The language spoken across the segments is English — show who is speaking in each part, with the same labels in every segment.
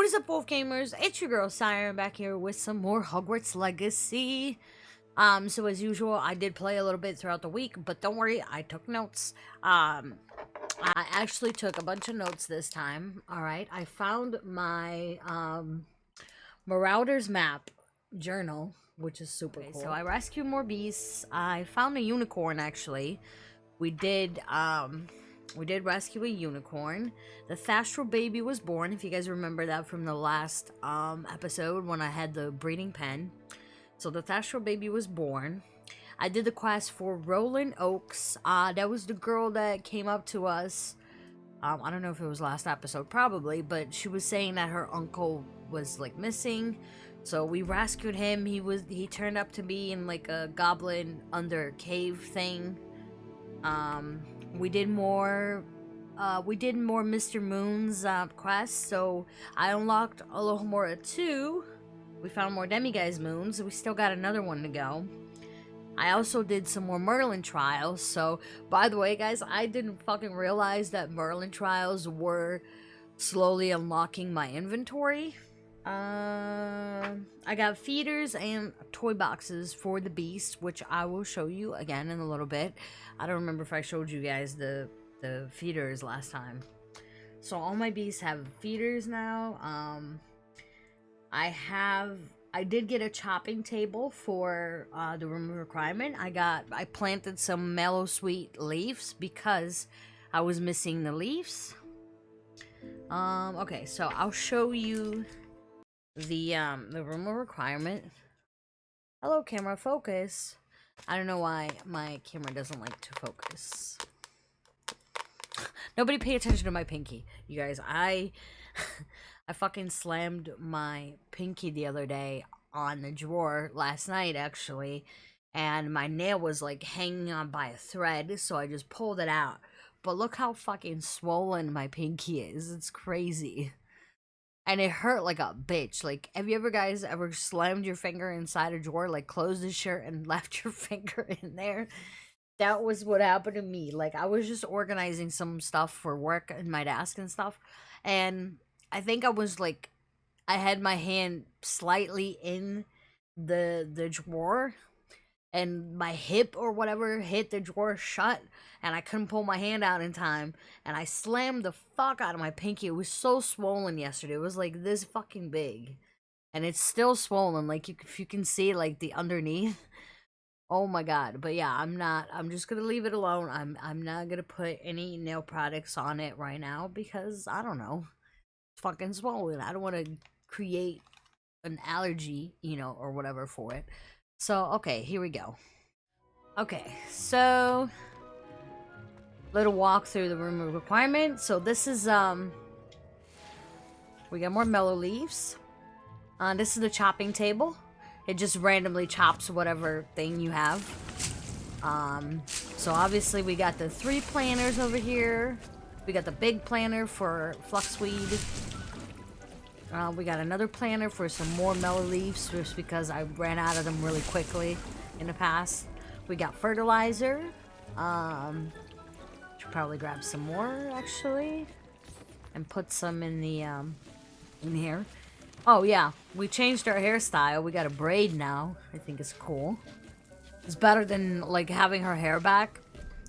Speaker 1: What is up, Wolf Gamers? It's your girl Siren back here with some more Hogwarts Legacy. So as usual, I did play a little bit throughout the week, but don't worry, I took notes. I actually took a bunch of notes this time. Alright, I found my Marauders map journal, which is super cool. So I rescued more beasts. I found a unicorn actually. We did rescue a unicorn. The Thastral baby was born, if you guys remember that from the last episode when I had the breeding pen. So the Thastral baby was born. I did the quest for Roland Oaks. That was the girl that came up to us. I don't know if it was last episode, probably, but she was saying that her uncle was like missing. So we rescued him. He turned up to be in like a goblin under cave thing. We did more Mr. Moon's quests, so I unlocked Alohomora 2. We found more Demiguise moons. We still got another one to go. I also did some more Merlin trials. So, by the way, guys, I didn't fucking realize that Merlin trials were slowly unlocking my inventory. I got feeders and toy boxes for the beast, which I will show you again in a little bit. I don't remember if I showed you guys the feeders last time. So all my beasts have feeders now. I did get a chopping table for the room of requirement. I planted some mellow sweet leaves because I was missing the leaves. Okay, so I'll show you the room of requirement. Hello, camera, focus. I don't know why my camera doesn't like to focus. Nobody pay attention to my pinky, you guys. I fucking slammed my pinky the other day on the drawer last night, actually, and my nail was like hanging on by a thread, so I just pulled it out. But look how fucking swollen my pinky is. It's crazy. And it hurt like a bitch. Like, have you guys ever slammed your finger inside a drawer, like closed the shirt and left your finger in there? That was what happened to me. Like, I was just organizing some stuff for work in my desk and stuff, and I think I was like, I had my hand slightly in the drawer, and my hip or whatever hit the drawer shut, and I couldn't pull my hand out in time, and I slammed the fuck out of my pinky. It was so swollen yesterday. It was like this fucking big, and it's still swollen. Like, if you can see like the underneath. Oh my god. But yeah, I'm just gonna leave it alone. I'm not gonna put any nail products on it right now because I don't know, it's fucking swollen. I don't want to create an allergy, or whatever for it. So okay, here we go. Okay, so little walk through the room of requirement. So this is we got more mellow leaves. This is the chopping table. It just randomly chops whatever thing you have. So obviously we got the 3 planters over here. We got the big planter for fluxweed. We got another planter for some more mellow leaves, just because I ran out of them really quickly in the past. We got fertilizer. Should probably grab some more actually, and put some in the in here. Oh yeah, we changed our hairstyle. We got a braid now. I think it's cool. It's better than like having her hair back.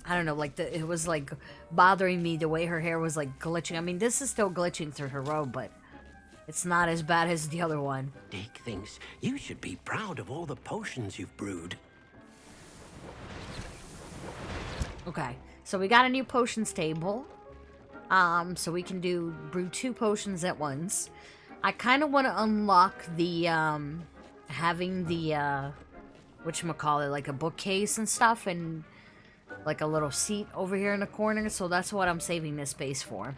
Speaker 1: I don't know, like it was like bothering me the way her hair was like glitching. I mean, this is still glitching through her robe, but it's not as bad as the other one.
Speaker 2: Dick thinks you should be proud of all the potions you've brewed.
Speaker 1: Okay, so we got a new potions table. So we can brew 2 potions at once. I kind of want to unlock the, having the, whatchamacallit, like a bookcase and stuff, and like a little seat over here in the corner, so that's what I'm saving this space for.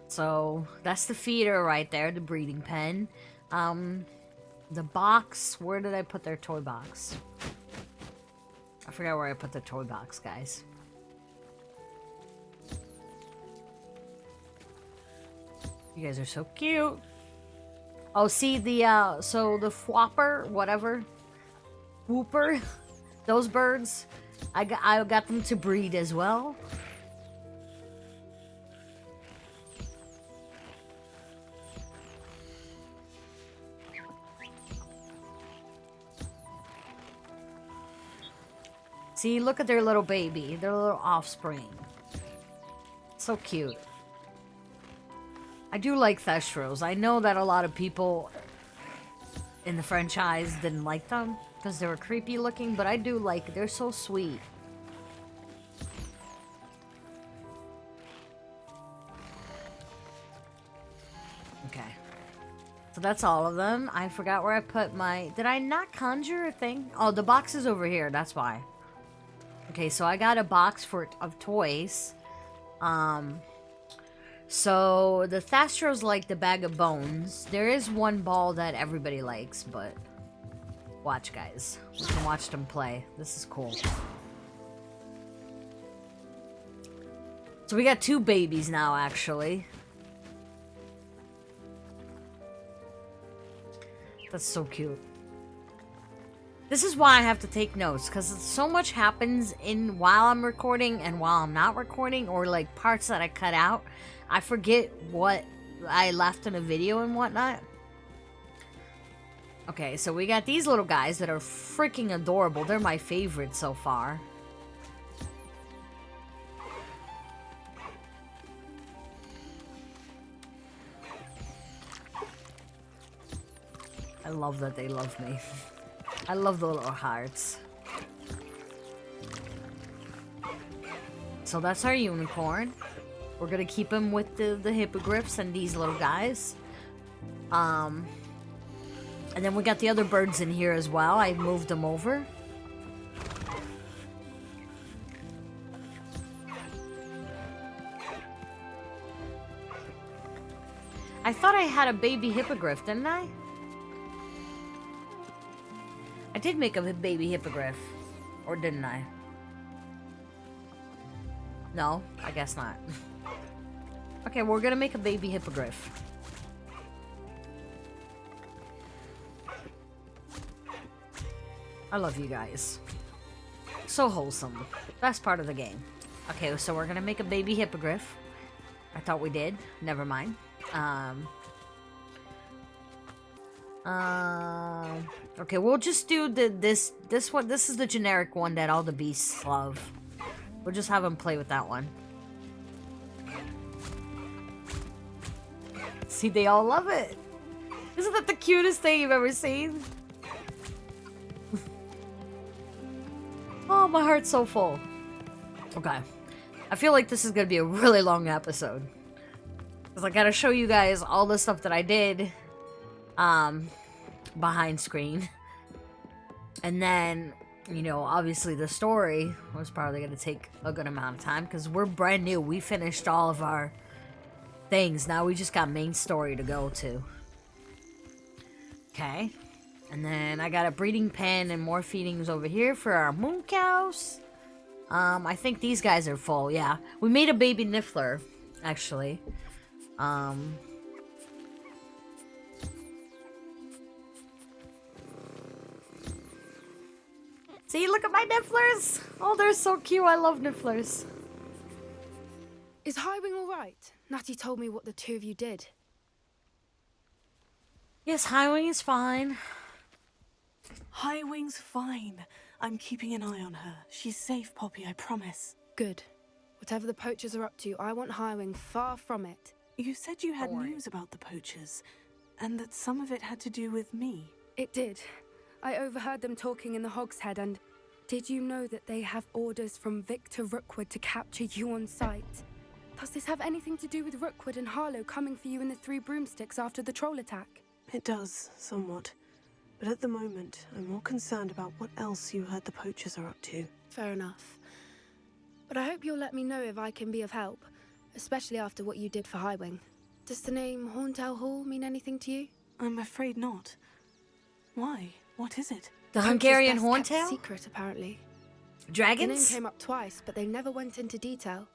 Speaker 1: So, that's the feeder right there, the breeding pen. The box, where did I put their toy box? I forgot where I put the toy box, guys. You guys are so cute. Oh, see the, so the flopper, whatever, whooper, those birds, I got them to breed as well. See, look at their little baby, their little offspring. So cute. I do like Thestros. I know that a lot of people in the franchise didn't like them because they were creepy looking, but I do like, they're so sweet. Okay. So that's all of them. I forgot where I put my... Did I not conjure a thing? Oh, the box is over here. That's why. Okay, so I got a box of toys. So the Thastros like the bag of bones. There is one ball that everybody likes, but... Watch, guys. We can watch them play. This is cool. So we got 2 babies now, actually. That's so cute. This is why I have to take notes, because so much happens while I'm recording and while I'm not recording, or like parts that I cut out. I forget what I left in a video and whatnot. Okay, so we got these little guys that are freaking adorable. They're my favorite so far. I love that they love me. I love the little hearts. So that's our unicorn. We're gonna keep him with the hippogriffs and these little guys. And then we got the other birds in here as well. I moved them over. I thought I had a baby hippogriff, didn't I? I did make a baby hippogriff. Or didn't I? No, I guess not. Okay, we're gonna make a baby hippogriff. I love you guys. So wholesome. Best part of the game. Okay, so we're gonna make a baby hippogriff. I thought we did. Never mind. Okay, we'll just do this one. This is the generic one that all the beasts love. We'll just have them play with that one. See, they all love it. Isn't that the cutest thing you've ever seen? Oh, my heart's so full. Okay. I feel like this is gonna be a really long episode. Because I gotta show you guys all the stuff that I did behind screen. And then, you know, obviously the story was probably gonna take a good amount of time because we're brand new. We finished all of our things. Now we just got main story to go to. Okay. And then I got a breeding pen and more feedings over here for our moon cows. I think these guys are full, yeah. We made a baby niffler, actually. See, look at my nifflers! Oh, they're so cute. I love nifflers.
Speaker 3: Is Highwing all right? Natty told me what the 2 of you did.
Speaker 1: Yes, Highwing is fine.
Speaker 4: Highwing's fine. I'm keeping an eye on her. She's safe, Poppy, I promise.
Speaker 3: Good. Whatever the poachers are up to, I want Highwing far from it.
Speaker 4: You said you had news about the poachers, and that some of it had to do with me.
Speaker 3: It did. I overheard them talking in the Hogshead, and did you know that they have orders from Victor Rookwood to capture you on sight? Does this have anything to do with Rookwood and Harlow coming for you in the 3 broomsticks after the troll attack?
Speaker 4: It does, somewhat. But at the moment, I'm more concerned about what else you heard the poachers are up to.
Speaker 3: Fair enough. But I hope you'll let me know if I can be of help, especially after what you did for Highwing. Does the name Horntail Hall mean anything to you?
Speaker 4: I'm afraid not. Why? What is it?
Speaker 1: The Hungarian
Speaker 3: Poachers' best
Speaker 1: horntail?
Speaker 3: kept secret, apparently. The name
Speaker 1: Dragons?
Speaker 3: came up twice, but they never went into detail.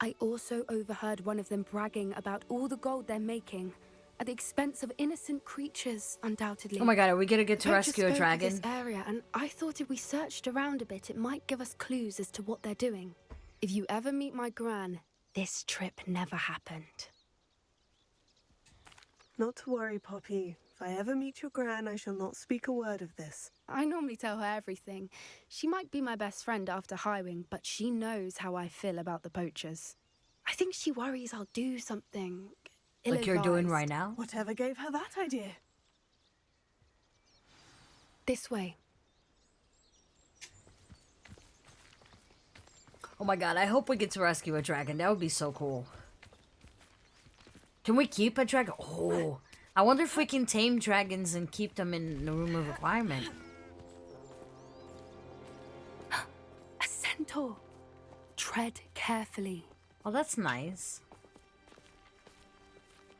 Speaker 3: I also overheard one of them bragging about all the gold they're making, at the expense of innocent creatures, undoubtedly.
Speaker 1: Oh my god, are we gonna get to
Speaker 3: Poachers
Speaker 1: rescue a
Speaker 3: spoke of
Speaker 1: dragon?
Speaker 3: this area, and I thought if we searched around a bit, it might give us clues as to what they're doing. If you ever meet my gran, this trip never happened.
Speaker 4: Not to worry, Poppy. If I ever meet your gran, I shall not speak a word of this.
Speaker 3: I normally tell her everything. She might be my best friend after Highwing, but she knows how I feel about the poachers. I think she worries I'll do something
Speaker 1: Like you're doing
Speaker 3: ill-advised.
Speaker 1: right now?
Speaker 4: Whatever gave her that idea?
Speaker 3: This way.
Speaker 1: Oh my god, I hope we get to rescue a dragon. That would be so cool. Can we keep a dragon? Oh, I wonder if we can tame dragons and keep them in the room of requirement.
Speaker 3: A centaur. Tread carefully.
Speaker 1: Oh, that's nice.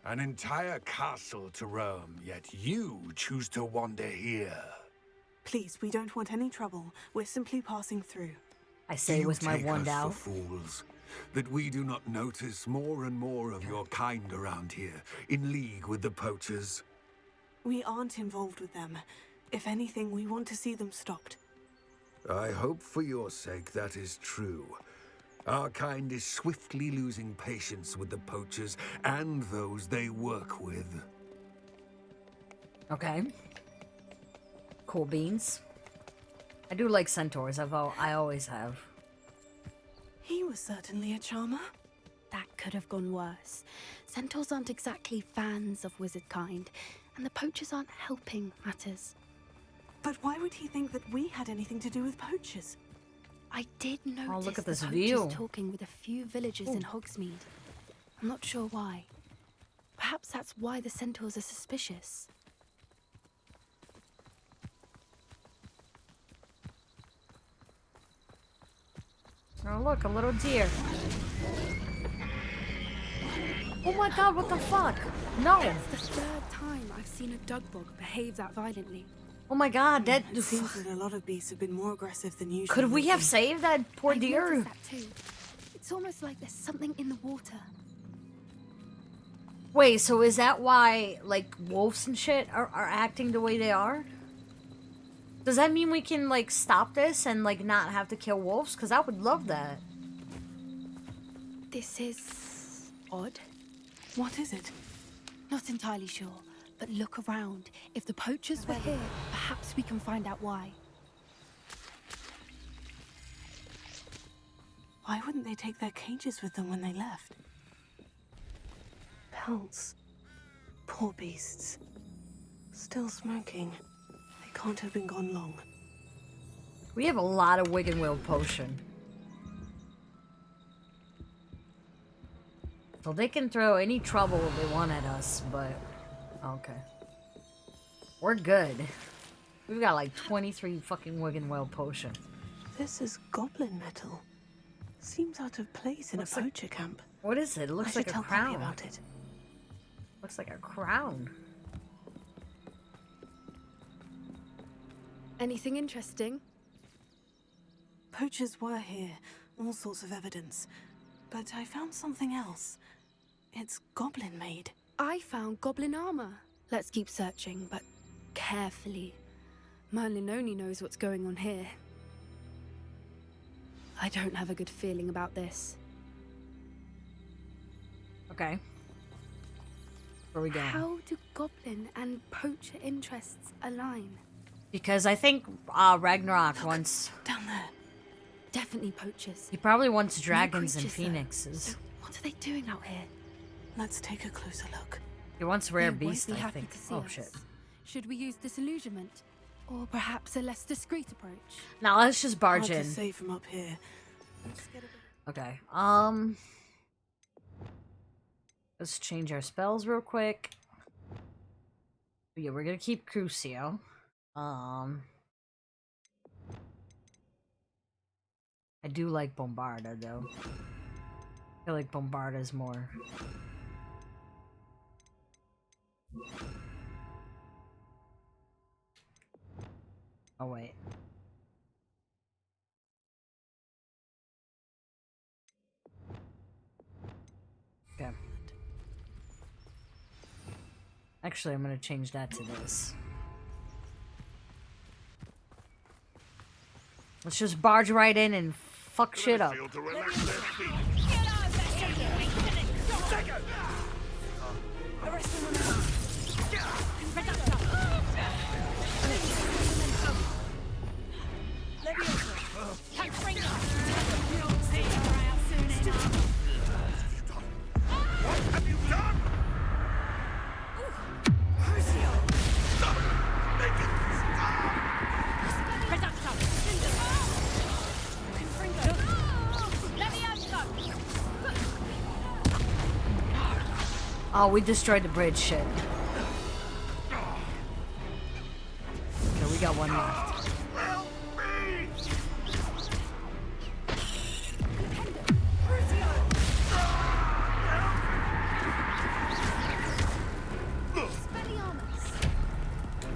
Speaker 5: An entire castle to roam, yet you choose to wander here.
Speaker 4: Please, we don't want any trouble. We're simply passing through.
Speaker 1: I say with my one
Speaker 5: us
Speaker 1: doubt.
Speaker 5: for fools, that we do not notice more and more of your kind around here, in league with the poachers.
Speaker 4: We aren't involved with them. If anything, we want to see them stopped.
Speaker 5: I hope for your sake that is true. Our kind is swiftly losing patience with the poachers and those they work with.
Speaker 1: Okay. Cool beans. I do like centaurs. I always have.
Speaker 4: He was certainly a charmer.
Speaker 3: That could have gone worse. Centaurs aren't exactly fans of wizard kind, and the poachers aren't helping matters.
Speaker 4: But why would he think that we had anything to do with poachers?
Speaker 3: I did notice
Speaker 1: look at this
Speaker 3: the
Speaker 1: view.
Speaker 3: poachers talking with a few villagers in Hogsmeade. I'm not sure why. Perhaps that's why the centaurs are suspicious.
Speaker 1: Oh look, a little deer. Oh my god, what the fuck? No.
Speaker 3: It's the third time I've seen a dugbog behave that violently.
Speaker 1: Oh my god, that...
Speaker 4: It seems that a lot of beasts have been more aggressive than usual.
Speaker 1: Could we have
Speaker 4: lately.
Speaker 1: saved that poor
Speaker 3: I've
Speaker 1: deer?
Speaker 3: noticed that too. It's almost like there's something in the water.
Speaker 1: Wait, so is that why, like, wolves and shit are acting the way they are? Does that mean we can, like, stop this and, like, not have to kill wolves? Because I would love that.
Speaker 3: This is odd.
Speaker 4: What is it?
Speaker 3: Not entirely sure, but look around. If the poachers were here, perhaps we can find out why.
Speaker 4: Why wouldn't they take their cages with them when they left? Pelts. Poor beasts. Still smoking. They can't have been gone long.
Speaker 1: We have a lot of Wig and Will potion. So they can throw any trouble they want at us, but... Okay. We're good. We've got like 23 fucking Wig and Will potion.
Speaker 4: This is goblin metal. Seems out of place in
Speaker 1: Looks
Speaker 4: a
Speaker 1: like-
Speaker 4: poacher camp.
Speaker 1: What is it? It
Speaker 4: I
Speaker 1: looks
Speaker 4: should
Speaker 1: like a
Speaker 4: tell Poppy
Speaker 1: crown.
Speaker 4: about it.
Speaker 1: Looks like a crown.
Speaker 3: Anything interesting?
Speaker 4: Poachers were here, all sorts of evidence. But I found something else. It's goblin made.
Speaker 3: I found goblin armor. Let's keep searching, but carefully. Merlin only knows what's going on here. I don't have a good feeling about this.
Speaker 1: Okay. Where we going?
Speaker 3: How do goblin and poacher interests align?
Speaker 1: Because I think Ragnarok wants...
Speaker 4: Down there.
Speaker 3: Definitely poachers.
Speaker 1: He probably wants
Speaker 3: No
Speaker 1: dragons and
Speaker 3: creatures, though.
Speaker 1: phoenixes.
Speaker 3: So what are they doing out here?
Speaker 4: Let's take a closer look.
Speaker 1: He wants rare
Speaker 3: They won't
Speaker 1: beasts,
Speaker 3: be
Speaker 1: I
Speaker 3: happy
Speaker 1: think.
Speaker 3: to see
Speaker 1: Oh,
Speaker 3: us.
Speaker 1: shit.
Speaker 3: Should we use disillusionment? Or perhaps a less discreet approach?
Speaker 1: Now, let's just barge
Speaker 4: Hard
Speaker 1: in.
Speaker 4: to say from up here. Let's get a bit...
Speaker 1: Okay. Let's change our spells real quick. Yeah, we're gonna keep Crucio. I do like Bombarda, though. I feel like Bombarda's more... Oh, wait. Okay. Actually, I'm gonna change that to this. Let's just barge right in and fuck shit up.
Speaker 5: Feel to relax their feet.
Speaker 1: Oh, we destroyed the bridge. Shit. Okay, we got one left.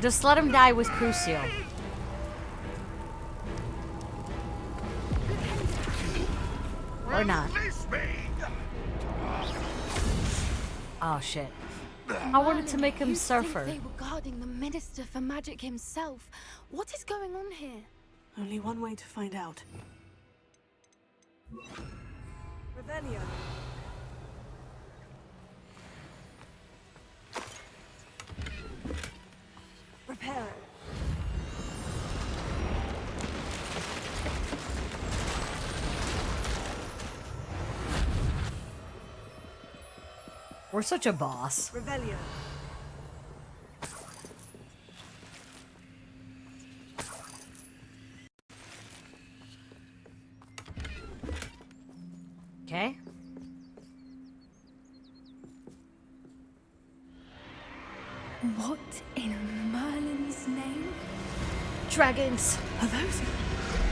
Speaker 1: Just let him die with Crucio. Or not. Oh shit. I wanted to make him surfer.
Speaker 3: They were guarding the Minister for Magic himself. What is going on here?
Speaker 4: Only one way to find out. Revelio. Reparo.
Speaker 1: We're such a boss.
Speaker 4: Revelio.
Speaker 1: Okay.
Speaker 3: What in Merlin's name?
Speaker 1: Dragons.
Speaker 4: Are those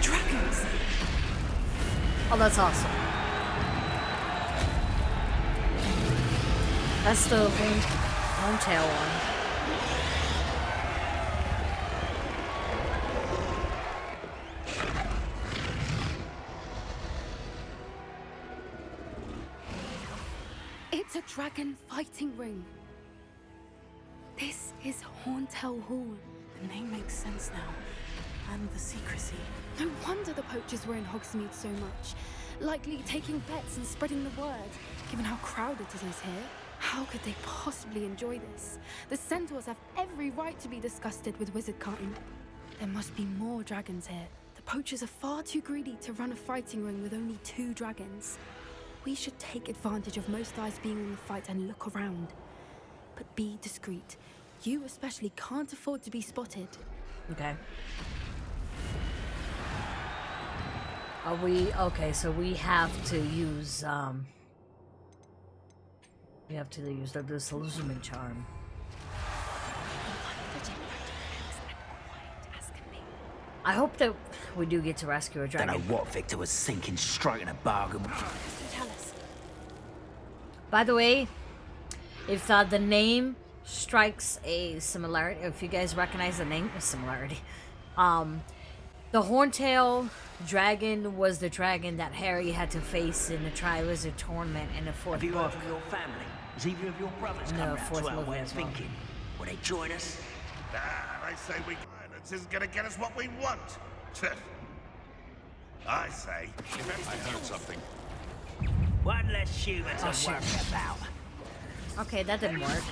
Speaker 4: dragons?
Speaker 1: Oh, that's awesome. That's the horntail one.
Speaker 3: It's a dragon fighting ring. This is Horntail Hall.
Speaker 4: The name makes sense now. And the secrecy.
Speaker 3: No wonder the poachers were in Hogsmeade so much. Likely taking bets and spreading the word, given how crowded it is here. How could they possibly enjoy this? The centaurs have every right to be disgusted with wizardkind. There must be more dragons here. The poachers are far too greedy to run a fighting ring with only 2 dragons. We should take advantage of most eyes being on the fight and look around. But be discreet. You especially can't afford to be spotted.
Speaker 1: Okay. Are we okay? So we have to use we have to use the disillusionment charm. I hope that we do get to rescue a dragon.
Speaker 2: Don't know what Victor was thinking, striking a bargain.
Speaker 3: Tell us.
Speaker 1: By the way, if the name strikes a similarity, if you guys recognize the name, a similarity, the horntail dragon was the dragon that Harry had to face in the Triwizard Tournament in the 4th
Speaker 2: Have you
Speaker 1: book.
Speaker 2: heard from your family? Has either of your brothers
Speaker 1: No,
Speaker 2: come round
Speaker 1: fourth
Speaker 2: to our
Speaker 1: movie
Speaker 2: way of
Speaker 1: as well.
Speaker 2: thinking? Will they join us?
Speaker 6: I say violence isn't gonna get us what we want. I say, I heard something.
Speaker 2: One less human to
Speaker 1: shit.
Speaker 2: worry about.
Speaker 1: Okay, that didn't work.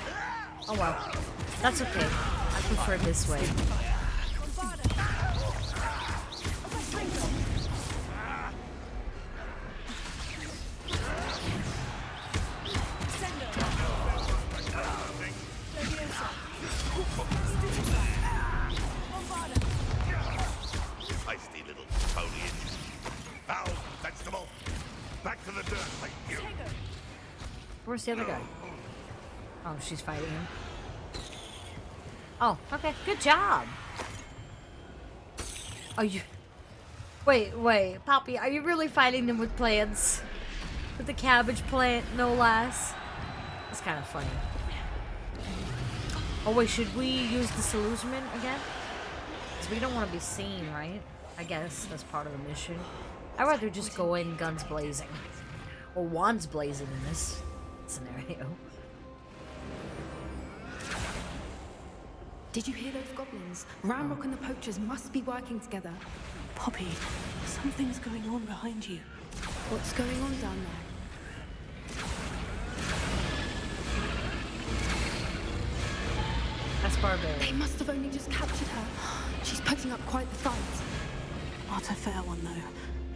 Speaker 1: Oh well. That's okay. I prefer it this way.
Speaker 6: Feisty little foliage. Foul vegetable. Back to the dirt, thank you.
Speaker 1: Where's the other guy? Oh, she's fighting him. Oh, okay. Good job. Are you... Wait. Poppy, are you really fighting them with plants? With the cabbage plant, no less? That's kind of funny. Oh, wait, should we use disillusionment again? Because we don't want to be seen, right? I guess that's part of the mission. I'd rather just go in guns blazing. Or wands blazing in this scenario.
Speaker 3: Did you hear those goblins? Ramrock and the poachers must be working together.
Speaker 4: Poppy, something's going on behind you.
Speaker 3: What's going on down there?
Speaker 1: That's barbarian.
Speaker 3: They must have only just captured her. She's putting up quite the fight.
Speaker 4: Not a fair one, though.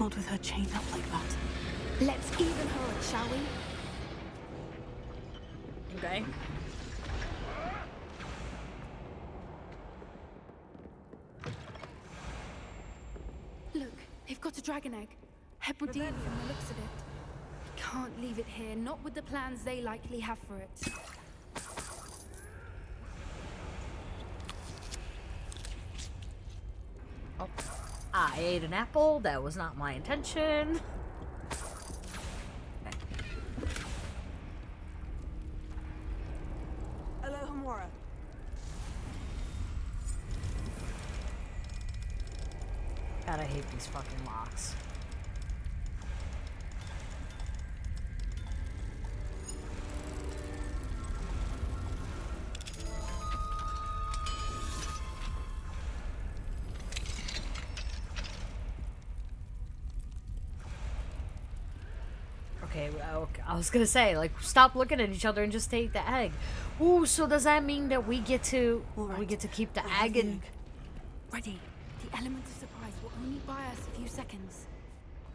Speaker 4: Not with her chained up like that.
Speaker 3: Let's even her up, shall we?
Speaker 1: Okay.
Speaker 3: Look, they've got a dragon egg. Hebridean from the looks of it. We can't leave it here, not with the plans they likely have for it.
Speaker 1: I ate an apple. That was not my intention.
Speaker 4: Hello, Hamura.
Speaker 1: God, I hate these fucking locks. Okay, I was gonna say, like, stop looking at each other and just take the egg. Ooh, so does that mean that we get to keep the egg and...
Speaker 3: Ready. The element of surprise will only buy us a few seconds.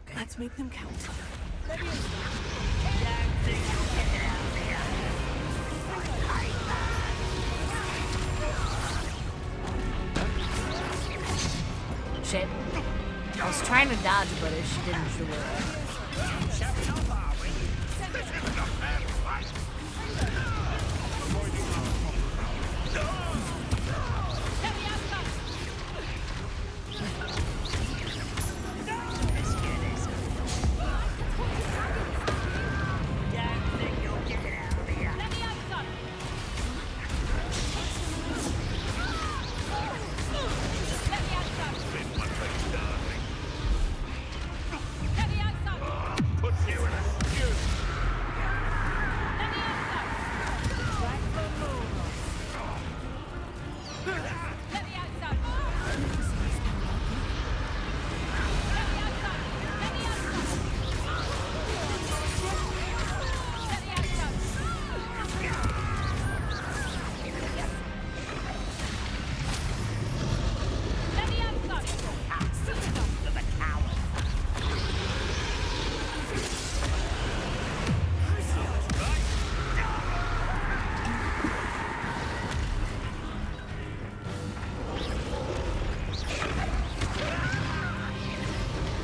Speaker 1: Okay.
Speaker 4: Let's make them count.
Speaker 1: Shit. I was trying to dodge, but she didn't do it.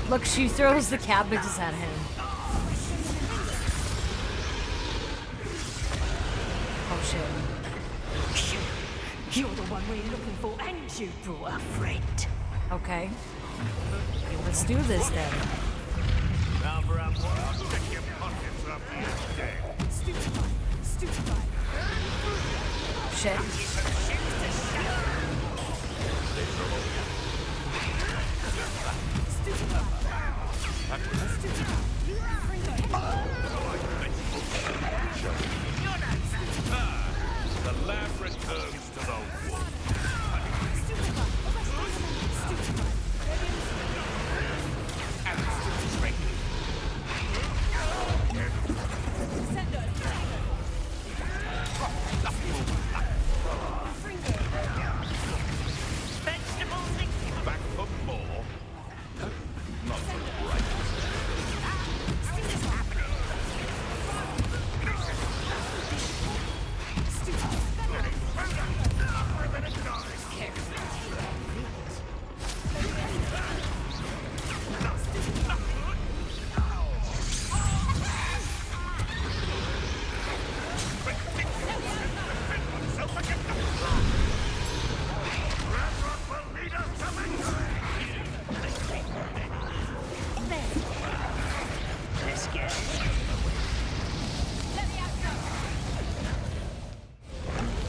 Speaker 1: Look, she throws the cabbages at him. Oh shit.
Speaker 7: You're the one we're looking for, and you brought a friend.
Speaker 1: Okay. Let's do this then.
Speaker 6: Now for our war, I'll check your pockets after you're dead.
Speaker 3: Stupefy.
Speaker 1: Shit.
Speaker 6: The lab returns to the wolf. Back for more? Not so bright.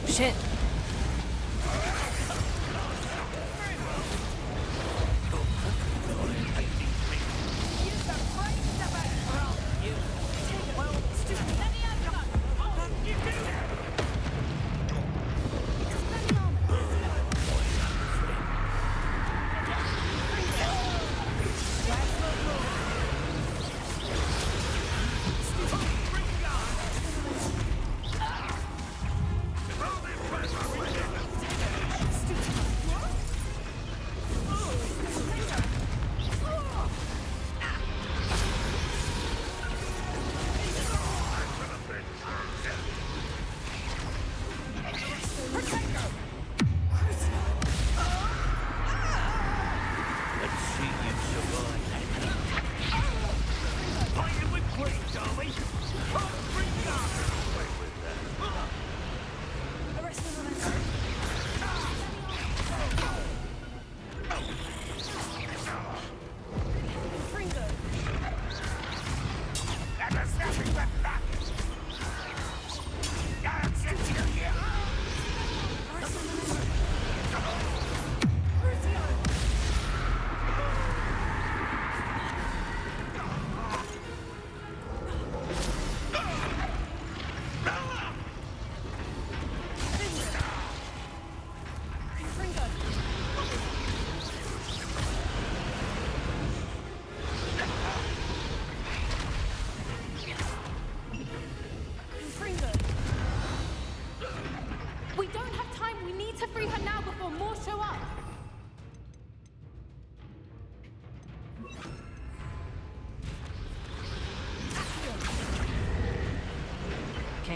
Speaker 1: Shit.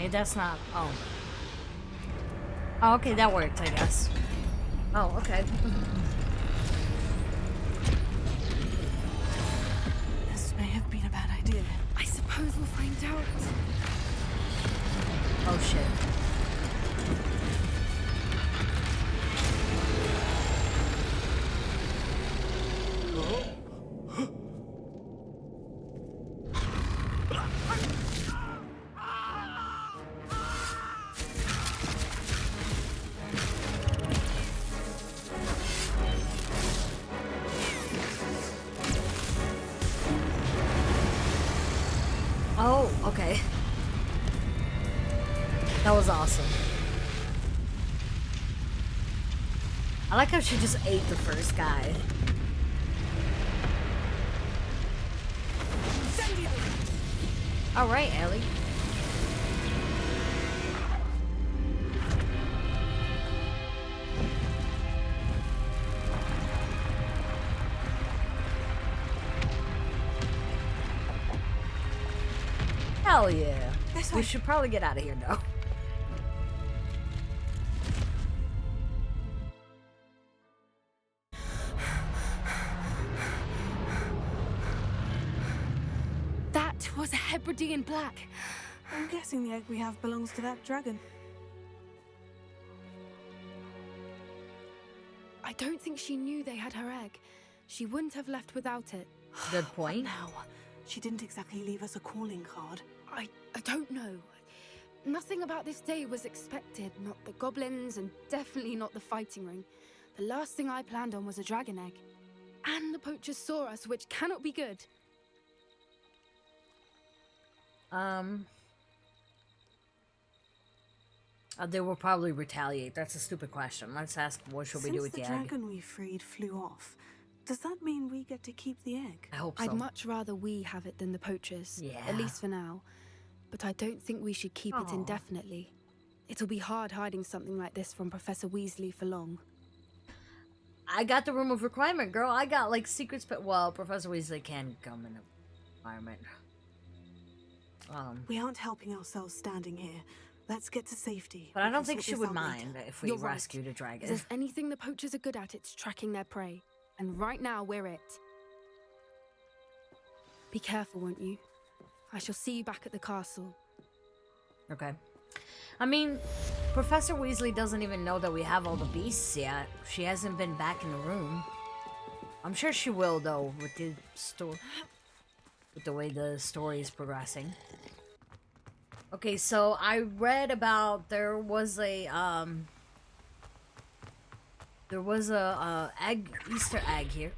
Speaker 1: Okay, that's not. Oh. Oh, okay, that worked, I guess. Oh, okay.
Speaker 4: This may have been a bad idea.
Speaker 3: I suppose we'll find out.
Speaker 1: Oh shit. Oh, okay. That was awesome. I like how she just ate the first guy. Alright, Ellie. Hell yeah. We should probably get out of here though.
Speaker 3: That was a Hebridean black.
Speaker 4: I'm guessing the egg we have belongs to that dragon.
Speaker 3: I don't think she knew they had her egg. She wouldn't have left without it.
Speaker 1: Good point.
Speaker 4: Now, she didn't exactly leave us a calling card.
Speaker 3: I don't know. Nothing about this day was expected. Not the goblins, and definitely not the fighting ring. The last thing I planned on was a dragon egg. And the poachers saw us, which cannot be good.
Speaker 1: They will probably retaliate. That's a stupid question. Let's ask what should we do with the egg?
Speaker 4: Since the dragon we freed flew off, does that mean we get to keep the egg?
Speaker 1: I hope so.
Speaker 3: I'd much rather we have it than the poachers.
Speaker 1: Yeah.
Speaker 3: At least for now. But I don't think we should keep it
Speaker 1: Aw.
Speaker 3: indefinitely. It'll be hard hiding something like this from Professor Weasley for long.
Speaker 1: I got the room of requirement, girl. I got like secrets, but well, Professor Weasley can come in a environment.
Speaker 4: We aren't helping ourselves standing here. Let's get to safety.
Speaker 1: But I
Speaker 4: We
Speaker 1: don't
Speaker 4: can
Speaker 1: think
Speaker 4: sort
Speaker 1: she
Speaker 4: this
Speaker 1: would
Speaker 4: out
Speaker 1: mind
Speaker 4: later.
Speaker 1: if we
Speaker 3: You're right.
Speaker 1: rescued a
Speaker 3: If
Speaker 1: dragon.
Speaker 3: there's anything the poachers are good at, it's tracking their prey. And right now, we're it. Be careful, won't you? I shall see you back at the castle.
Speaker 1: Okay. I mean, Professor Weasley doesn't even know that we have all the beasts yet. She hasn't been back in the room. I'm sure she will, though, with the with the way the story is progressing. Okay, so I read about there was a egg, Easter egg here.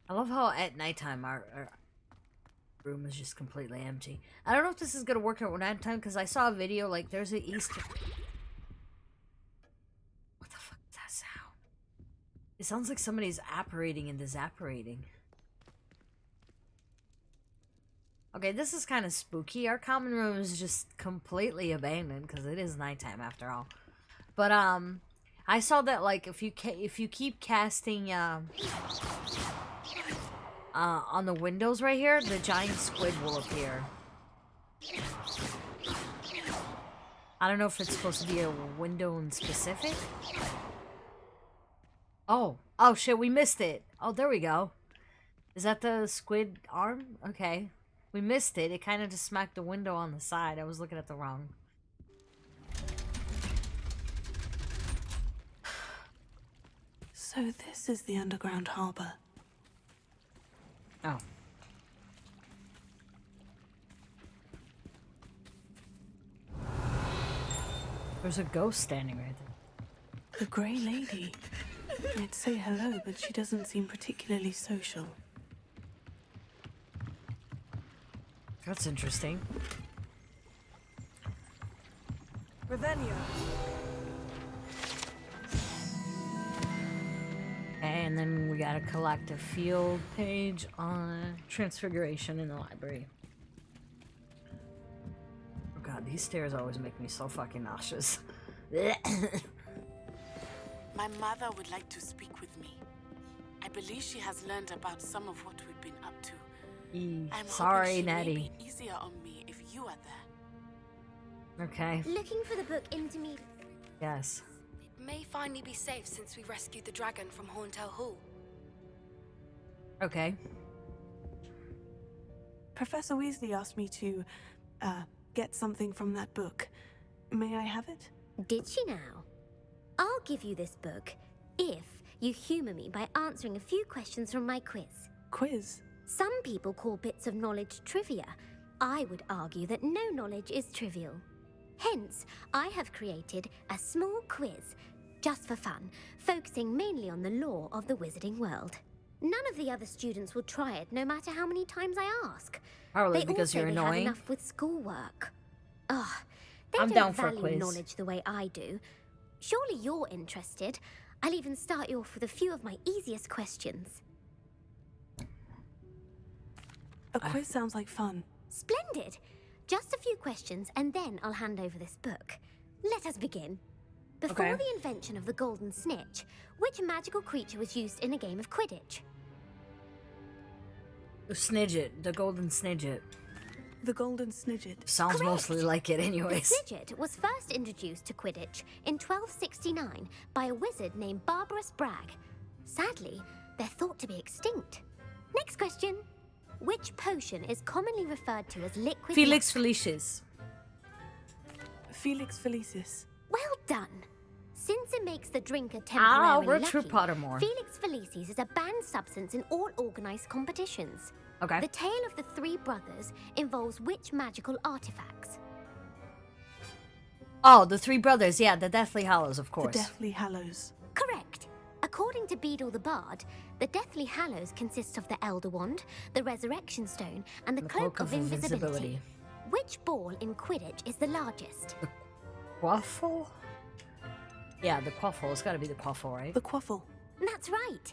Speaker 1: I love how at nighttime our room is just completely empty. I don't know if this is gonna work at nighttime because I saw a video like there's an Easter. What the fuck is that sound? It sounds like somebody's apparating in the zapparating. Okay, this is kind of spooky. Our common room is just completely abandoned because it is nighttime after all. But I saw that like if you keep casting on the windows right here, the giant squid will appear. I don't know if it's supposed to be a window in specific. Oh shit, we missed it. Oh, there we go. Is that the squid arm? Okay. We missed it. It kind of just smacked the window on the side. I was looking at the wrong.
Speaker 4: So this is the underground harbor.
Speaker 1: Oh. There's a ghost standing right there.
Speaker 4: The Grey Lady. I'd say hello, but she doesn't seem particularly social.
Speaker 1: That's interesting.
Speaker 4: Ravenna.
Speaker 1: And then we gotta collect a field page on Transfiguration in the library. Oh god, these stairs always make me so fucking nauseous.
Speaker 8: My mother would like to speak with me. I believe she has learned about some of what we've been up to. I'm
Speaker 1: Sorry,
Speaker 8: hoping she may
Speaker 1: Natty.
Speaker 8: be easier on me if you are there.
Speaker 1: Okay.
Speaker 9: Looking for the book Intermediate.
Speaker 1: Yes.
Speaker 3: It may finally be safe since we rescued the dragon from Horntail Hall.
Speaker 1: Okay.
Speaker 4: Professor Weasley asked me to, get something from that book. May I have it?
Speaker 9: Did she now? I'll give you this book if you humor me by answering a few questions from my quiz.
Speaker 4: Quiz?
Speaker 9: Some people call bits of knowledge trivia. I would argue that no knowledge is trivial. Hence, I have created a small quiz, just for fun, focusing mainly on the lore of the wizarding world. None of the other students will try it, no matter how many times I ask.
Speaker 1: Probably
Speaker 9: They
Speaker 1: because
Speaker 9: all
Speaker 1: you're
Speaker 9: say they have
Speaker 1: annoying.
Speaker 9: enough with schoolwork. Ugh, they
Speaker 1: I'm
Speaker 9: don't
Speaker 1: down for a
Speaker 9: value
Speaker 1: quiz.
Speaker 9: knowledge the way I do. Surely you're interested. I'll even start you off with a few of my easiest questions.
Speaker 4: A quiz sounds like fun.
Speaker 9: Splendid! Just a few questions, and then I'll hand over this book. Let us begin. Before
Speaker 1: Okay.
Speaker 9: the invention of the golden snitch, which magical creature was used in a game of Quidditch?
Speaker 1: Snidget, the golden snidget.
Speaker 4: The Golden Snidget.
Speaker 1: Sounds
Speaker 9: Correct.
Speaker 1: mostly like it
Speaker 9: The
Speaker 1: anyways.
Speaker 9: Snidget was first introduced to Quidditch in 1269 by a wizard named Barbarous Bragg. Sadly, they're thought to be extinct. Next question. Which potion is commonly referred to as liquid
Speaker 1: Felix
Speaker 9: luck?
Speaker 1: Felicius.
Speaker 4: Felix Felicis.
Speaker 9: Well done. Since it makes the drinker
Speaker 1: Ah,
Speaker 9: temporarily
Speaker 1: we're
Speaker 9: lucky,
Speaker 1: true Pottermore.
Speaker 9: Felix Felicis is a banned substance in all organized competitions.
Speaker 1: Okay.
Speaker 9: The tale of the three brothers involves which magical artifacts?
Speaker 1: Oh, the three brothers. Yeah, the Deathly Hallows, of
Speaker 4: The
Speaker 1: course.
Speaker 4: Deathly Hallows.
Speaker 9: Correct. According to Beedle the Bard, the Deathly Hallows consist of the Elder Wand, the Resurrection Stone, and the Cloak of Invisibility. Which ball in Quidditch is the largest?
Speaker 1: Quaffle? Yeah, the quaffle. It's gotta be the quaffle, right?
Speaker 4: The Quaffle.
Speaker 9: That's right.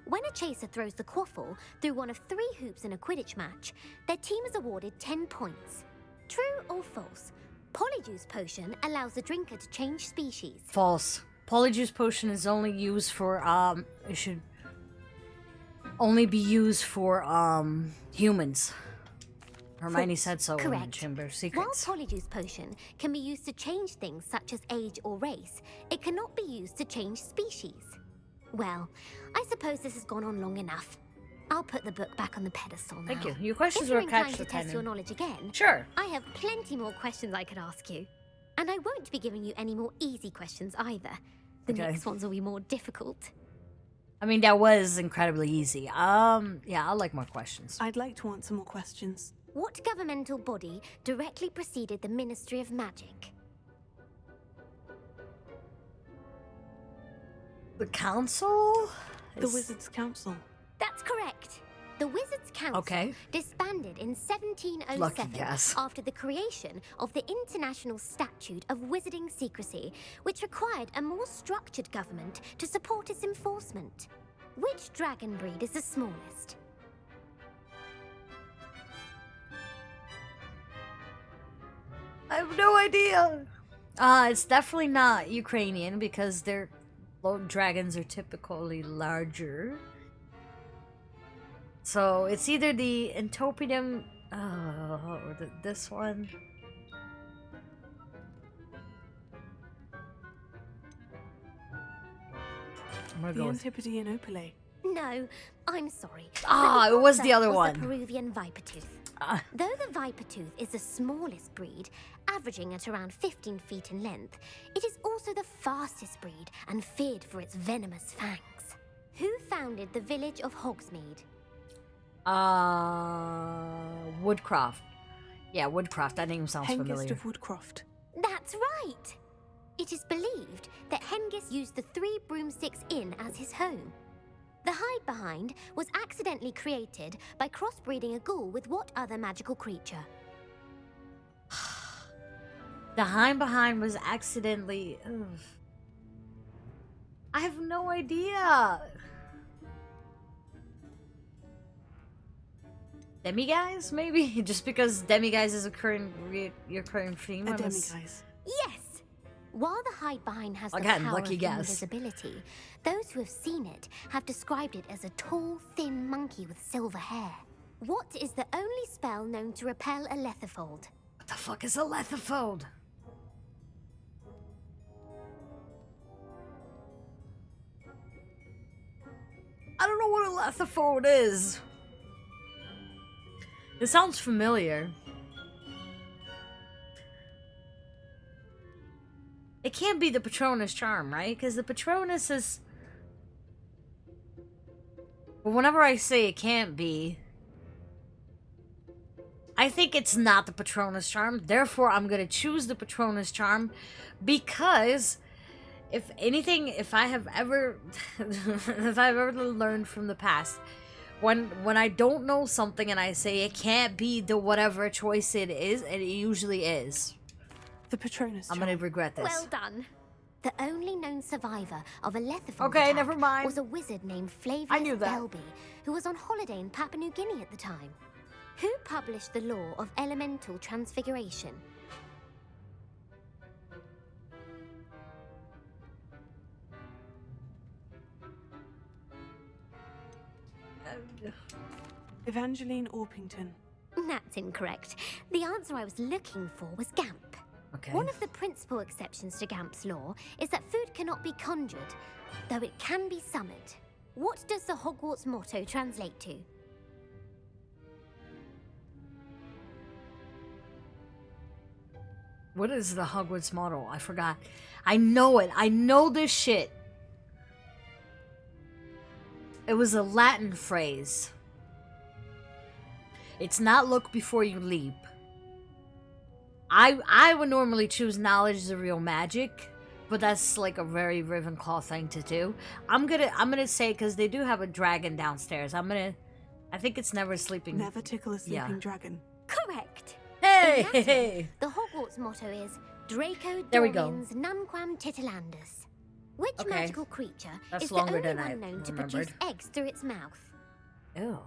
Speaker 9: When a chaser throws the quaffle through one of 3 hoops in a Quidditch match, their team is awarded 10 points. True or false? Polyjuice Potion allows the drinker to change species.
Speaker 1: False. Polyjuice Potion is only used for, it should only be used for, humans. Hermione
Speaker 9: False.
Speaker 1: said so in the
Speaker 9: Correct.
Speaker 1: Chamber of
Speaker 9: While
Speaker 1: Secrets.
Speaker 9: Polyjuice Potion can be used to change things such as age or race, it cannot be used to change species. Well, I suppose this has gone on long enough. I'll put the book back on the pedestal now.
Speaker 1: Thank you. Your
Speaker 9: If
Speaker 1: questions
Speaker 9: you're
Speaker 1: were
Speaker 9: inclined
Speaker 1: catch
Speaker 9: to
Speaker 1: the
Speaker 9: test your
Speaker 1: cannon.
Speaker 9: knowledge again,
Speaker 1: Sure.
Speaker 9: I have plenty more questions I could ask you. And I won't be giving you any more easy questions either. The
Speaker 1: Okay.
Speaker 9: next ones will be more difficult.
Speaker 1: I mean, that was incredibly easy. Yeah, I'd like more questions.
Speaker 4: I'd like to answer more questions.
Speaker 9: What governmental body directly preceded the Ministry of Magic?
Speaker 1: The council?
Speaker 4: The Wizards' Council.
Speaker 9: That's correct. The Wizards' Council
Speaker 1: Okay.
Speaker 9: disbanded in 1707
Speaker 1: Lucky guess.
Speaker 9: after the creation of the International Statute of Wizarding Secrecy, which required a more structured government to support its enforcement. Which dragon breed is the smallest?
Speaker 1: I have no idea. It's definitely not Ukrainian because their dragons are typically larger. So it's either the Entopidium or this one. I'm gonna
Speaker 4: The
Speaker 1: go with
Speaker 4: Antipodean Opale.
Speaker 9: No, I'm sorry.
Speaker 1: Ah,
Speaker 9: But the
Speaker 1: it was the
Speaker 9: answer
Speaker 1: other
Speaker 9: was
Speaker 1: one.
Speaker 9: The Peruvian viper tooth.
Speaker 1: Ah.
Speaker 9: Though the viper tooth is the smallest breed, averaging at around 15 feet in length, it is also the fastest breed and feared for its venomous fangs. Who founded the village of Hogsmeade?
Speaker 1: Woodcroft. Yeah, Woodcroft. That name sounds
Speaker 4: Hengist
Speaker 1: familiar.
Speaker 4: of Woodcroft.
Speaker 9: That's right! It is believed that Hengist used the 3 Broomsticks Inn as his home. The hide behind was accidentally created by crossbreeding a ghoul with what other magical creature?
Speaker 1: The hind behind was accidentally. Ugh. I have no idea. Demiguise, maybe? Just because Demiguise is a current theme.
Speaker 4: A
Speaker 1: on this-
Speaker 4: demiguise.
Speaker 9: Yes! While the hide behind has
Speaker 1: Again,
Speaker 9: the power
Speaker 1: lucky
Speaker 9: of
Speaker 1: guess.
Speaker 9: invisibility, those who have seen it have described it as a tall, thin monkey with silver hair. What is the only spell known to repel a lethifold?
Speaker 1: What the fuck is a lethifold? I don't know what a lethifold is. It sounds familiar. It can't be the Patronus charm, right? Because the Patronus is... But whenever I say it can't be, I think it's not the Patronus charm. Therefore, I'm going to choose the Patronus charm because if anything, if I have ever if I've ever learned from the past, when I don't know something and I say it can't be the whatever choice it is, and it usually is.
Speaker 4: The Patronus
Speaker 1: I'm
Speaker 4: charm.
Speaker 1: going to regret this.
Speaker 9: Well done. The only known survivor of a lethifold
Speaker 1: Okay,
Speaker 9: attack
Speaker 1: never mind.
Speaker 9: was a wizard named Flavius
Speaker 1: I knew that.
Speaker 9: Belby, who was on holiday in Papua New Guinea at the time. Who published the law of elemental transfiguration?
Speaker 4: Evangeline Orpington.
Speaker 9: That's incorrect. The answer I was looking for was Gamp.
Speaker 1: Okay.
Speaker 9: One of the principal exceptions to Gamp's law is that food cannot be conjured, though it can be summoned. What does the Hogwarts motto translate to?
Speaker 1: What is the Hogwarts motto? I forgot. I know it. I know this shit. It was a Latin phrase. It's not look before you leap. I would normally choose knowledge is a real magic, but that's like a very Ravenclaw thing to do. I'm gonna say, because they do have a dragon downstairs. I think it's never sleeping.
Speaker 4: Never tickle a sleeping dragon.
Speaker 9: Correct.
Speaker 1: Hey,
Speaker 9: In Latin,
Speaker 1: hey.
Speaker 9: the Hogwarts motto is Draco
Speaker 1: There we go.
Speaker 9: Dormiens Nunquam Titilandus. Which
Speaker 1: Okay.
Speaker 9: magical creature
Speaker 1: That's
Speaker 9: is the
Speaker 1: longer
Speaker 9: only
Speaker 1: than I
Speaker 9: one known to produce
Speaker 1: remembered.
Speaker 9: eggs through its mouth?
Speaker 1: Ew.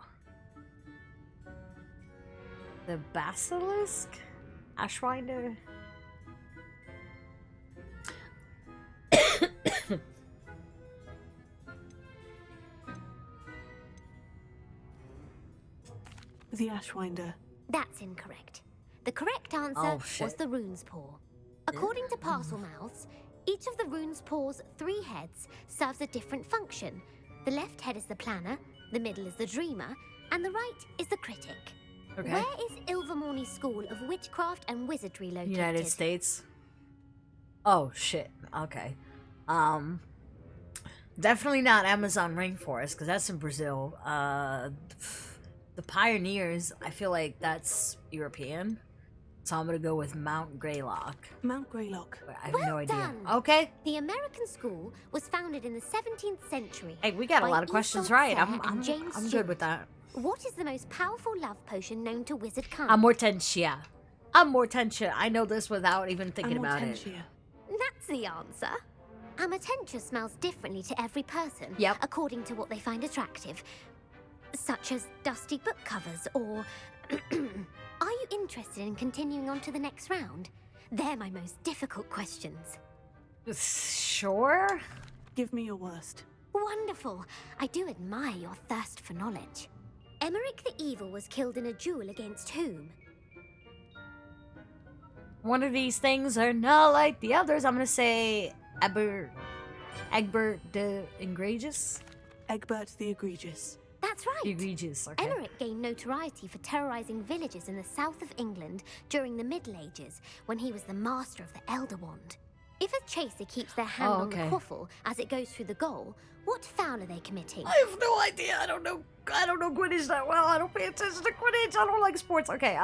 Speaker 1: The basilisk? Ashwinder?
Speaker 4: The Ashwinder.
Speaker 9: That's incorrect. The correct answer
Speaker 1: Oh,
Speaker 9: was
Speaker 1: shit.
Speaker 9: the rune's paw. According to parcel mouths, each of the rune's paw's 3 heads serves a different function. The left head is the planner, the middle is the dreamer, and the right is the critic.
Speaker 1: Okay.
Speaker 9: Where is Ilvermorny School of Witchcraft and Wizardry located?
Speaker 1: United States. Oh shit. Okay. Definitely not Amazon rainforest, because that's in Brazil. The Pioneers, I feel like that's European. So I'm gonna go with Mount Greylock.
Speaker 4: Mount Greylock.
Speaker 1: But I have
Speaker 9: Well
Speaker 1: no idea.
Speaker 9: done.
Speaker 1: Okay.
Speaker 9: The American school was founded in the 17th century.
Speaker 1: Hey, we got a
Speaker 9: by
Speaker 1: lot of questions
Speaker 9: Isolde
Speaker 1: right.
Speaker 9: Fair
Speaker 1: I'm
Speaker 9: and James
Speaker 1: good
Speaker 9: Stewart.
Speaker 1: with that.
Speaker 9: What is the most powerful love potion known to wizardkind?
Speaker 1: Amortentia. Amortentia. I know this without even thinking about it.
Speaker 4: Amortentia.
Speaker 9: That's the answer. Amortentia smells differently to every person,
Speaker 1: Yep.
Speaker 9: according to what they find attractive, such as dusty book covers or... Are you interested in continuing on to the next round? They're my most difficult questions.
Speaker 1: Sure.
Speaker 4: Give me your worst.
Speaker 9: Wonderful. I do admire your thirst for knowledge. Emmerich the Evil was killed in a duel against whom?
Speaker 1: One of these things are not like the others. I'm gonna say Egbert the Egregious.
Speaker 4: Egbert the Egregious.
Speaker 9: That's right.
Speaker 1: Egregious. Okay.
Speaker 9: Emmerich gained notoriety for terrorizing villages in the south of England during the Middle Ages when he was the master of the Elder Wand. If a chaser keeps their hand on the
Speaker 1: okay.
Speaker 9: quaffle as it goes through the goal, what foul are they committing?
Speaker 1: I have no idea. I don't know Quidditch that well. I don't pay attention to Quidditch. I don't like sports. Okay.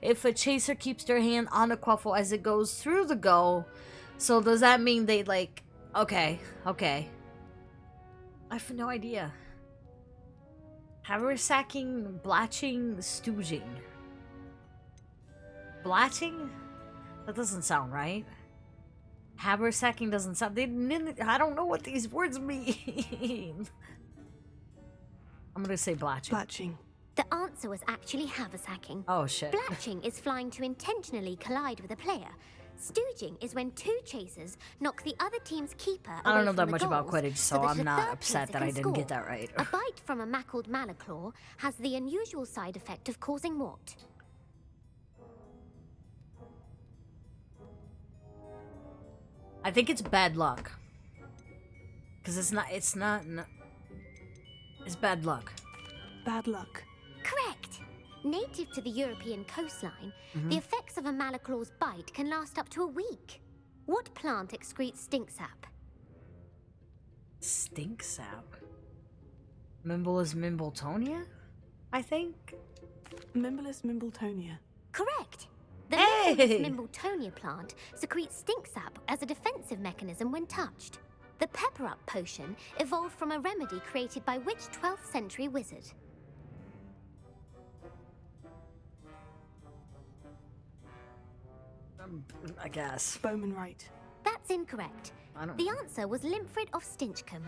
Speaker 1: If a chaser keeps their hand on the quaffle as it goes through the goal, so does that mean they like? Okay. I have no idea. Haversacking, blatching, stooging. Blatching? That doesn't sound right. Haversacking doesn't sound. I don't know what these words mean. I'm gonna say blatching.
Speaker 4: Blatching.
Speaker 9: The answer was actually haversacking.
Speaker 1: Oh shit.
Speaker 9: Blatching is flying to intentionally collide with a player, Stooging is when two chasers knock the other team's keeper
Speaker 1: I don't
Speaker 9: away
Speaker 1: know
Speaker 9: from
Speaker 1: that
Speaker 9: the
Speaker 1: much about
Speaker 9: goals,
Speaker 1: Quidditch, so
Speaker 9: that
Speaker 1: I'm
Speaker 9: the
Speaker 1: not
Speaker 9: third
Speaker 1: upset
Speaker 9: chaser
Speaker 1: that I
Speaker 9: can
Speaker 1: didn't get
Speaker 9: score.
Speaker 1: that right.
Speaker 9: A bite from a mackled malaclaw has the unusual side effect of causing what?
Speaker 1: I think it's bad luck. Because it's bad luck.
Speaker 4: Bad luck.
Speaker 9: Correct! Native to the European coastline, the effects of a malaclaw's bite can last up to a week. What plant excretes stink sap?
Speaker 1: Stink sap? Mimblus Mimbletonia? I think?
Speaker 4: Mimblus Mimbletonia.
Speaker 9: Correct! The
Speaker 1: Hey!
Speaker 9: Mimblus Mimbletonia plant secretes stink sap as a defensive mechanism when touched. The Pepper Up potion evolved from a remedy created by which 12th century wizard?
Speaker 1: I guess.
Speaker 4: Bowman right.
Speaker 9: That's incorrect.
Speaker 1: I don't
Speaker 9: The
Speaker 1: know.
Speaker 9: answer was Limfrid of Stinchcombe.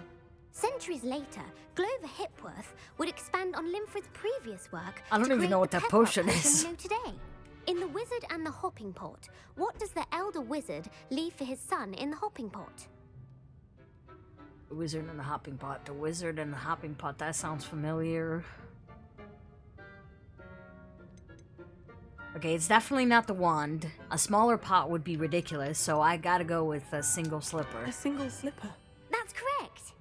Speaker 9: Centuries later, Glover Hipworth would expand on Limfrid's previous work.
Speaker 1: I don't
Speaker 9: to
Speaker 1: even
Speaker 9: create
Speaker 1: know what
Speaker 9: the
Speaker 1: that
Speaker 9: Pepper Up
Speaker 1: potion is.
Speaker 9: we know today. In The Wizard and the Hopping Pot, what does the elder wizard leave for his son in the hopping pot?
Speaker 1: The Wizard and the Hopping Pot. The Wizard and the Hopping Pot. That sounds familiar. Okay, it's definitely not the wand. A smaller pot would be ridiculous, so I gotta go with a single slipper.
Speaker 4: A single slipper.
Speaker 9: That's correct.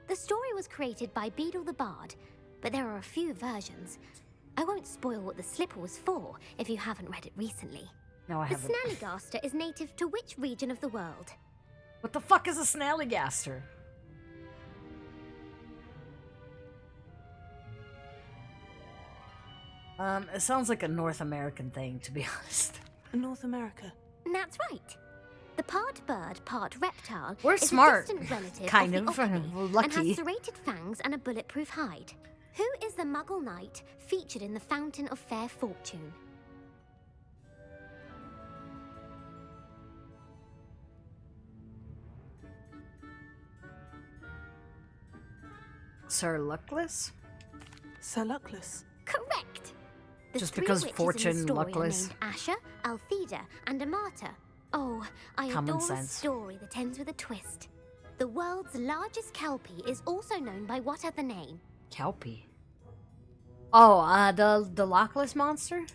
Speaker 9: The story was created by Beadle the Bard, but there are a few versions. I won't spoil what the slipper was for if you haven't read it recently.
Speaker 1: No, I
Speaker 9: The
Speaker 1: haven't.
Speaker 9: Snallygaster is native to which region of the world?
Speaker 1: What the fuck is a Snallygaster? It sounds like a North American thing, to be honest.
Speaker 4: North America.
Speaker 9: That's right. The part bird, part reptile
Speaker 1: We're
Speaker 9: is
Speaker 1: smart.
Speaker 9: a distant relative
Speaker 1: Kind
Speaker 9: of
Speaker 1: of.
Speaker 9: the Okapi
Speaker 1: We're
Speaker 9: and
Speaker 1: lucky.
Speaker 9: has serrated fangs and a bulletproof hide. Who is the Muggle knight featured in the Fountain of Fair Fortune?
Speaker 1: Sir Luckless?
Speaker 4: Sir Luckless.
Speaker 9: Correct. The
Speaker 1: Just
Speaker 9: three
Speaker 1: because
Speaker 9: witches
Speaker 1: fortune
Speaker 9: in the story
Speaker 1: luckless.
Speaker 9: are named Asher, Altheda, and Amata. Oh, I
Speaker 1: Common
Speaker 9: adore
Speaker 1: sense.
Speaker 9: a story that ends with a twist. The world's largest kelpie is also known by what other name?
Speaker 1: Kelpie. Oh, the Lockless monster?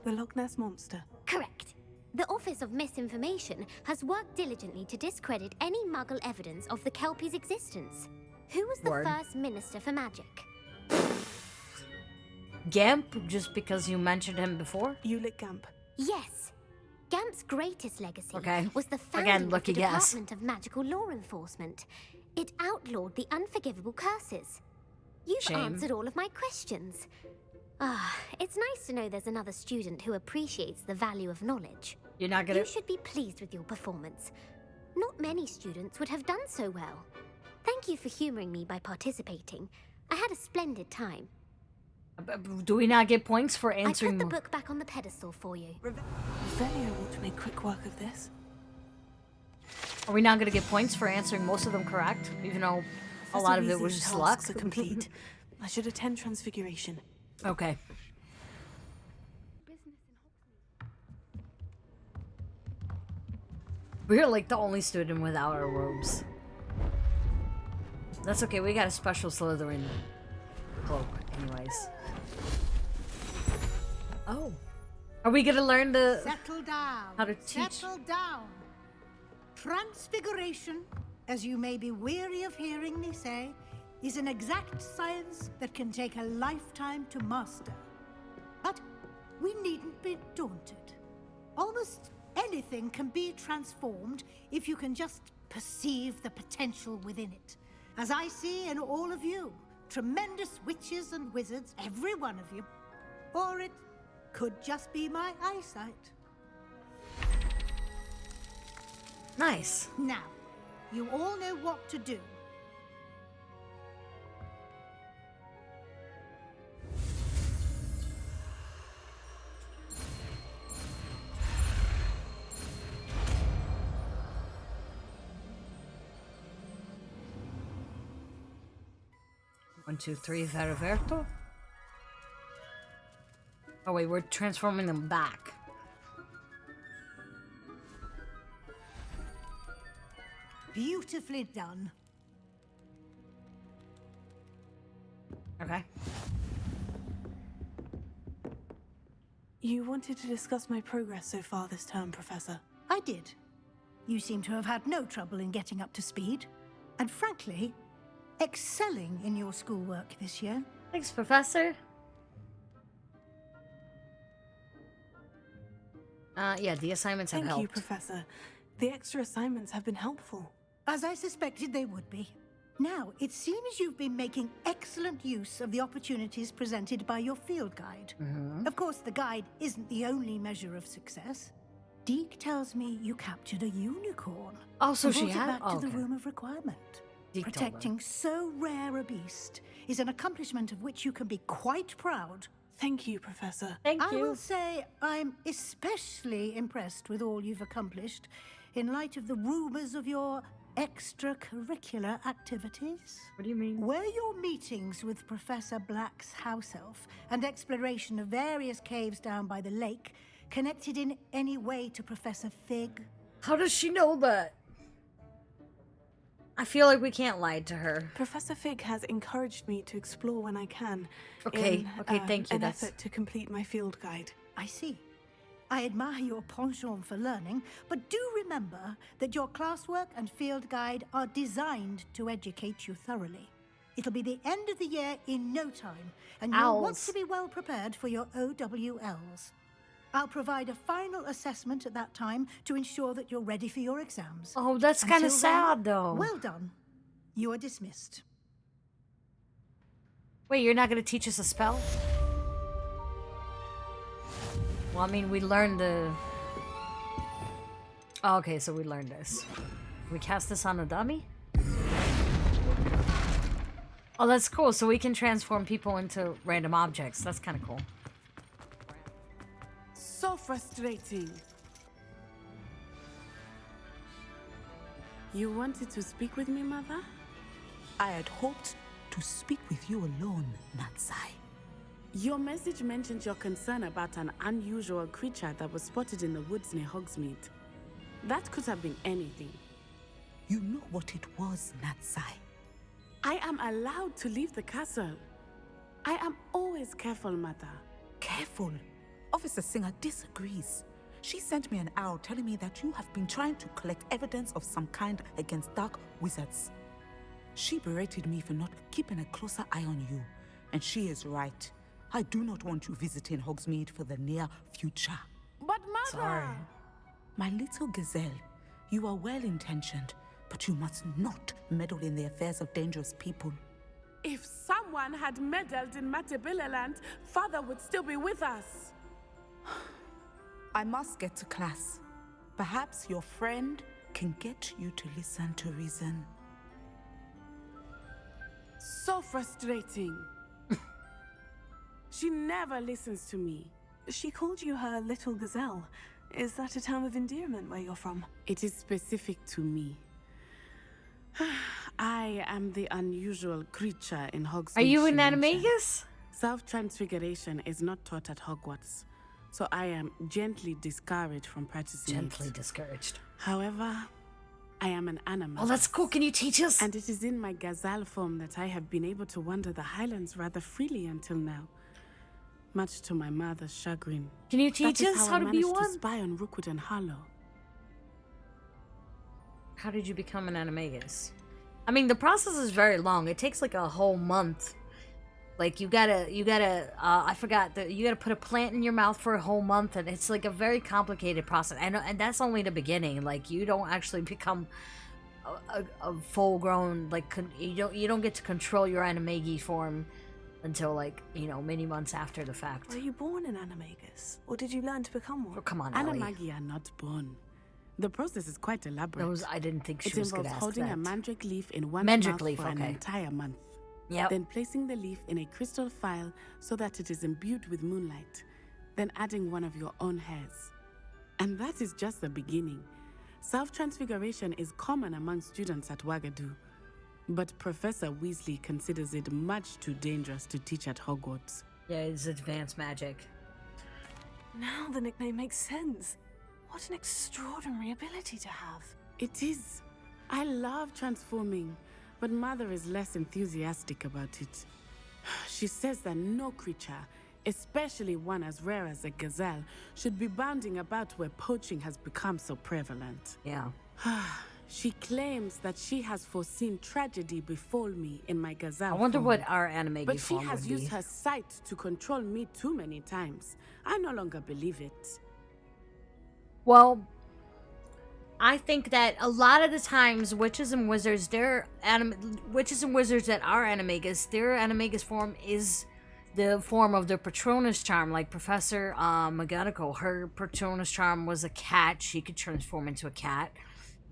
Speaker 4: The Loch Ness Monster.
Speaker 9: Correct. The Office of Misinformation has worked diligently to discredit any Muggle evidence of the kelpie's existence. Who was the
Speaker 1: Word.
Speaker 9: first Minister for Magic?
Speaker 1: Gamp, just because you mentioned him before?
Speaker 4: Ulick Gamp.
Speaker 9: Yes. Gamp's greatest legacy
Speaker 1: Okay.
Speaker 9: was the
Speaker 1: Again,
Speaker 9: founding
Speaker 1: lucky
Speaker 9: of the
Speaker 1: guess.
Speaker 9: Department of Magical Law Enforcement. It outlawed the unforgivable curses. You've
Speaker 1: Shame.
Speaker 9: answered all of my questions. Ah, it's nice to know there's another student who appreciates the value of knowledge.
Speaker 1: You're not gonna...
Speaker 9: You should be pleased with your performance. Not many students would have done so well. Thank you for humoring me by participating. I had a splendid time.
Speaker 1: Do we not get points for
Speaker 9: I
Speaker 1: answering...
Speaker 9: put the book back on the pedestal for you.
Speaker 4: Velio ought to make quick work of this.
Speaker 1: Are we not gonna get points for answering most of them correct? Even though a lot of it was just luck?
Speaker 4: Tasks are complete. I should attend Transfiguration.
Speaker 1: Okay. We're like the only student without our robes. That's okay, we got a special Slytherin cloak anyways. Oh. Are we gonna learn the...
Speaker 10: Settle down.
Speaker 1: How to teach.
Speaker 10: Settle down. Transfiguration, as you may be weary of hearing me say, is an exact science that can take a lifetime to master. But we needn't be daunted. Almost anything can be transformed if you can just perceive the potential within it. As I see in all of you, tremendous witches and wizards, every one of you. Or it could just be my eyesight.
Speaker 1: Nice.
Speaker 10: Now, you all know what to do.
Speaker 1: One, two, three, Veriverto. Oh wait, we're transforming them back.
Speaker 10: Beautifully done.
Speaker 1: Okay.
Speaker 4: You wanted to discuss my progress so far this term, Professor.
Speaker 10: I did. You seem to have had no trouble in getting up to speed. And frankly, excelling in your schoolwork this year.
Speaker 1: Thanks, Professor. Yeah, the assignments have
Speaker 4: Thank
Speaker 1: helped.
Speaker 4: you, Professor. The extra assignments have been helpful.
Speaker 10: As I suspected they would be. Now, it seems you've been making excellent use of the opportunities presented by your field guide. Of course, the guide isn't the only measure of success. Deke tells me you captured a unicorn.
Speaker 1: Oh, so
Speaker 10: and
Speaker 1: she
Speaker 10: brought it
Speaker 1: had-
Speaker 10: back to the
Speaker 1: okay.
Speaker 10: room of requirement.
Speaker 1: Deke told her.
Speaker 10: Protecting so rare a beast is an accomplishment of which you can be quite proud.
Speaker 4: Thank you, Professor.
Speaker 1: Thank
Speaker 10: I
Speaker 1: you.
Speaker 10: will say I'm especially impressed with all you've accomplished in light of the rumors of your extracurricular activities.
Speaker 1: What do you mean?
Speaker 10: Were your meetings with Professor Black's house elf and exploration of various caves down by the lake connected in any way to Professor Fig?
Speaker 1: How does she know that? I feel like we can't lie to her.
Speaker 4: Professor Fig has encouraged me to explore when I can.
Speaker 1: Okay, okay, thank you,
Speaker 4: An
Speaker 1: that's-
Speaker 4: effort to complete my field guide.
Speaker 10: I see. I admire your penchant for learning, but do remember that your classwork and field guide are designed to educate you thoroughly. It'll be the end of the year in no time, and you'll want
Speaker 1: Owls.
Speaker 10: to be well prepared for your OWLs. I'll provide a final assessment at that time to ensure that you're ready for your exams.
Speaker 1: Oh, that's kind
Speaker 10: Until
Speaker 1: of
Speaker 10: then,
Speaker 1: sad, though.
Speaker 10: Well done. You are dismissed.
Speaker 1: Wait, you're not gonna teach us a spell? Well, I mean, we learned the... Oh, okay, so we learned this. We cast this on a dummy? Oh, that's cool. So we can transform people into random objects. That's kind of cool.
Speaker 11: So frustrating. You wanted to speak with me, Mother?
Speaker 8: I had hoped to speak with you alone, Natsai.
Speaker 11: Your message mentioned your concern about an unusual creature that was spotted in the woods near Hogsmeade. That could have been anything.
Speaker 8: You know what it was, Natsai.
Speaker 11: I am allowed to leave the castle. I am always careful, Mother.
Speaker 8: Careful. Officer Singer disagrees. She sent me an owl telling me that you have been trying to collect evidence of some kind against dark wizards. She berated me for not keeping a closer eye on you, and she is right. I do not want you visiting Hogsmeade for the near future.
Speaker 11: But Mother!
Speaker 1: Sorry.
Speaker 8: My little gazelle, you are well-intentioned, but you must not meddle in the affairs of dangerous people.
Speaker 11: If someone had meddled in Matabilaland, Father would still be with us.
Speaker 8: I must get to class. Perhaps your friend can get you to listen to reason.
Speaker 11: So frustrating. She never listens to me.
Speaker 4: She called you her little gazelle. Is that a term of endearment where you're from?
Speaker 11: It is specific to me. I am the unusual creature in Hogsmeade.
Speaker 1: Are you an
Speaker 11: she mentioned.
Speaker 1: animagus?
Speaker 11: Self-transfiguration is not taught at Hogwarts, so I am gently discouraged from practicing
Speaker 1: Gently
Speaker 11: it.
Speaker 1: discouraged.
Speaker 11: However, I am an animal.
Speaker 1: Oh, that's cool. Can you teach us?
Speaker 11: And it is in my gazelle form that I have been able to wander the Highlands rather freely until now. Much to my mother's chagrin.
Speaker 1: Can you teach
Speaker 11: That is
Speaker 1: us
Speaker 11: how
Speaker 1: how
Speaker 11: I
Speaker 1: to be
Speaker 11: managed
Speaker 1: one?
Speaker 11: to spy on Rookwood and Hallow.
Speaker 1: How did you become an animagus? I mean, the process is very long. It takes like a whole month. Like you gotta, I forgot that you gotta put a plant in your mouth for a whole month, and it's like a very complicated process. And that's only the beginning. Like you don't actually become a full-grown, like you don't get to control your animagi form until like, you know, many months after the fact.
Speaker 4: Were you born an animagus? Or did you learn to become one?
Speaker 1: Oh, come on, Ellie.
Speaker 11: Animagi are not born. The process is quite elaborate.
Speaker 1: I didn't think she
Speaker 11: it
Speaker 1: was gonna
Speaker 11: involves
Speaker 1: ask
Speaker 11: holding
Speaker 1: that.
Speaker 11: a mandrake leaf in one
Speaker 1: Mandrake
Speaker 11: mouth
Speaker 1: leaf,
Speaker 11: for an
Speaker 1: okay.
Speaker 11: entire month.
Speaker 1: Yep.
Speaker 11: Then placing the leaf in a crystal phial so that it is imbued with moonlight. Then adding one of your own hairs. And that is just the beginning. Self-transfiguration is common among students at Wagadu. But Professor Weasley considers it much too dangerous to teach at Hogwarts.
Speaker 1: Yeah, it's advanced magic.
Speaker 4: Now the nickname makes sense. What an extraordinary ability to have.
Speaker 11: It is. I love transforming, but Mother is less enthusiastic about it. She says that no creature, especially one as rare as a gazelle, should be bounding about where poaching has become so prevalent.
Speaker 1: Yeah.
Speaker 11: She claims that she has foreseen tragedy befall me in my gazelle
Speaker 1: I wonder
Speaker 11: form.
Speaker 1: what our anime
Speaker 11: But she
Speaker 1: form
Speaker 11: has
Speaker 1: would
Speaker 11: used
Speaker 1: be.
Speaker 11: her sight to control me too many times. I no longer believe it.
Speaker 1: Well, I think that a lot of the times witches and wizards, witches and wizards that are animagus, their animagus form is the form of their Patronus charm. Like Professor McGonagall, her Patronus charm was a cat. She could transform into a cat.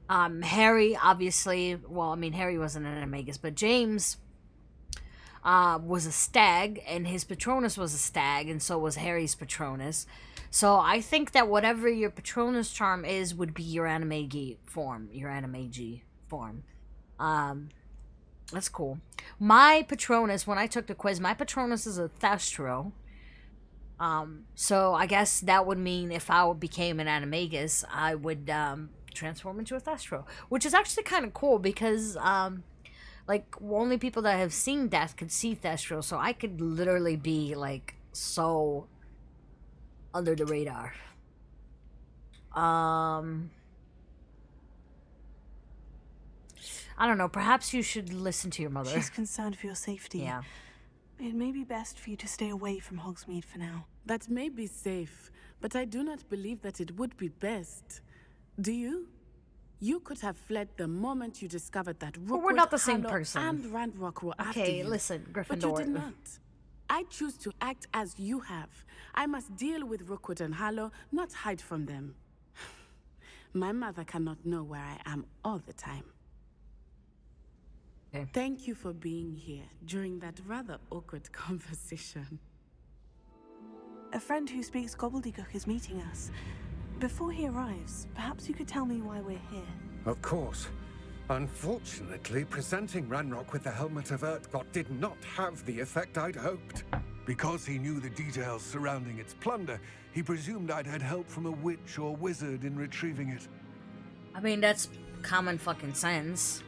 Speaker 1: Harry, obviously, well, I mean, Harry wasn't an animagus, but James was a stag, and his Patronus was a stag, and so was Harry's Patronus. So I think that whatever your Patronus charm is would be your animagi form, That's cool. My Patronus, when I took the quiz, my Patronus is a Thestro. So I guess that would mean if I became an animagus, I would transform into a Thestro, which is actually kind of cool because like only people that have seen death could see Thestro, so I could literally be like so under the radar. I don't know, perhaps you should listen to your mother.
Speaker 4: She's concerned for your safety.
Speaker 1: Yeah.
Speaker 4: It may be best for you to stay away from Hogsmeade for now.
Speaker 11: That may be safe, but I do not believe that it would be best. Do you? You could have fled the moment you discovered that Rookwood,
Speaker 1: we're not the same
Speaker 11: Hallow,
Speaker 1: person.
Speaker 11: and Ranrock were after you.
Speaker 1: Okay, listen, Gryffindor.
Speaker 11: But you did not. I choose to act as you have. I must deal with Rookwood and Hallow, not hide from them. My mother cannot know where I am all the time.
Speaker 1: Okay.
Speaker 11: Thank you for being here during that rather awkward conversation.
Speaker 4: A friend who speaks gobbledygook is meeting us. Before he arrives, perhaps you could tell me why we're here.
Speaker 5: Of course. Unfortunately, presenting Ranrock with the Helmet of Urtkot did not have the effect I'd hoped. Because he knew the details surrounding its plunder, he presumed I'd had help from a witch or wizard in retrieving it.
Speaker 1: I mean, that's common fucking sense.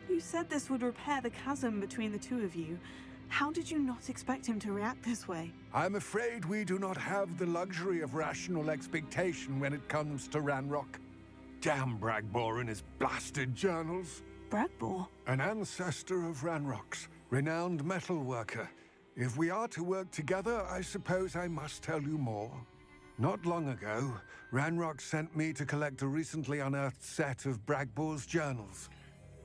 Speaker 4: You said this would repair the chasm between the two of you. How did you not expect him to react this way?
Speaker 5: I'm afraid we do not have the luxury of rational expectation when it comes to Ranrock. Damn Bragbor and his blasted journals.
Speaker 4: Bragbor?
Speaker 5: An ancestor of Ranrock's, renowned metal worker. If we are to work together, I suppose I must tell you more. Not long ago, Ranrock sent me to collect a recently unearthed set of Bragbor's journals.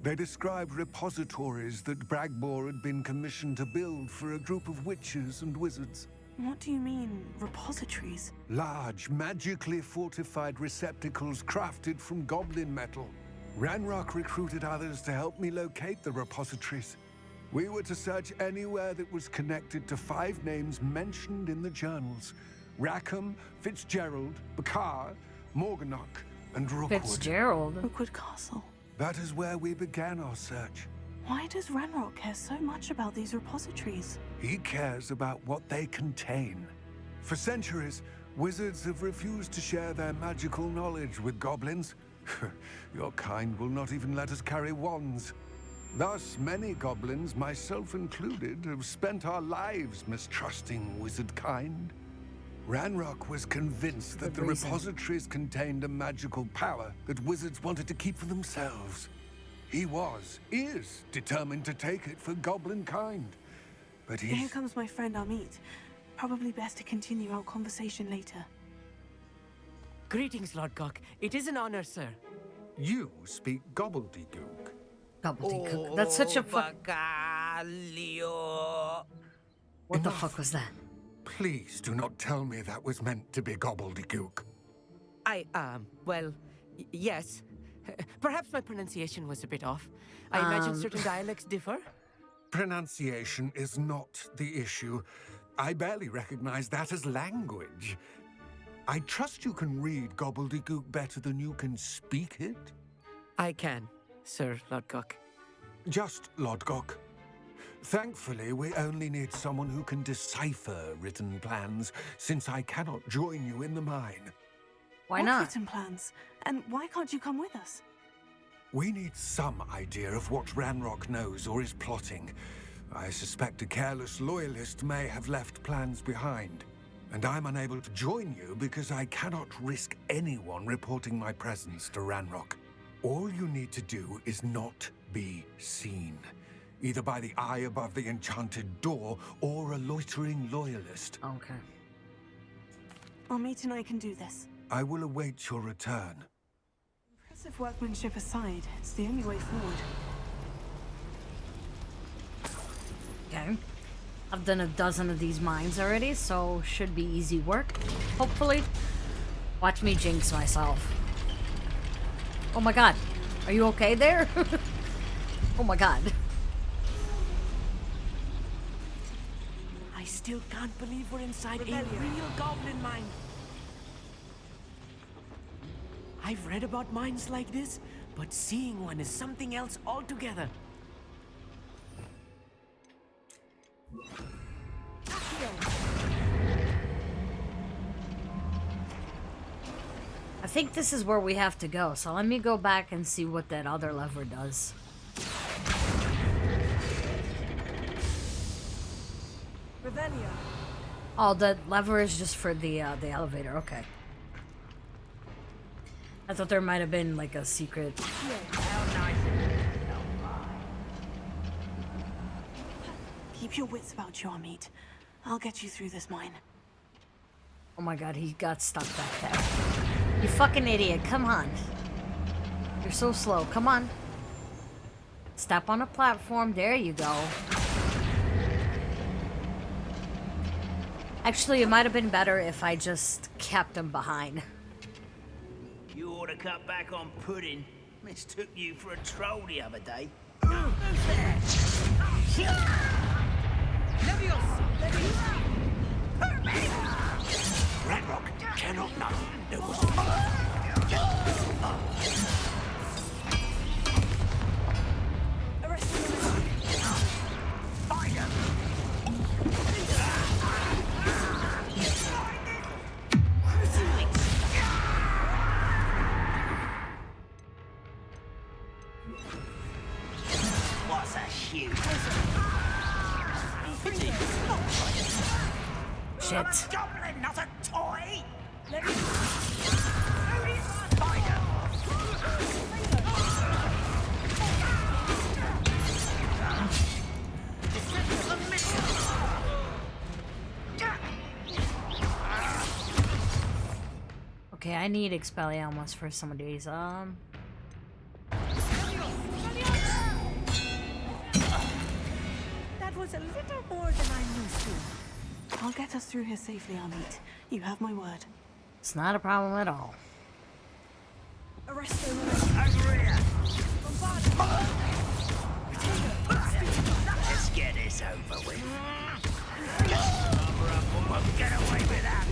Speaker 5: They described repositories that Bragbor had been commissioned to build for a group of witches and wizards.
Speaker 4: What do you mean, repositories?
Speaker 5: Large, magically fortified receptacles crafted from goblin metal. Ranrock recruited others to help me locate the repositories. We were to search anywhere that was connected to 5 names mentioned in the journals. Rackham, Fitzgerald, Bakar, Morganach, and Rookwood.
Speaker 1: Fitzgerald?
Speaker 4: Rookwood Castle.
Speaker 5: That is where we began our search.
Speaker 4: Why does Ranrock care so much about these repositories?
Speaker 5: He cares about what they contain. For centuries, wizards have refused to share their magical knowledge with goblins. Your kind will not even let us carry wands. Thus, many goblins, myself included, have spent our lives mistrusting wizard kind. Ranrock was convinced that the repositories contained a magical power that wizards wanted to keep for themselves. He is determined to take it for goblin kind. But
Speaker 4: Here comes my friend Amit. Probably best to continue our conversation later.
Speaker 12: Greetings, Lord Cock. It is an honor, sir.
Speaker 5: You speak gobbledygook.
Speaker 1: Gobbledygook. That's such a fuck. What the fuck was that?
Speaker 5: Please do not tell me that was meant to be gobbledygook.
Speaker 12: Well, yes. Perhaps my pronunciation was a bit off. I imagine certain dialects differ.
Speaker 5: Pronunciation is not the issue. I barely recognize that as language. I trust you can read gobbledygook better than you can speak it?
Speaker 12: I can, Sir Lodgok.
Speaker 5: Just Lodgok. Thankfully, we only need someone who can decipher written plans, since I cannot join you in the mine.
Speaker 1: Why
Speaker 4: What
Speaker 1: not?
Speaker 4: written plans? And why can't you come with us?
Speaker 5: We need some idea of what Ranrock knows or is plotting. I suspect a careless loyalist may have left plans behind. And I'm unable to join you because I cannot risk anyone reporting my presence to Ranrock. All you need to do is not be seen, either by the eye above the enchanted door or a loitering loyalist.
Speaker 1: Okay.
Speaker 4: Amit and I can do this.
Speaker 5: I will await your return.
Speaker 4: Impressive workmanship aside, it's the only way forward.
Speaker 1: Okay. I've done a dozen of these mines already, so should be easy work, hopefully. Watch me jinx myself. Oh my god. Are you okay there? Oh my god.
Speaker 12: I still can't believe we're inside a real goblin mine. I've read about mines like this, but seeing one is something else altogether.
Speaker 1: I think this is where we have to go, so let me go back and see what that other lever does.
Speaker 7: Revelio.
Speaker 1: Oh, the lever is just for the elevator, okay. I thought there might have been like a secret.
Speaker 4: Keep your wits about you, Amit. I'll get you through this mine.
Speaker 1: Oh my god, he got stuck back there. You fucking idiot, come on. You're so slow, come on. Step on a platform, there you go. Actually, it might have been better if I just kept him behind.
Speaker 13: You ought to cut back on pudding. Mistook you for a troll the other day.
Speaker 2: Ranrock cannot know there was
Speaker 13: What's a shoot?
Speaker 1: Shit.
Speaker 13: I'm a goblin, not a toy!
Speaker 1: Okay, I need Expelliarmus for some of these.
Speaker 7: That was a little more than I'm used to.
Speaker 4: I'll get us through here safely, Amit. You have my word.
Speaker 1: It's not a problem at all.
Speaker 7: Arresto.
Speaker 13: Let's get this over with. Cover up or won't get away with that.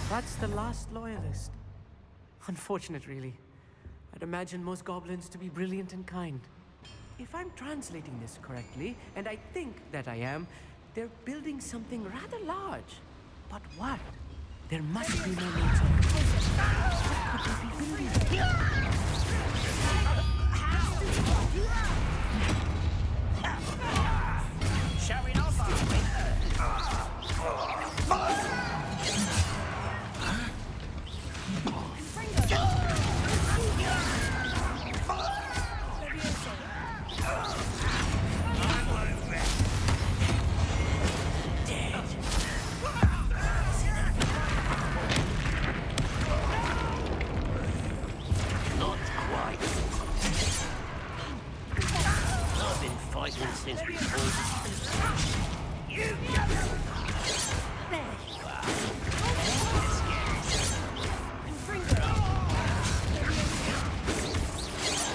Speaker 12: That's the last loyalist. Unfortunate, really. I'd imagine most goblins to be brilliant and kind. If I'm translating this correctly, and I think that I am, they're building something rather large. But what? There must be no nature. What could they be building?
Speaker 13: Showing off, are we? Since before. You there you are. Let's get this.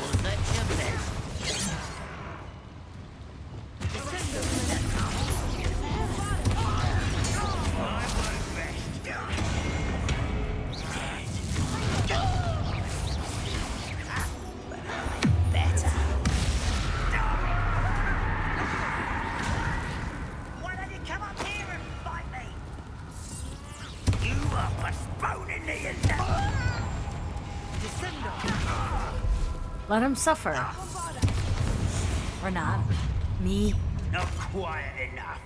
Speaker 13: Was that your best?
Speaker 1: Let him suffer. Or not. Me.
Speaker 13: Not quiet enough.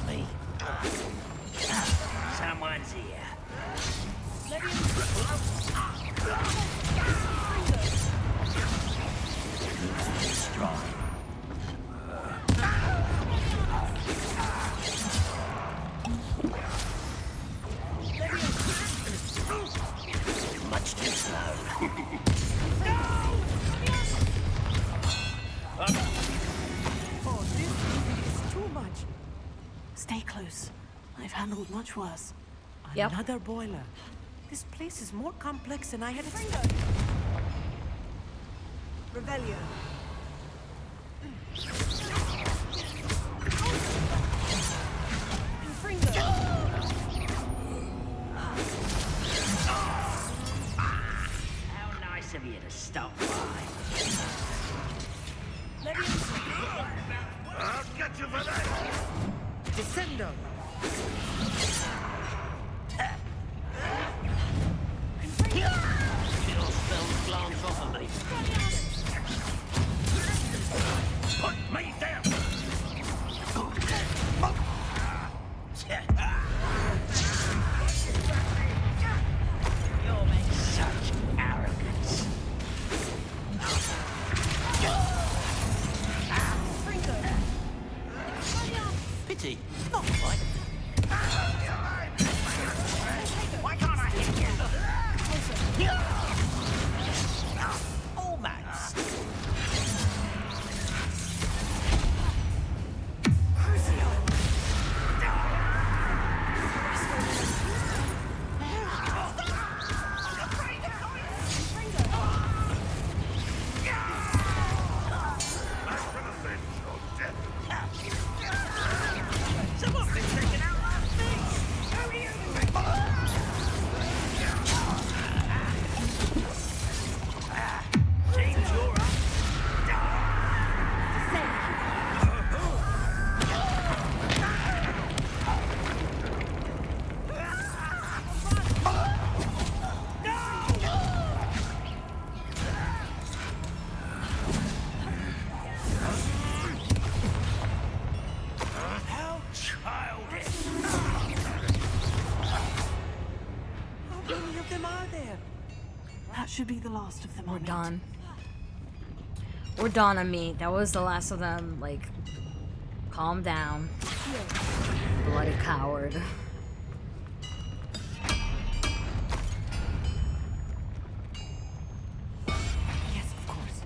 Speaker 13: Me. Someone's here. Strong. Much too slow.
Speaker 11: Oh, this is too much.
Speaker 4: Stay close. I've handled much worse.
Speaker 1: Yep.
Speaker 12: Another boiler. This place is more complex than I had expected.
Speaker 11: Rebellion.
Speaker 13: How nice of you to stop by.
Speaker 6: I'll get you for that!
Speaker 12: Descendo.
Speaker 2: Your spells glance off of me.
Speaker 6: Put me down!
Speaker 13: You're making such arrogance.
Speaker 2: Pity. Not quite.
Speaker 13: Why can't I hit you? Almost. Someone's been taken out last week. How do you James, you're up. How childish.
Speaker 12: How many of them are there?
Speaker 4: That should be the last of them.
Speaker 1: We're done. We're done on me. That was the last of them. Like, calm down. Bloody coward.
Speaker 12: Yes, of course.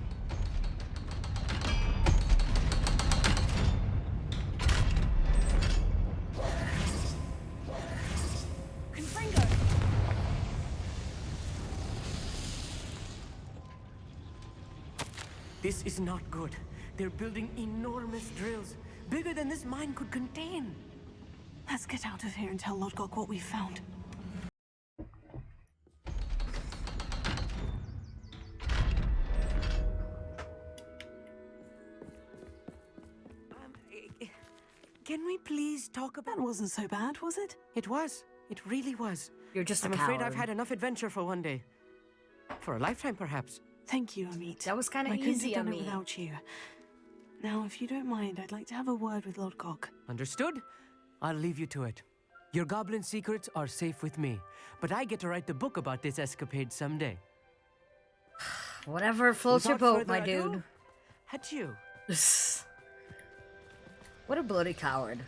Speaker 12: This is not good. They're building enormous drills, bigger than this mine could contain.
Speaker 4: Let's get out of here and tell Lodgok what we've found.
Speaker 12: Can we please talk about...
Speaker 4: That wasn't so bad, was it?
Speaker 12: It was. It really was.
Speaker 1: You're just
Speaker 12: I'm
Speaker 1: a
Speaker 12: afraid
Speaker 1: coward.
Speaker 12: I've had enough adventure for one day. For a lifetime, perhaps.
Speaker 4: Thank you, Amit.
Speaker 1: That was kind of
Speaker 4: I couldn't
Speaker 1: easy
Speaker 4: have
Speaker 1: on
Speaker 4: done it
Speaker 1: me.
Speaker 4: without you. Now, if you don't mind, I'd like to have a word with Lodgok.
Speaker 12: Understood? I'll leave you to it. Your goblin secrets are safe with me, but I get to write the book about this escapade someday.
Speaker 1: Whatever floats your
Speaker 12: Without
Speaker 1: boat, my
Speaker 12: further ado,
Speaker 1: dude.
Speaker 12: At you.
Speaker 1: What a bloody coward.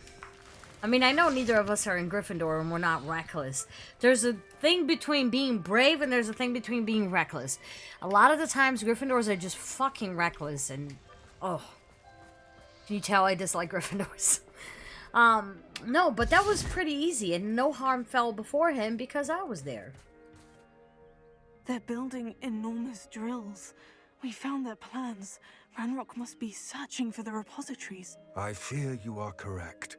Speaker 1: I mean, I know neither of us are in Gryffindor and we're not reckless. There's a thing between being brave and there's a thing between being reckless. A lot of the times, Gryffindors are just fucking reckless and... Oh. Can you tell I dislike Gryffindors? No, but that was pretty easy and no harm fell before him because I was there.
Speaker 4: They're building enormous drills. We found their plans. Ranrock must be searching for the repositories.
Speaker 5: I fear you are correct.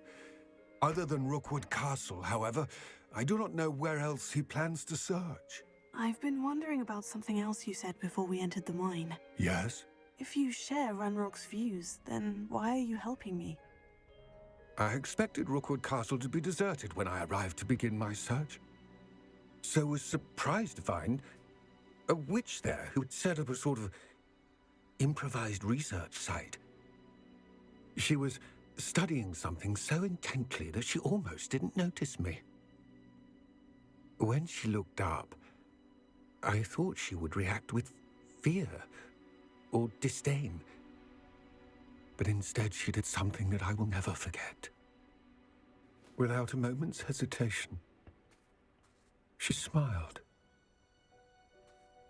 Speaker 5: Other than Rookwood Castle, however, I do not know where else he plans to search.
Speaker 4: I've been wondering about something else you said before we entered the mine.
Speaker 5: Yes?
Speaker 4: If you share Ranrock's views, then why are you helping me?
Speaker 5: I expected Rookwood Castle to be deserted when I arrived to begin my search. So was surprised to find a witch there who had set up a sort of improvised research site. She was studying something so intently that she almost didn't notice me. When she looked up, I thought she would react with fear or disdain. But instead she did something that I will never forget. Without a moment's hesitation, she smiled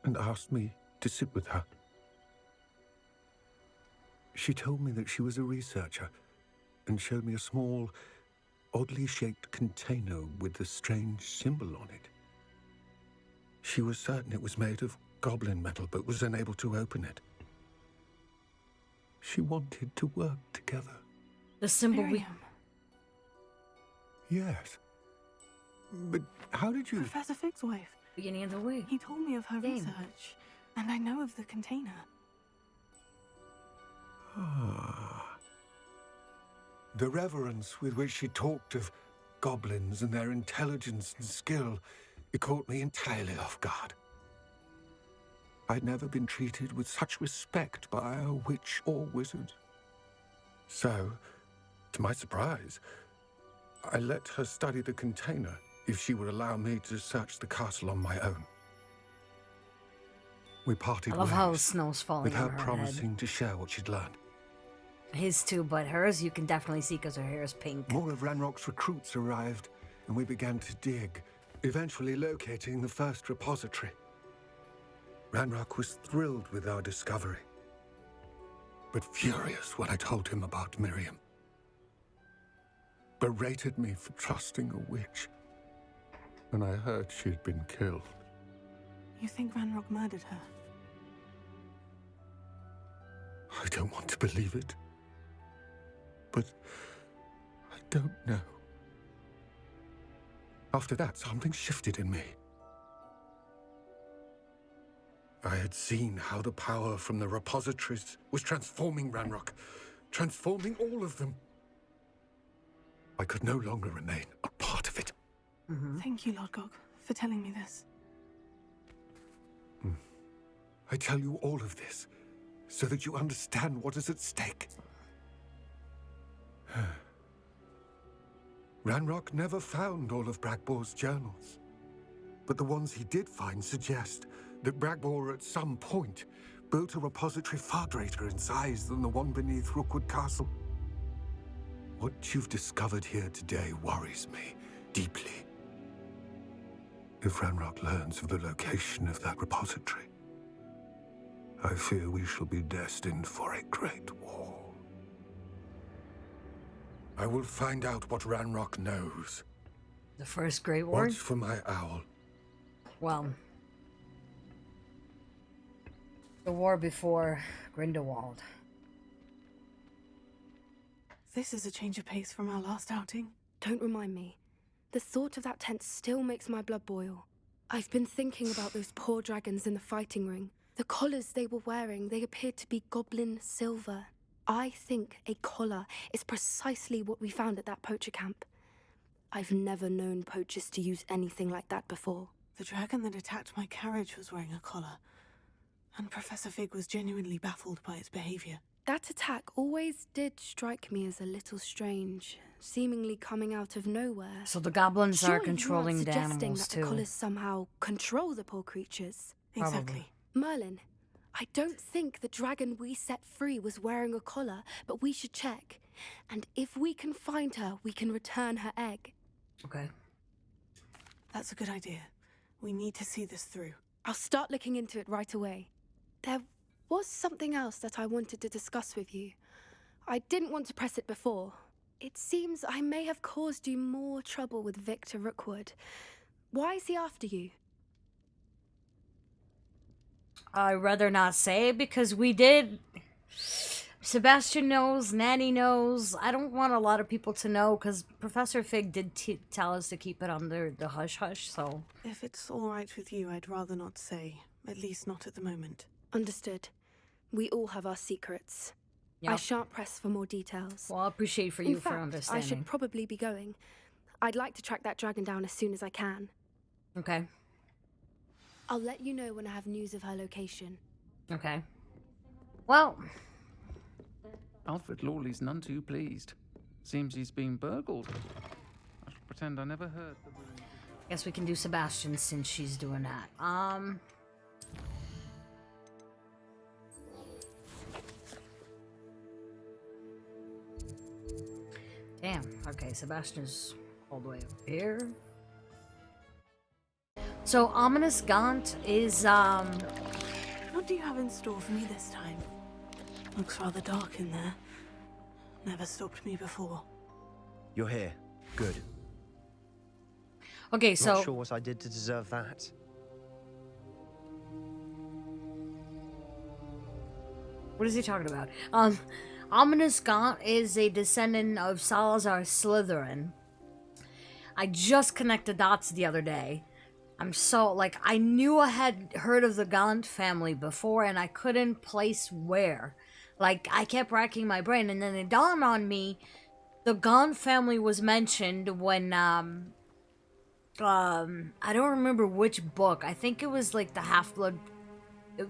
Speaker 5: and asked me to sit with her. She told me that she was a researcher and showed me a small, oddly shaped container with a strange symbol on it. She was certain it was made of goblin metal, but was unable to open it. She wanted to work together.
Speaker 1: The symbol
Speaker 4: Miriam.
Speaker 5: Yes. But how did you...
Speaker 4: Professor Fig's wife.
Speaker 1: beginning of the week.
Speaker 4: He told me of her
Speaker 1: Game.
Speaker 4: research, and I know of the container.
Speaker 5: Ah. The reverence with which she talked of goblins and their intelligence and skill, it caught me entirely off guard. I'd never been treated with such respect by a witch or wizard. So, to my surprise, I let her study the container if she would allow me to search the castle on my own. We parted
Speaker 1: I love
Speaker 5: ways,
Speaker 1: how snow's falling
Speaker 5: with her
Speaker 1: on her
Speaker 5: promising
Speaker 1: head.
Speaker 5: to share what she'd learned.
Speaker 1: His too, but hers you can definitely see because her hair is pink.
Speaker 5: More of Ranrock's recruits arrived, and we began to dig, eventually locating the first repository. Ranrock was thrilled with our discovery, but furious when I told him about Miriam. Berated me for trusting a witch, and I heard she'd been killed.
Speaker 4: You think Ranrock murdered her?
Speaker 5: I don't want to believe it, but I don't know. After that, something shifted in me. I had seen how the power from the repositories was transforming Ranrock, transforming all of them. I could no longer remain a part of it.
Speaker 4: Thank you, Lord Gog, for telling me this.
Speaker 5: I tell you all of this so that you understand what is at stake. Ranrock never found all of Bragbor's journals, but the ones he did find suggest that Bragbor at some point built a repository far greater in size than the one beneath Rookwood Castle. What you've discovered here today worries me deeply. If Ranrock learns of the location of that repository, I fear we shall be destined for a great war. I will find out what Ranrock knows.
Speaker 1: The first Great War?
Speaker 5: Watch for my owl.
Speaker 1: Well, the war before Grindelwald.
Speaker 4: This is a change of pace from our last outing.
Speaker 3: Don't remind me. The thought of that tent still makes my blood boil. I've been thinking about those poor dragons in the fighting ring. The collars they were wearing, they appeared to be goblin silver. I think a collar is precisely what we found at that poacher camp. I've never known poachers to use anything like that before.
Speaker 4: The dragon that attacked my carriage was wearing a collar, and Professor Fig was genuinely baffled by its behavior.
Speaker 3: That attack always did strike me as a little strange, seemingly coming out of nowhere.
Speaker 1: So the goblins are
Speaker 3: Surely
Speaker 1: controlling
Speaker 3: you
Speaker 1: the
Speaker 3: aren't suggesting
Speaker 1: animals
Speaker 3: that
Speaker 1: too.
Speaker 3: the collars somehow control the poor creatures.
Speaker 1: Probably.
Speaker 4: Exactly.
Speaker 3: Merlin, I don't think the dragon we set free was wearing a collar, but we should check. And if we can find her, we can return her egg.
Speaker 1: Okay.
Speaker 4: That's a good idea. We need to see this through.
Speaker 3: I'll start looking into it right away. There was something else that I wanted to discuss with you. I didn't want to press it before. It seems I may have caused you more trouble with Victor Rookwood. Why is he after you?
Speaker 1: I'd rather not say because we did Sebastian knows, Nanny knows. I don't want a lot of people to know because Professor Fig did tell us to keep it under the hush-hush, so...
Speaker 4: If it's all right with you, I'd rather not say. At least not at the moment.
Speaker 3: Understood. We all have our secrets.
Speaker 1: Yep.
Speaker 3: I shan't press for more details.
Speaker 1: Well, I appreciate for you for understanding.
Speaker 3: I should probably be going. I'd like to track that dragon down as soon as I can.
Speaker 1: Okay.
Speaker 3: I'll let you know when I have news of her location.
Speaker 1: Okay. Well...
Speaker 14: Alfred Lawley's none too pleased. Seems he's been burgled. I shall pretend I never heard the...
Speaker 1: Guess we can do Sebastian since she's doing that. Damn. Okay, Sebastian's all the way up here. So, Ominous Gaunt is,
Speaker 4: What do you have in store for me this time? Looks rather dark in there. Never stopped me before.
Speaker 15: You're here. Good.
Speaker 1: Okay, so...
Speaker 15: Not sure what I did to deserve that.
Speaker 1: What is he talking about? Ominous Gaunt is a descendant of Salazar Slytherin. I just connected dots the other day. I'm so, like, I knew I had heard of the Gaunt family before, and I couldn't place where. Like, I kept racking my brain, and then it dawned on me, the Gaunt family was mentioned when, I don't remember which book. I think it was, like, the Half-Blood...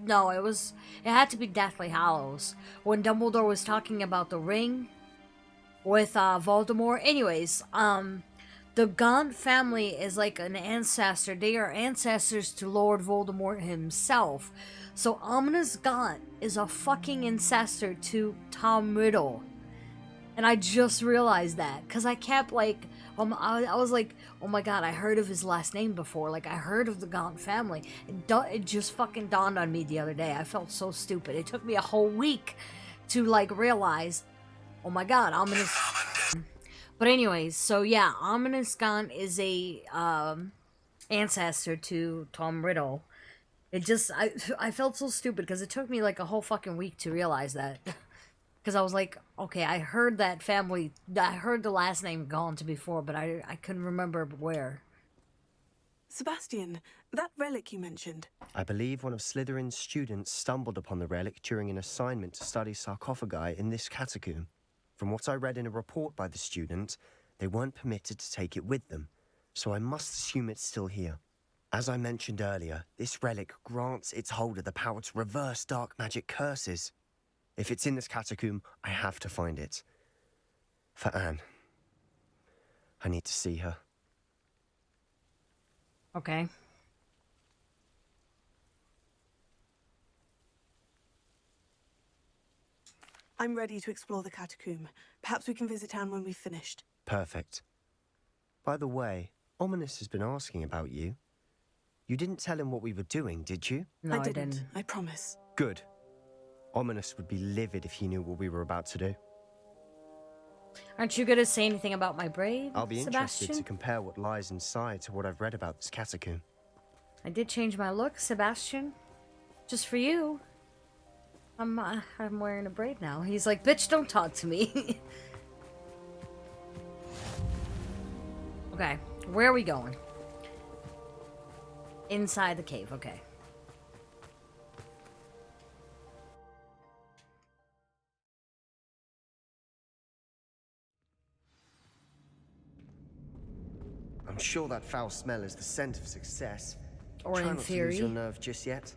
Speaker 1: No, it had to be Deathly Hallows. When Dumbledore was talking about the ring with, Voldemort. Anyways, the Gaunt family is like an ancestor. They are ancestors to Lord Voldemort himself. So Ominous Gaunt is a fucking ancestor to Tom Riddle. And I just realized that. Because I kept like... I was like, oh my god, I heard of his last name before. Like, I heard of the Gaunt family. It just fucking dawned on me the other day. I felt so stupid. It took me a whole week to, like, realize, oh my god, Ominous... But anyways, so yeah, Ominous Gaunt is a, ancestor to Tom Riddle. It just, I felt so stupid because it took me, like, a whole fucking week to realize that. Because I was like, okay, I heard that family, I heard the last name Gaunt before, but I couldn't remember where.
Speaker 4: Sebastian, that relic you mentioned.
Speaker 15: I believe one of Slytherin's students stumbled upon the relic during an assignment to study sarcophagi in this catacomb. From what I read in a report by the student, they weren't permitted to take it with them, so I must assume it's still here. As I mentioned earlier, this relic grants its holder the power to reverse dark magic curses. If it's in this catacomb, I have to find it. For Anne. I need to see her.
Speaker 1: Okay.
Speaker 4: I'm ready to explore the catacomb. Perhaps we can visit Anne when we've finished.
Speaker 15: Perfect. By the way, Ominous has been asking about you. You didn't tell him what we were doing, did you?
Speaker 1: No, I didn't.
Speaker 4: I promise.
Speaker 15: Good. Ominous would be livid if he knew what we were about to do.
Speaker 1: Aren't you going to say anything about my braid,
Speaker 15: I'll be
Speaker 1: Sebastian?
Speaker 15: interested to compare what lies inside to what I've read about this catacomb.
Speaker 1: I did change my look, Sebastian. Just for you. I'm wearing a braid now. He's like, bitch, don't talk to me. Okay, where are we going? Inside the cave, okay.
Speaker 15: I'm sure that foul smell is the scent of success.
Speaker 1: Or
Speaker 15: Try
Speaker 1: in
Speaker 15: not
Speaker 1: theory.
Speaker 15: to lose your nerve just yet.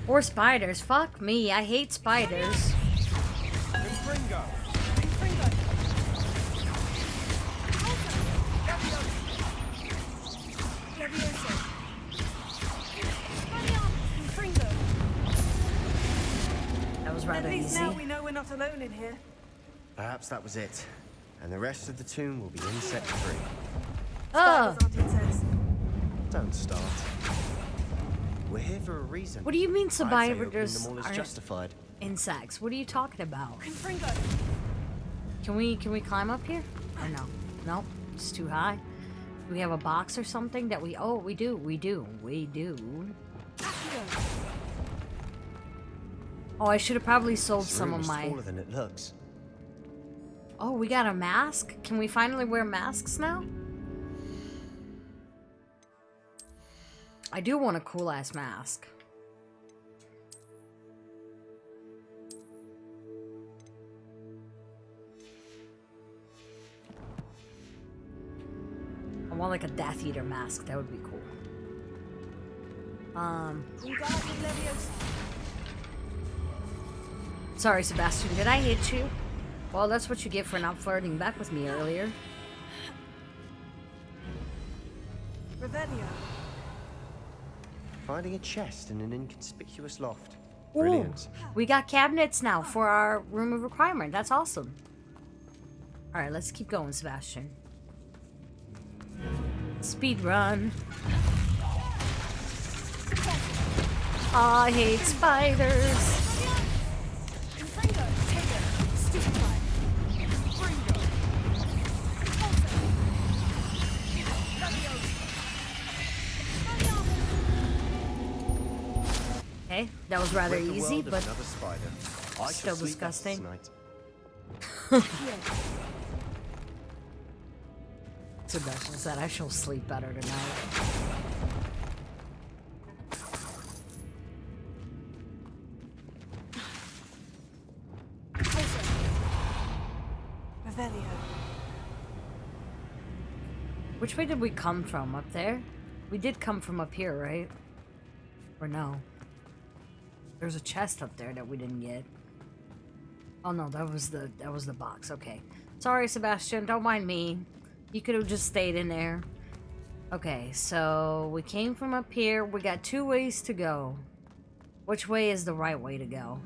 Speaker 1: Or spiders. Fuck me, I hate spiders. That was rather
Speaker 4: At least
Speaker 1: easy.
Speaker 4: now we know we're not alone in here.
Speaker 15: Perhaps that was it. And the rest of the tomb will be insect-free.
Speaker 1: Oh.
Speaker 15: Don't start. We're here for a reason.
Speaker 1: What do you mean
Speaker 15: I'd say
Speaker 1: survivors
Speaker 15: opening them all is
Speaker 1: aren't
Speaker 15: justified.
Speaker 1: insects? What are you talking about? Can we climb up here? Or no? Nope, it's too high. Do we have a box or something that we... Oh, we do. Oh, I should have probably sold
Speaker 15: This
Speaker 1: some
Speaker 15: room
Speaker 1: of
Speaker 15: is
Speaker 1: my...
Speaker 15: smaller than it looks.
Speaker 1: Oh, we got a mask? Can we finally wear masks now? I do want a cool-ass mask. I want like a Death Eater mask. That would be cool. Sorry, Sebastian. Did I hit you? Well, that's what you get for not flirting back with me earlier.
Speaker 4: Revelio.
Speaker 15: Finding a chest in an inconspicuous loft.
Speaker 1: Ooh,
Speaker 15: Brilliant.
Speaker 1: we got cabinets now for our room of requirement. That's awesome. All right, let's keep going, Sebastian. Speed run. I hate spiders. Okay, that was rather easy, but still disgusting. Sebastian said I shall sleep better tonight.
Speaker 4: Revelio.
Speaker 1: Which way did we come from? Up there? We did come from up here, right? Or no? There's a chest up there that we didn't get. Oh no, that was the box. Okay. Sorry, Sebastian. Don't mind me. You could have just stayed in there. Okay, so we came from up here. We got 2 ways to go. Which way is the right way to go?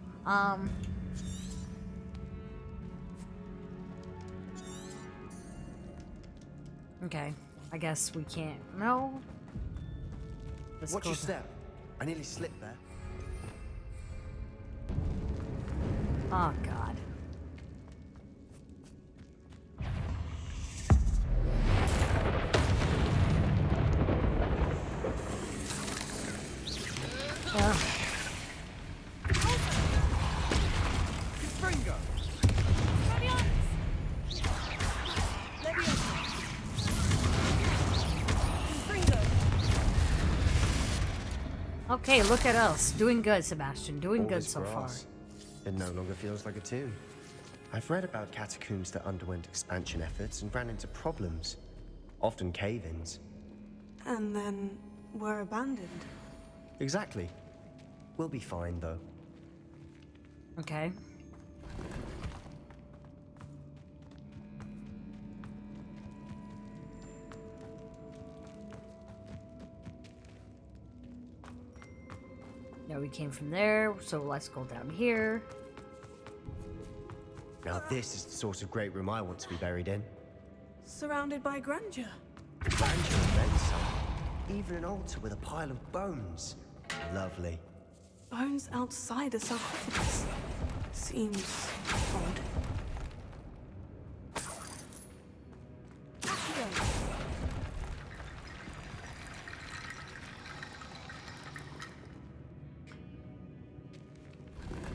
Speaker 1: Okay. I guess we can't. No. Let's
Speaker 15: Watch
Speaker 1: go
Speaker 15: your step. I nearly slipped there.
Speaker 1: Oh, God. Okay, look at us. Doing good, Sebastian. Doing
Speaker 15: All
Speaker 1: good
Speaker 15: this
Speaker 1: so far.
Speaker 15: grass. It no longer feels like a tomb. I've read about catacombs that underwent expansion efforts and ran into problems. Often cave-ins.
Speaker 4: And then were abandoned.
Speaker 15: Exactly. We'll be fine, though.
Speaker 1: Okay. Now we came from there, so let's go down here.
Speaker 15: Now this is the sort of great room I want to be buried in.
Speaker 4: Surrounded by grandeur.
Speaker 15: Grandeur and then some. Even an altar with a pile of bones. Lovely.
Speaker 4: Bones outside a sarcophagus. Seems odd.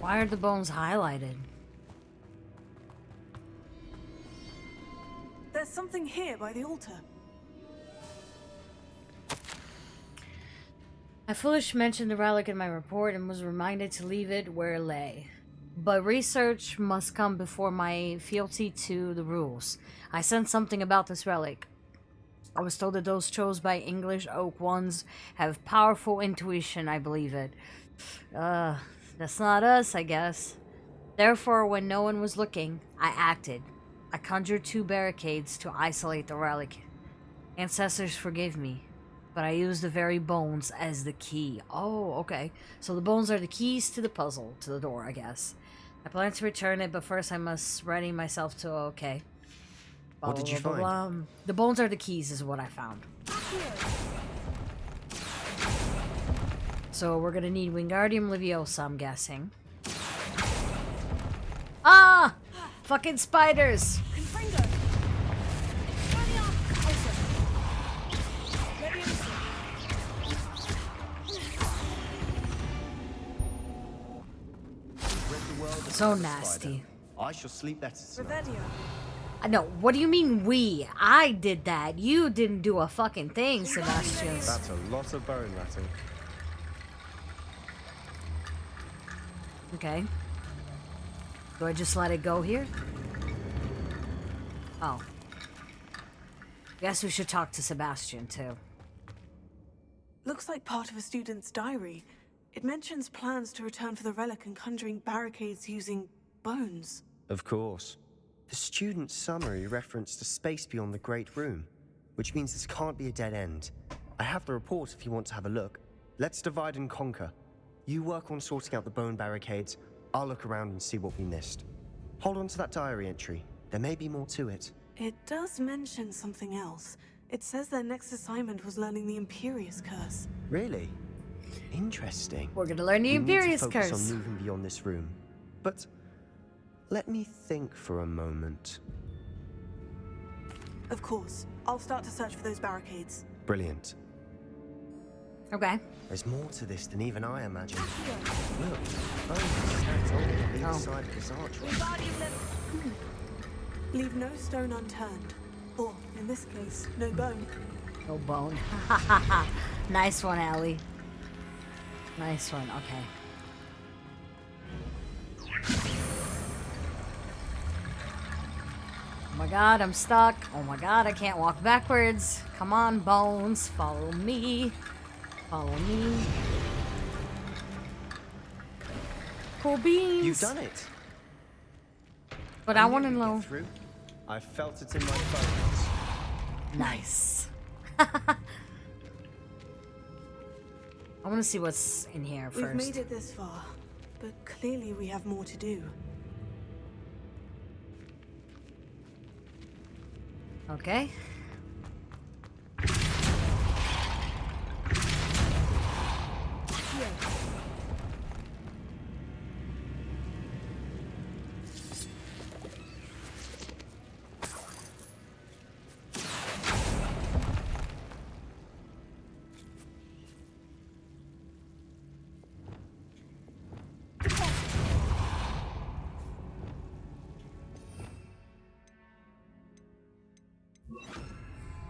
Speaker 1: Why are the bones highlighted?
Speaker 4: There's something here by the altar.
Speaker 1: I foolishly mentioned the relic in my report and was reminded to leave it where it lay. But research must come before my fealty to the rules. I sensed something about this relic. I was told that those chose by English oak ones have powerful intuition, I believe it. That's not us, I guess. Therefore, when no one was looking, I acted. I conjured 2 barricades to isolate the relic. Ancestors forgive me, but I used the very bones as the key. Oh, okay. So the bones are the keys to the puzzle, to the door, I guess. I plan to return it, but first I must ready myself to... Okay.
Speaker 15: What did you find?
Speaker 1: The bones are the keys, is what I found. So we're gonna need Wingardium Leviosa, I'm guessing. Ah! Fucking spiders!
Speaker 15: world of
Speaker 1: So
Speaker 15: the
Speaker 1: nasty.
Speaker 15: spider. I shall sleep better tonight.
Speaker 1: I know. What do you mean we? I did that. You didn't do a fucking thing, Sebastian.
Speaker 15: That's a lot of bone ratting.
Speaker 1: Okay. Do I just let it go here? Oh. Guess we should talk to Sebastian too.
Speaker 4: Looks like part of a student's diary. It mentions plans to return for the relic and conjuring barricades using bones.
Speaker 15: Of course. The student's summary referenced a space beyond the Great Room, which means this can't be a dead end. I have the report if you want to have a look. Let's divide and conquer. You work on sorting out the bone barricades. I'll look around and see what we missed. Hold on to that diary entry. There may be more to it.
Speaker 4: It does mention something else. It says their next assignment was learning the Imperious Curse.
Speaker 15: Really? Interesting.
Speaker 1: We're gonna learn the Imperious
Speaker 15: We need to focus
Speaker 1: Curse.
Speaker 15: on moving beyond this room. But let me think for a moment.
Speaker 4: Of course. I'll start to search for those barricades.
Speaker 15: Brilliant.
Speaker 1: Okay.
Speaker 15: There's more to this than even I imagined. Look, bones stacked on the inside of this archway.
Speaker 4: Leave no stone unturned. Or, in this case, no bone.
Speaker 1: No bone. Nice one, Allie. Nice one. Okay. Oh my god, I'm stuck. Oh my god, I can't walk backwards. Come on, bones. Follow me. Follow me. Cool beans.
Speaker 15: You've done it.
Speaker 1: But I
Speaker 15: knew
Speaker 1: want to
Speaker 15: you'd get
Speaker 1: know.
Speaker 15: through. I felt it in my bones.
Speaker 1: Nice. I want to see what's in here
Speaker 4: We've
Speaker 1: first.
Speaker 4: made it this far, but clearly we have more to do.
Speaker 1: Okay.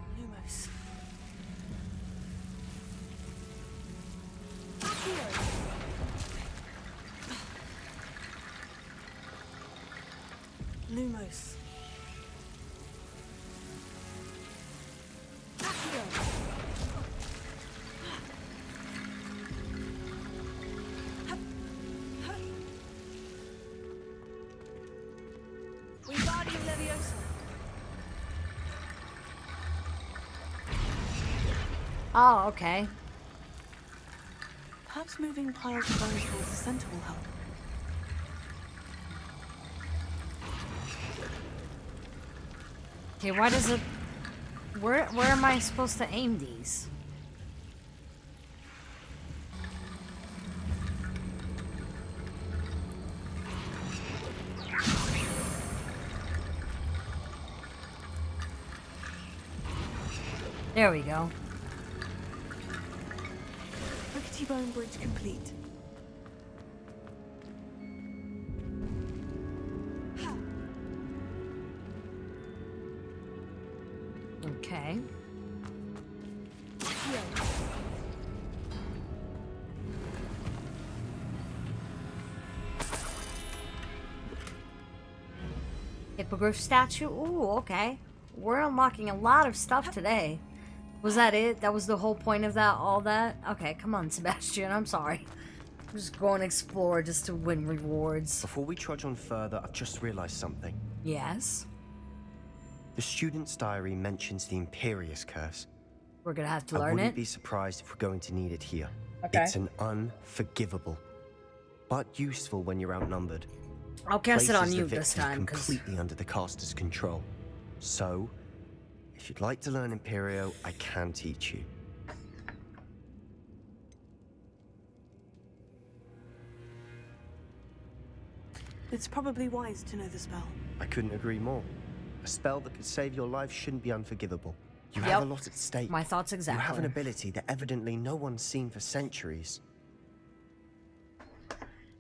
Speaker 4: Lumos. Lumos.
Speaker 10: Wingardium Leviosa.
Speaker 1: Oh, okay.
Speaker 4: Perhaps moving piles of bones towards the center will help.
Speaker 1: Okay, why does it... Where am I supposed to aim these? There we go.
Speaker 4: Rickety bone bridge complete.
Speaker 1: Okay. Hippogriff statue? Ooh, okay. We're unlocking a lot of stuff today. Was that it? That was the whole point of that? All that? Okay, come on, Sebastian. I'm sorry. I'm just going to explore just to win rewards.
Speaker 15: Before we trudge on further, I've just realized something.
Speaker 1: Yes?
Speaker 15: The student's diary mentions the Imperious Curse.
Speaker 1: We're gonna have to
Speaker 15: I
Speaker 1: learn
Speaker 15: wouldn't
Speaker 1: it?
Speaker 15: be surprised if we're going to need it here.
Speaker 1: Okay.
Speaker 15: It's an unforgivable, but useful when you're outnumbered.
Speaker 1: I'll cast it on
Speaker 15: Places the
Speaker 1: you this
Speaker 15: victim
Speaker 1: time, 'cause...
Speaker 15: completely under the caster's control. So, if you'd like to learn Imperio, I can teach you.
Speaker 4: It's probably wise to know the spell.
Speaker 15: I couldn't agree more. A spell that could save your life shouldn't be unforgivable. You
Speaker 1: Yep.
Speaker 15: have a lot at stake.
Speaker 1: My thoughts exactly.
Speaker 15: You have an ability that evidently no one's seen for centuries.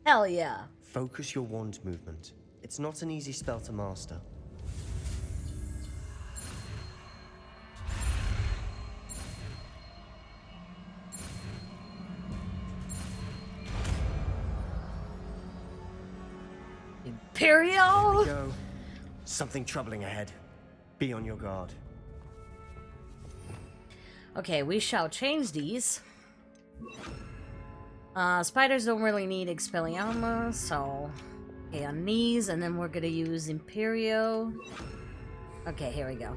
Speaker 1: Hell yeah.
Speaker 15: Focus your wand movement. It's not an easy spell to master.
Speaker 1: Imperial!
Speaker 15: Here we go. Something troubling ahead. Be on your guard.
Speaker 1: Okay, we shall change these. Spiders don't really need Expelliarmus, so... Okay, on these, and then we're gonna use Imperio. Okay, here we go.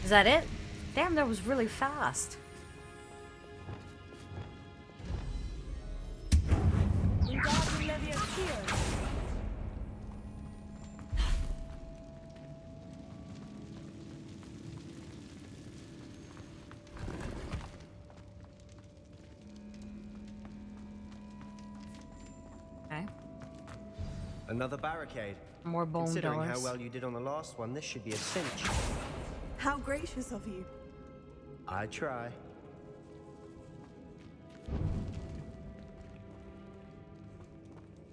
Speaker 1: Is that it? Damn, that was really fast. Okay.
Speaker 15: Another barricade.
Speaker 1: More bone
Speaker 15: Considering
Speaker 1: doors.
Speaker 15: how well you did on the last one, this should be a cinch.
Speaker 4: How gracious of you.
Speaker 15: I try.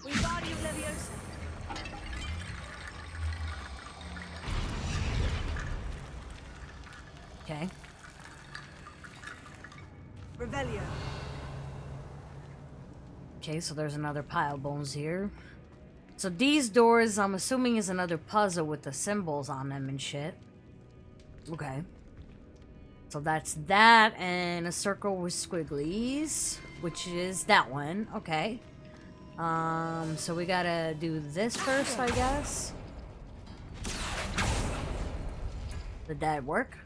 Speaker 4: Wingardium Leviosa.
Speaker 1: Okay.
Speaker 4: Revelio.
Speaker 1: Okay, so there's another pile of bones here. So these doors, I'm assuming, is another puzzle with the symbols on them and shit. Okay. So that's that, and a circle with squigglies, which is that one. Okay. So we gotta do this first, I guess. Did that work?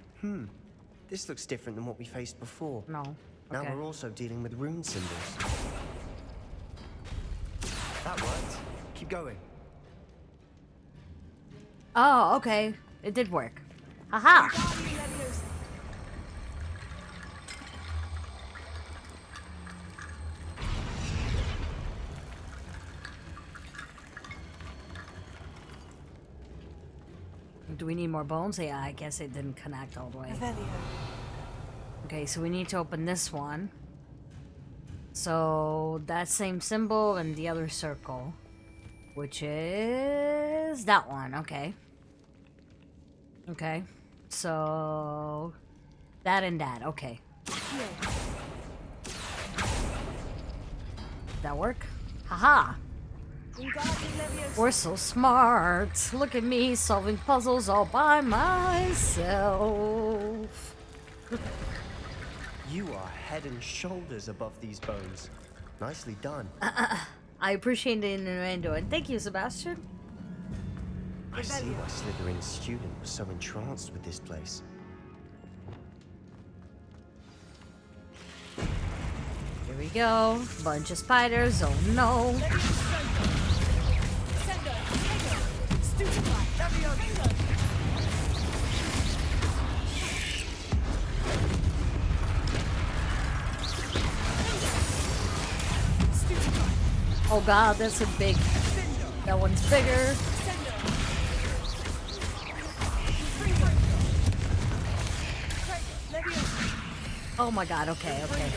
Speaker 15: This looks different than what we faced before.
Speaker 1: No.
Speaker 15: Now
Speaker 1: Okay.
Speaker 15: we're also dealing with rune symbols. That worked. Keep going.
Speaker 1: Oh, okay. It did work. Haha! Do we need more bones? Yeah, I guess it didn't connect all the way. Okay, so we need to open this one. So that same symbol and the other circle, which is that one. Okay. Okay. So that and that. Okay. That work? Haha! We're so smart. Look at me solving puzzles all by myself.
Speaker 15: You are head and shoulders above these bones. Nicely done.
Speaker 1: I appreciate the innuendo, and thank you, Sebastian.
Speaker 15: I see why Slytherin's student was so entranced with this place.
Speaker 1: Here we go. Bunch of spiders. Oh no. Oh god, that's a big... That one's bigger. Oh my god, okay, okay.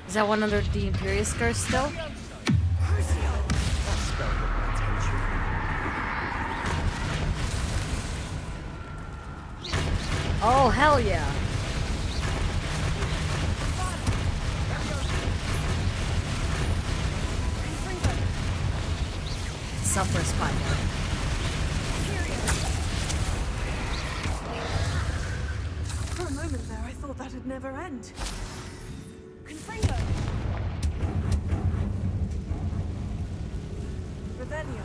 Speaker 1: Is that one under the Imperious Curse still? Oh, hell yeah. Suffer spider.
Speaker 4: For a moment there, I thought that'd never end. Revelio.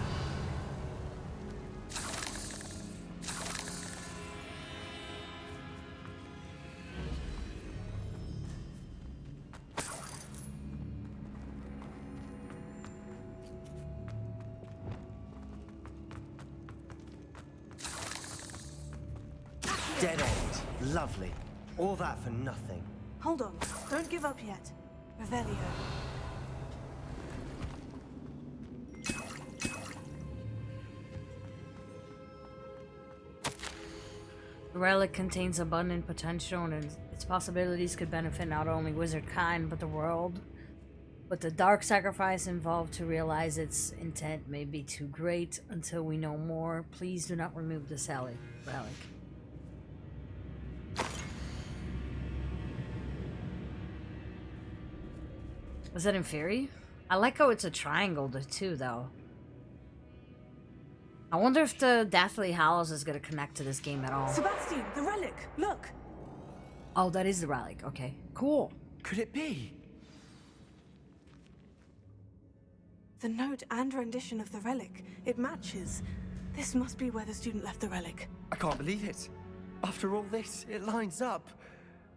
Speaker 15: Dead end. Lovely. All that for nothing.
Speaker 4: Hold on. Don't give up yet. Revelio.
Speaker 1: The relic contains abundant potential, and its possibilities could benefit not only wizard kind, but the world. But the dark sacrifice involved to realize its intent may be too great. Until we know more, please do not remove this relic. Was that in Fury? I like how it's a triangle too, though. I wonder if the Deathly Hallows is going to connect to this game at all.
Speaker 4: Sebastian, the relic! Look!
Speaker 1: Oh, that is the relic. Okay, cool.
Speaker 15: Could it be?
Speaker 4: The note and rendition of the relic. It matches. This must be where the student left the relic.
Speaker 15: I can't believe it. After all this, it lines up.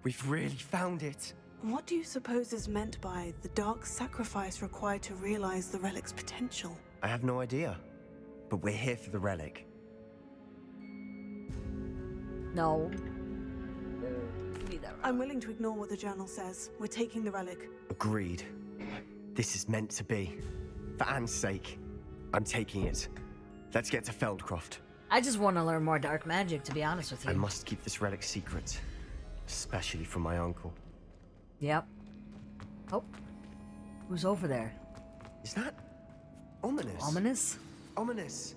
Speaker 15: We've really found it.
Speaker 4: What do you suppose is meant by the dark sacrifice required to realize the relic's potential?
Speaker 15: I have no idea. But we're here for the relic.
Speaker 1: No.
Speaker 4: I'm willing to ignore what the journal says. We're taking the relic.
Speaker 15: Agreed. This is meant to be. For Anne's sake, I'm taking it. Let's get to Feldcroft.
Speaker 1: I just want to learn more dark magic, to be honest with you.
Speaker 15: I must keep this relic secret. Especially from my uncle.
Speaker 1: Yep. Oh. Who's over there?
Speaker 15: Is that ominous?
Speaker 1: Ominous?
Speaker 15: Ominous.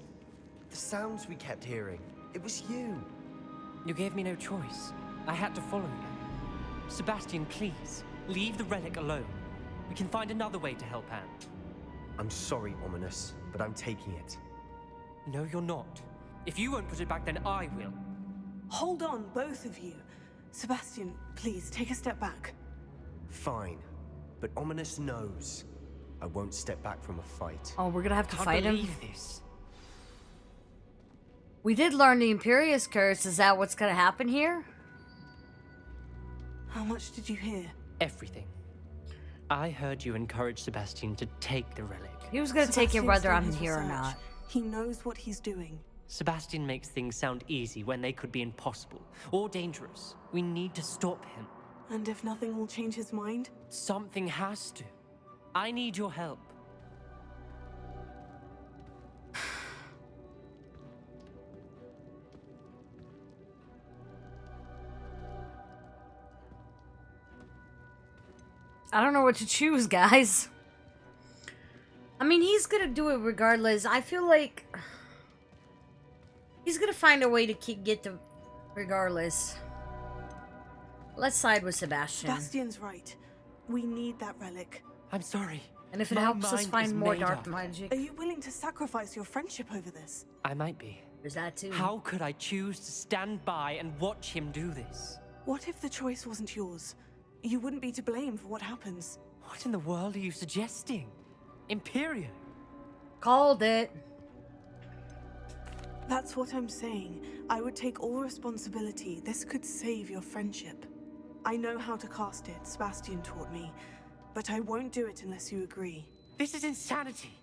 Speaker 15: The sounds we kept hearing. It was you.
Speaker 12: You gave me no choice. I had to follow you. Sebastian, please, leave the relic alone. We can find another way to help Anne.
Speaker 15: I'm sorry, Ominous, but I'm taking it.
Speaker 12: No, you're not. If you won't put it back, then I will.
Speaker 4: Hold on, both of you. Sebastian, please, take a step back.
Speaker 15: Fine. But Ominous knows I won't step back from a fight.
Speaker 1: Oh, we're gonna have to fight him?
Speaker 12: This.
Speaker 1: We did learn the Imperious Curse. Is that what's gonna happen here?
Speaker 4: How much did you hear?
Speaker 12: Everything. I heard you encourage Sebastian to take the relic.
Speaker 1: He was gonna take it whether I'm here or not.
Speaker 4: He knows what he's doing.
Speaker 12: Sebastian makes things sound easy when they could be impossible or dangerous. We need to stop him.
Speaker 4: And if nothing will change his mind?
Speaker 12: Something has to. I need your help.
Speaker 1: I don't know what to choose, guys. I mean, he's gonna do it regardless. I feel like he's gonna find a way to get the regardless. Let's side with Sebastian.
Speaker 4: Sebastian's right. We need that relic.
Speaker 12: I'm sorry.
Speaker 1: And if it helps us find more dark magic.
Speaker 4: Are you willing to sacrifice your friendship over this?
Speaker 12: I might be.
Speaker 1: There's that too.
Speaker 12: How could I choose to stand by and watch him do this?
Speaker 4: What if the choice wasn't yours? You wouldn't be to blame for what happens.
Speaker 12: What in the world are you suggesting? Imperio.
Speaker 1: Called it.
Speaker 4: That's what I'm saying. I would take all responsibility. This could save your friendship. I know how to cast it, Sebastian taught me, but I won't do it unless you agree.
Speaker 12: This is insanity.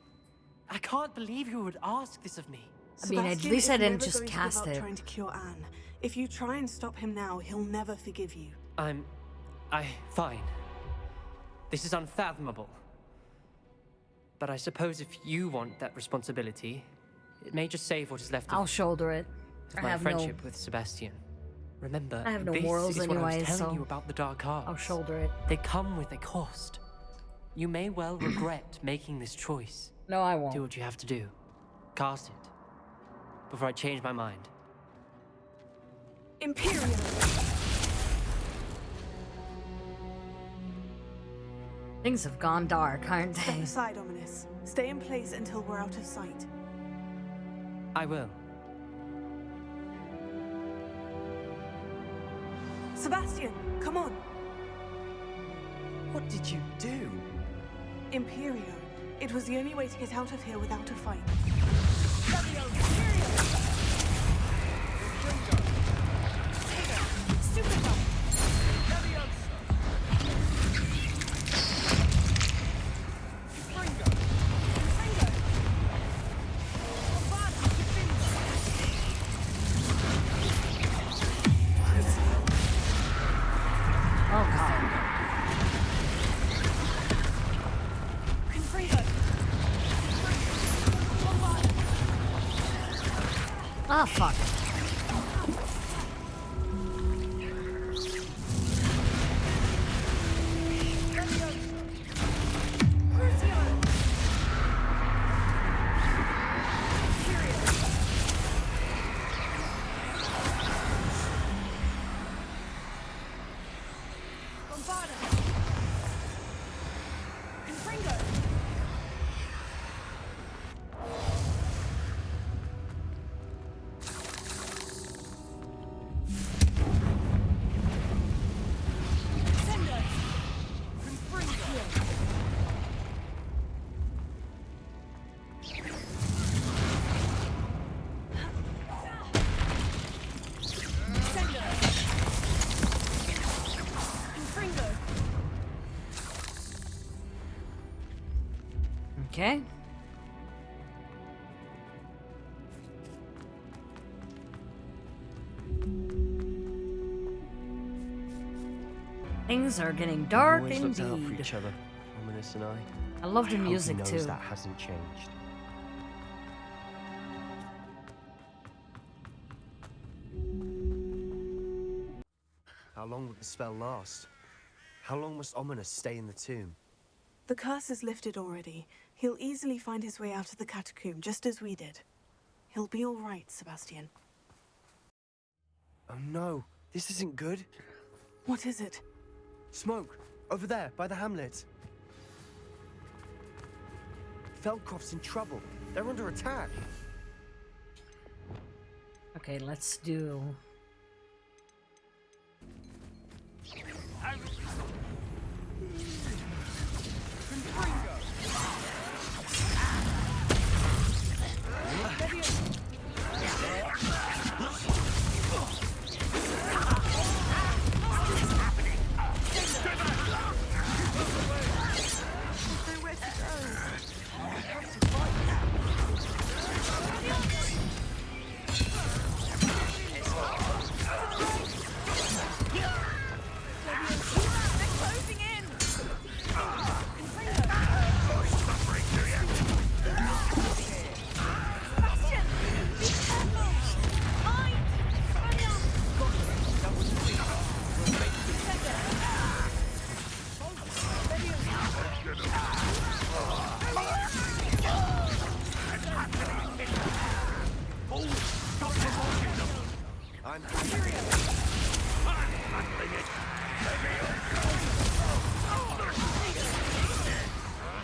Speaker 12: I can't believe you would ask this of me.
Speaker 1: I mean, at least I didn't just
Speaker 4: Sebastian is never going to
Speaker 1: cast
Speaker 4: give up
Speaker 1: it.
Speaker 4: trying to cure Anne. If you try and stop him now, he'll never forgive you.
Speaker 12: Fine. This is unfathomable. But I suppose if you want that responsibility, it may just save what is left
Speaker 1: I'll shoulder it.
Speaker 12: of my friendship with Sebastian. Remember,
Speaker 1: I have no
Speaker 12: this
Speaker 1: morals
Speaker 12: is what I
Speaker 1: anyway,
Speaker 12: was telling
Speaker 1: so
Speaker 12: you about the dark arts.
Speaker 1: I'll shoulder it.
Speaker 12: They come with a cost. You may well regret making this choice.
Speaker 1: No, I won't.
Speaker 12: Do what you have to do. Cast it. Before I change my mind.
Speaker 4: Imperial!
Speaker 1: Things have gone dark, aren't
Speaker 4: Step
Speaker 1: they?
Speaker 4: aside, Ominous. Stay in place until we're out of sight.
Speaker 12: I will.
Speaker 4: Sebastian, come on!
Speaker 15: What did you do?
Speaker 4: Imperio. It was the only way to get out of here without a fight.
Speaker 1: Oh god. Oh fuck. Okay. Things are getting dark
Speaker 15: Always looked out for
Speaker 1: indeed.
Speaker 15: each other, Ominous and I.
Speaker 1: I love the
Speaker 15: hope he
Speaker 1: music
Speaker 15: knows
Speaker 1: too.
Speaker 15: that hasn't changed. How long will the spell last? How long must Ominous stay in the tomb?
Speaker 4: The curse is lifted already. He'll easily find his way out of the catacomb, just as we did. He'll be all right, Sebastian.
Speaker 15: Oh no, this isn't good.
Speaker 4: What is it?
Speaker 15: Smoke, over there, by the hamlet. Feldcroft's in trouble. They're under attack.
Speaker 1: Okay, let's do...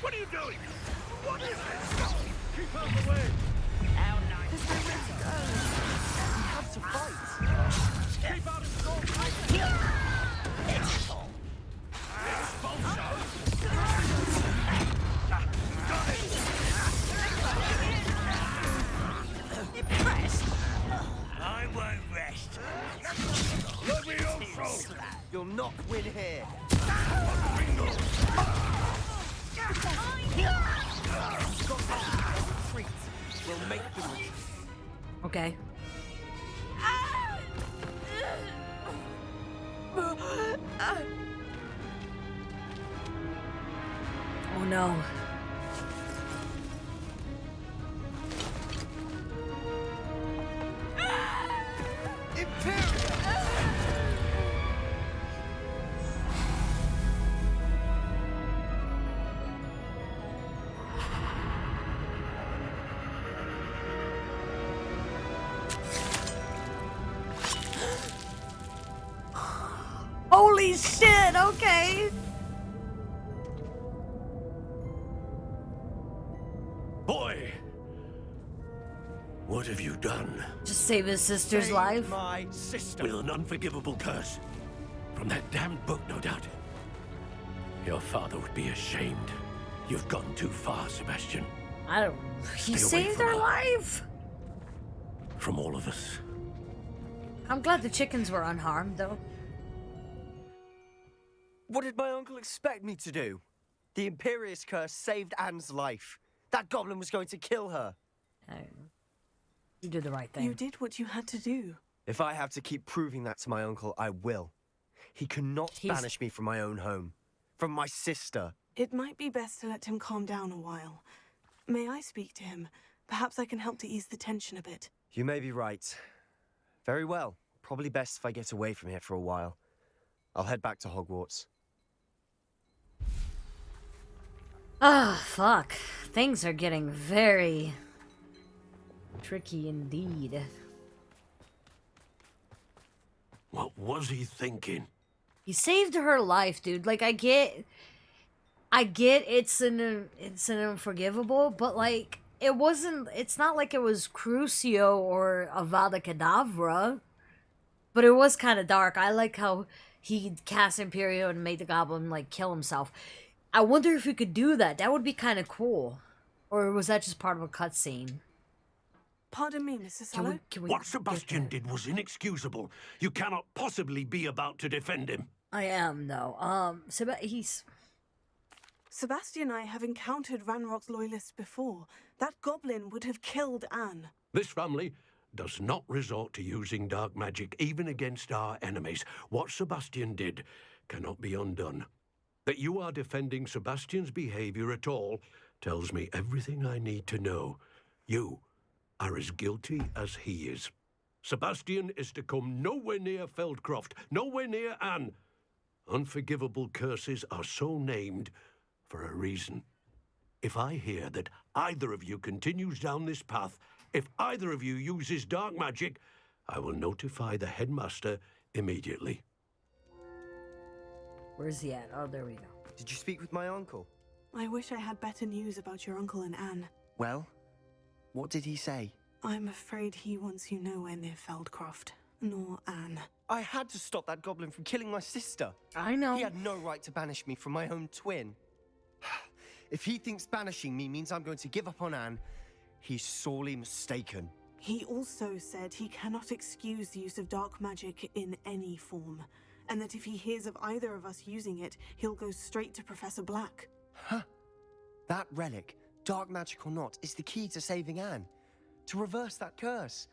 Speaker 6: What are you doing? What is this? Keep out of the way!
Speaker 13: How nice.
Speaker 15: There's no way to go. We have to fight.
Speaker 6: Keep out of the door!
Speaker 13: Impressed? I won't rest.
Speaker 6: Let me also!
Speaker 15: You'll not win here. We'll make them retreat.
Speaker 1: Okay. Oh no. Holy shit, okay.
Speaker 6: Boy! What have you done?
Speaker 1: Just save his sister's
Speaker 15: Save
Speaker 1: life.
Speaker 15: my sister.
Speaker 6: With an unforgivable curse. From that damned book, no doubt. Your father would be ashamed. You've gone too far, Sebastian.
Speaker 1: I don't... He
Speaker 6: Stay away
Speaker 1: saved
Speaker 6: from
Speaker 1: her
Speaker 6: her.
Speaker 1: life.
Speaker 6: From all of us.
Speaker 1: I'm glad the chickens were unharmed, though.
Speaker 15: What did my uncle expect me to do? The Imperious curse saved Anne's life. That goblin was going to kill her.
Speaker 1: You did the right thing.
Speaker 4: You did what you had to do.
Speaker 15: If I have to keep proving that to my uncle, I will. He cannot banish me from my own home. From my sister.
Speaker 4: It might be best to let him calm down a while. May I speak to him? Perhaps I can help to ease the tension a bit.
Speaker 15: You may be right. Very well. Probably best if I get away from here for a while. I'll head back to Hogwarts.
Speaker 1: Ah, fuck. Things are getting very tricky indeed.
Speaker 6: What was he thinking?
Speaker 1: He saved her life, dude. Like, I get it's an unforgivable, but like, it's not like it was Crucio or Avada Kedavra, but it was kind of dark. I like how he cast Imperio and made the goblin, like, kill himself. I wonder if we could do that. That would be kind of cool. Or was that just part of a cutscene?
Speaker 4: Pardon me, Mr. Sallow?
Speaker 6: What Sebastian did was inexcusable. You cannot possibly be about to defend him.
Speaker 1: I am, though.
Speaker 4: Sebastian and I have encountered Ranrock's loyalists before. That goblin would have killed Anne.
Speaker 6: This family does not resort to using dark magic even against our enemies. What Sebastian did cannot be undone. That you are defending Sebastian's behavior at all tells me everything I need to know. You are as guilty as he is. Sebastian is to come nowhere near Feldcroft, nowhere near Anne. Unforgivable curses are so named for a reason. If I hear that either of you continues down this path, if either of you uses dark magic, I will notify the headmaster immediately.
Speaker 1: Where's he at? Oh, there we go.
Speaker 15: Did you speak with my uncle?
Speaker 4: I wish I had better news about your uncle and Anne.
Speaker 15: Well, what did he say?
Speaker 4: I'm afraid he wants you nowhere near Feldcroft, nor Anne.
Speaker 15: I had to stop that goblin from killing my sister.
Speaker 1: I know.
Speaker 15: He had no right to banish me from my own twin. If he thinks banishing me means I'm going to give up on Anne, he's sorely mistaken.
Speaker 4: He also said he cannot excuse the use of dark magic in any form, and that if he hears of either of us using it, he'll go straight to Professor Black.
Speaker 15: Huh? That relic, dark magic or not, is the key to saving Anne. To reverse that curse.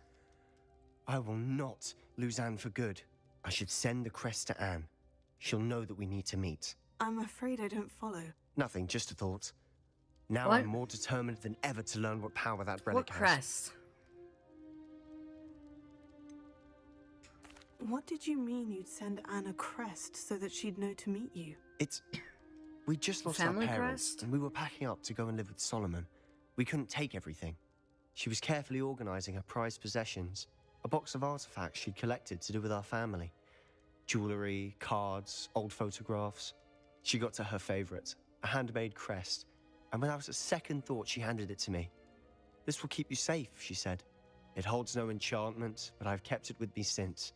Speaker 15: I will not lose Anne for good. I should send the crest to Anne. She'll know that we need to meet.
Speaker 4: I'm afraid I don't follow.
Speaker 15: Nothing, just a thought. Now
Speaker 1: What?
Speaker 15: I'm more determined than ever to learn what power that relic
Speaker 1: What
Speaker 15: has.
Speaker 1: crest?
Speaker 4: What did you mean you'd send Anne a crest so that she'd know to meet you?
Speaker 15: We just lost
Speaker 1: Family
Speaker 15: our parents,
Speaker 1: crest?
Speaker 15: and we were packing up to go and live with Solomon. We couldn't take everything. She was carefully organizing her prized possessions, a box of artifacts she'd collected to do with our family. Jewelry, cards, old photographs. She got to her favorite, a handmade crest, and without a second thought she handed it to me. This will keep you safe, she said. It holds no enchantment, but I've kept it with me since.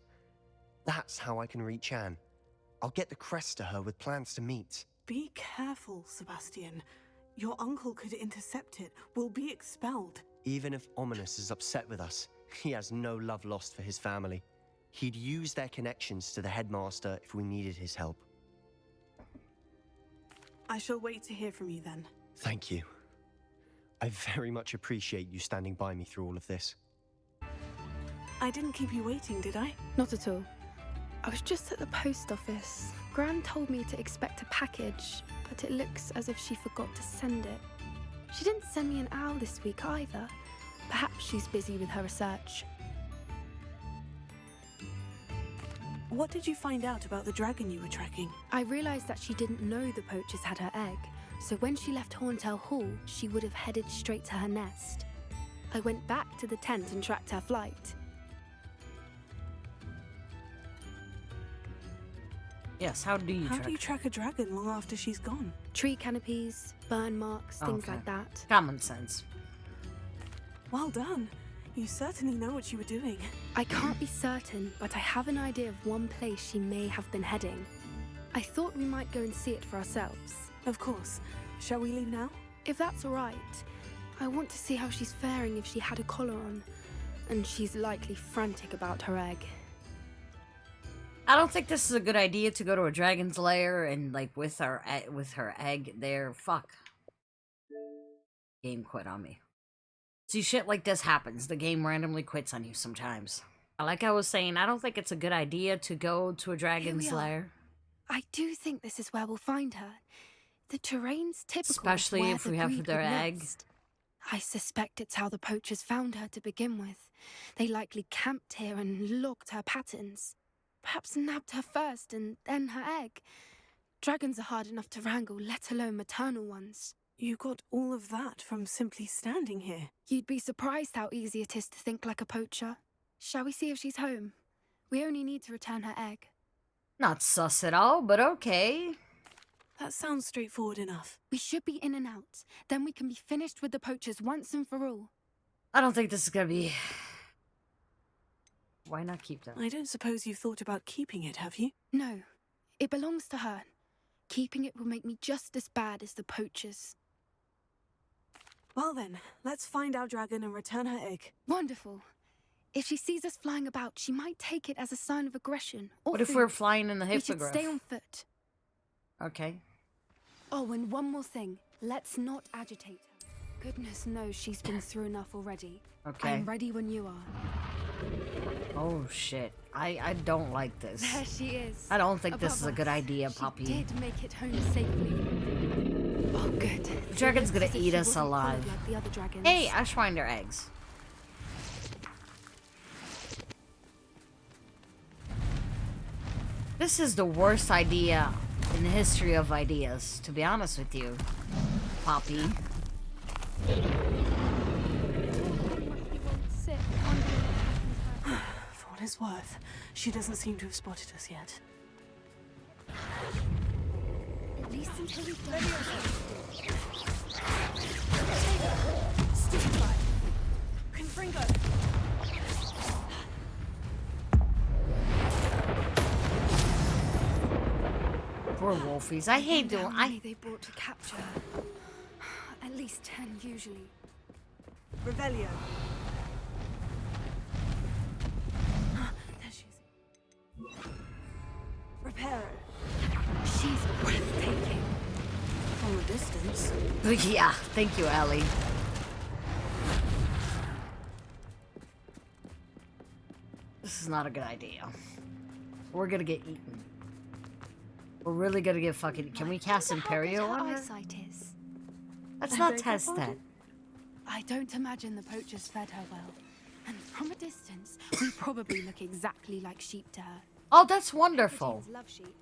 Speaker 15: That's how I can reach Anne. I'll get the crest to her with plans to meet.
Speaker 4: Be careful, Sebastian. Your uncle could intercept it. We'll be expelled.
Speaker 15: Even if Ominous is upset with us, he has no love lost for his family. He'd use their connections to the headmaster if we needed his help.
Speaker 4: I shall wait to hear from you then.
Speaker 15: Thank you. I very much appreciate you standing by me through all of this.
Speaker 4: I didn't keep you waiting, did I?
Speaker 3: Not at all. I was just at the post office. Gran told me to expect a package, but it looks as if she forgot to send it. She didn't send me an owl this week either. Perhaps she's busy with her research.
Speaker 4: What did you find out about the dragon you were tracking?
Speaker 3: I realized that she didn't know the poachers had her egg, so when she left Horntail Hall, she would have headed straight to her nest. I went back to the tent and tracked her flight.
Speaker 1: Yes, how do you
Speaker 4: track a dragon long after she's gone?
Speaker 3: Tree canopies, burn marks, things
Speaker 1: Okay.
Speaker 3: like that.
Speaker 1: Common sense.
Speaker 4: Well done. You certainly know what you were doing.
Speaker 3: I can't be certain, but I have an idea of one place she may have been heading. I thought we might go and see it for ourselves.
Speaker 4: Of course. Shall we leave now?
Speaker 3: If that's all right. I want to see how she's faring if she had a collar on. And she's likely frantic about her egg.
Speaker 1: I don't think this is a good idea to go to a dragon's lair and, like, with her egg there. Fuck. Game quit on me. See, shit like this happens. The game randomly quits on you sometimes. Like I was saying, I don't think it's a good idea to go to a dragon's lair.
Speaker 3: I do think this is where we'll find her. The terrain's typical.
Speaker 1: Especially
Speaker 3: where
Speaker 1: if
Speaker 3: the
Speaker 1: we have
Speaker 3: breed
Speaker 1: their
Speaker 3: would
Speaker 1: egg.
Speaker 3: nest. I suspect it's how the poachers found her to begin with. They likely camped here and logged her patterns. Perhaps nabbed her first and then her egg. Dragons are hard enough to wrangle, let alone maternal ones.
Speaker 4: You got all of that from simply standing here.
Speaker 3: You'd be surprised how easy it is to think like a poacher. Shall we see if she's home? We only need to return her egg.
Speaker 1: Not sus at all, but okay.
Speaker 4: That sounds straightforward enough.
Speaker 3: We should be in and out. Then we can be finished with the poachers once and for all.
Speaker 1: I don't think this is gonna be... Why not keep that?
Speaker 4: I don't suppose you've thought about keeping it, have you?
Speaker 3: No. It belongs to her. Keeping it will make me just as bad as the poachers.
Speaker 4: Well then, let's find our dragon and return her egg.
Speaker 3: Wonderful. If she sees us flying about, she might take it as a sign of aggression. Or
Speaker 1: What if we're flying in the
Speaker 3: We should
Speaker 1: hippogriff?
Speaker 3: stay on foot.
Speaker 1: Okay.
Speaker 3: Oh, and one more thing. Let's not agitate her. Goodness knows she's been through enough already.
Speaker 1: Okay.
Speaker 3: I'm ready when you are.
Speaker 1: Oh shit. I don't like this.
Speaker 3: There she is.
Speaker 1: I don't think this
Speaker 3: Above
Speaker 1: is a good
Speaker 3: us.
Speaker 1: idea,
Speaker 3: She
Speaker 1: Poppy.
Speaker 3: did make it home safely. Oh, good.
Speaker 1: The dragon's gonna
Speaker 3: Looks as if
Speaker 1: eat
Speaker 3: she
Speaker 1: us
Speaker 3: wasn't
Speaker 1: alive.
Speaker 3: cold like the other dragons.
Speaker 1: Hey, Ashwinder eggs. This is the worst idea in the history of ideas, to be honest with you, Poppy.
Speaker 4: For what it's worth, she doesn't seem to have spotted us yet.
Speaker 3: At least until we've done
Speaker 4: Stupid guy! Confringo!
Speaker 1: Poor wolfies. I hate doing.
Speaker 3: How many they brought to capture her? At least 10 usually.
Speaker 4: Revelio. There she is. Reparo.
Speaker 3: She's breathtaking.
Speaker 4: From a distance.
Speaker 1: Yeah, thank you, Ellie. This is not a good idea. We're gonna get eaten. We're really gonna get fucking. Can we cast Imperio
Speaker 3: How good
Speaker 1: on
Speaker 3: her
Speaker 1: her?
Speaker 3: eyesight is.
Speaker 1: Let's
Speaker 3: I
Speaker 1: not
Speaker 3: beg your
Speaker 1: test that.
Speaker 3: pardon? I don't imagine the poachers fed her well. And from a distance, we probably look exactly like sheep to her.
Speaker 1: Oh, that's wonderful.
Speaker 3: Love sheep.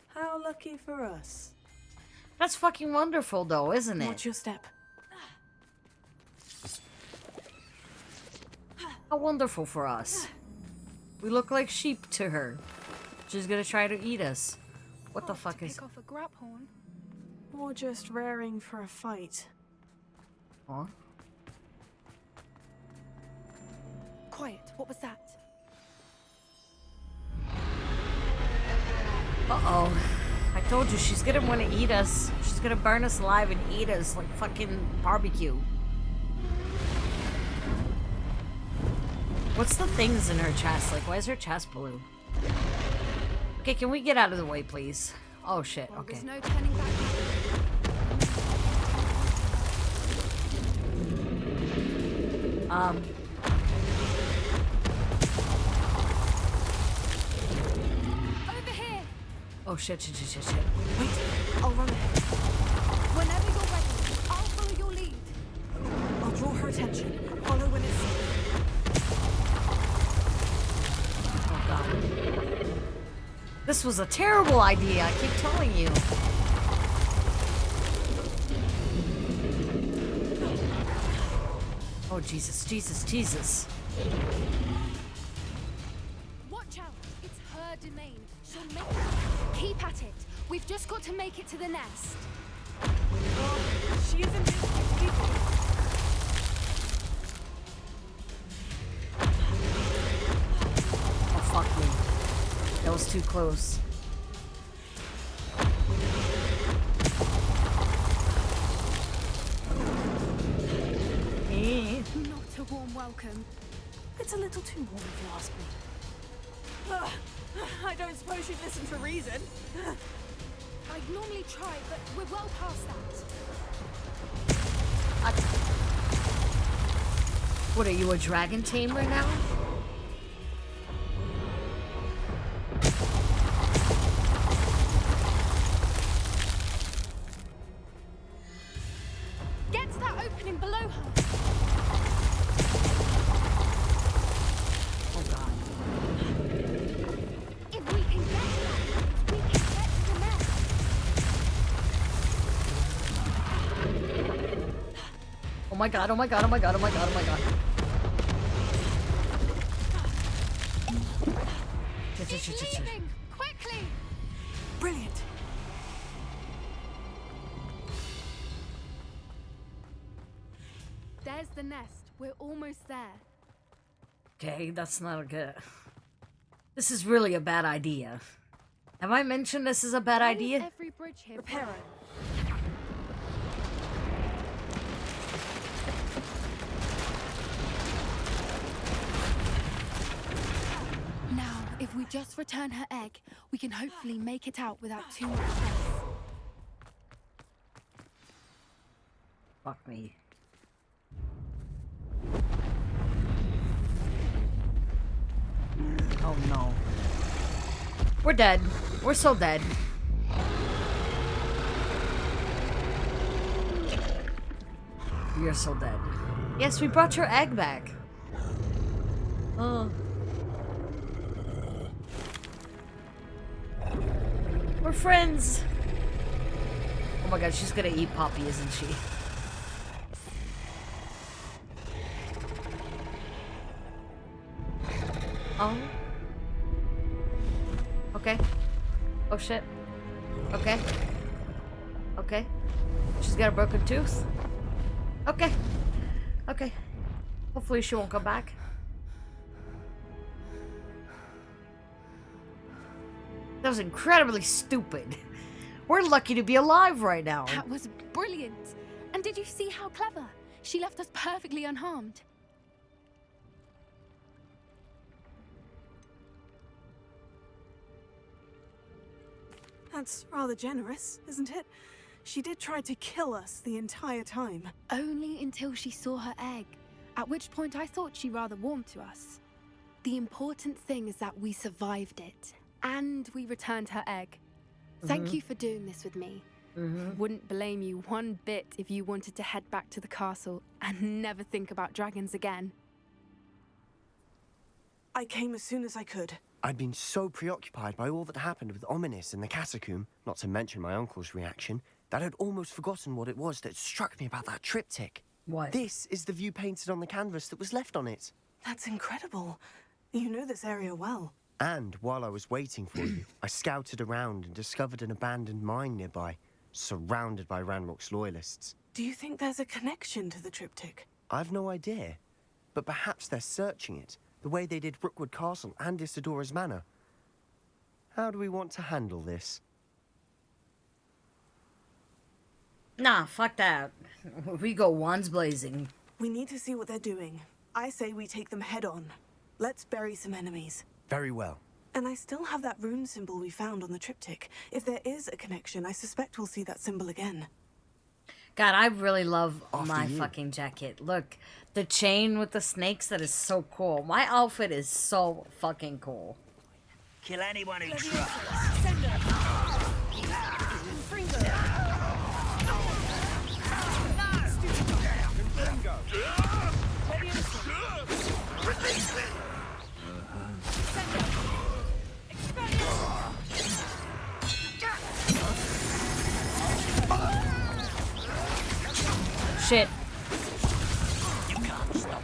Speaker 4: How lucky for us.
Speaker 1: That's fucking wonderful, though, isn't it?
Speaker 4: Watch your step.
Speaker 1: How wonderful for us. We look like sheep to her. She's gonna try to eat us. What the fuck is...
Speaker 3: Pick off a grab horn.
Speaker 4: Or just raring for a fight.
Speaker 1: Huh?
Speaker 3: Quiet, what was that?
Speaker 1: Uh-oh. I told you, she's gonna want to eat us. She's gonna burn us alive and eat us like fucking barbecue. What's the things in her chest? Like, why is her chest blue? Okay, can we get out of the way, please? Oh, shit,
Speaker 3: Well,
Speaker 1: okay.
Speaker 3: there's no turning back. Over here!
Speaker 1: Oh, shit.
Speaker 4: Wait, I'll run ahead.
Speaker 3: Whenever you're ready, I'll follow your lead.
Speaker 4: I'll draw her attention. Follow when it's safe.
Speaker 1: Oh, God. This was a terrible idea, I keep telling you. Oh, Jesus.
Speaker 3: Watch out! It's her domain. She'll make it. Keep at it. We've just got to make it to the nest.
Speaker 4: She isn't keeping.
Speaker 1: Oh, fuck me. That was too close.
Speaker 3: Not a warm welcome.
Speaker 4: It's a little too warm if you ask me. I don't suppose you'd listen to reason.
Speaker 3: I'd normally try, but we're well past that.
Speaker 1: What, are you a dragon tamer now?
Speaker 3: happening below her?
Speaker 1: Oh god.
Speaker 3: If we can get to that, we can get to the nest.
Speaker 1: Oh my god, oh my god, oh my god, oh my god, oh my god.
Speaker 3: She's leaving! Quickly!
Speaker 4: Brilliant.
Speaker 3: There's the nest. We're almost there.
Speaker 1: Okay, that's not a good... This is really a bad idea. Have I mentioned this is a bad idea?
Speaker 3: Every bridge here.
Speaker 4: Repair it.
Speaker 3: Now, if we just return her egg, we can hopefully make it out without too much stress.
Speaker 1: Fuck me. Oh no. We're dead. We're so dead. You're so dead. Yes, we brought your egg back. Oh. We're friends. Oh my god, she's gonna eat Poppy, isn't she? Oh. Okay. Oh shit. Okay. Okay. She's got a broken tooth. Okay. Okay. Hopefully she won't come back. That was incredibly stupid. We're lucky to be alive right now.
Speaker 3: That was brilliant. And did you see how clever? She left us perfectly unharmed.
Speaker 4: That's rather generous, isn't it? She did try to kill us the entire time.
Speaker 3: Only until she saw her egg, at which point I thought she rather warmed to us. The important thing is that we survived it, and we returned her egg. Thank you for doing this with me. Wouldn't blame you one bit if you wanted to head back to the castle and never think about dragons again.
Speaker 4: I came as soon as I could.
Speaker 15: I'd been so preoccupied by all that happened with Ominis in the catacomb, not to mention my uncle's reaction, that I'd almost forgotten what it was that struck me about that triptych.
Speaker 1: What?
Speaker 15: This is the view painted on the canvas that was left on it.
Speaker 4: That's incredible. You know this area well.
Speaker 15: And while I was waiting for you, I scouted around and discovered an abandoned mine nearby, surrounded by Ranrock's loyalists.
Speaker 4: Do you think there's a connection to the triptych?
Speaker 15: I've no idea, but perhaps they're searching it, the way they did Rookwood Castle and Isidora's Manor. How do we want to handle this?
Speaker 1: Nah, fuck that. We go wands blazing.
Speaker 4: We need to see what they're doing. I say we take them head on. Let's bury some enemies.
Speaker 15: Very well.
Speaker 4: And I still have that rune symbol we found on the triptych. If there is a connection, I suspect we'll see that symbol again.
Speaker 1: God, I really love
Speaker 15: After
Speaker 1: my
Speaker 15: you.
Speaker 1: fucking jacket. Look, the chain with the snakes, that is so cool. My outfit is so fucking cool.
Speaker 13: Kill anyone who tries.
Speaker 1: Shit.
Speaker 13: You can't stop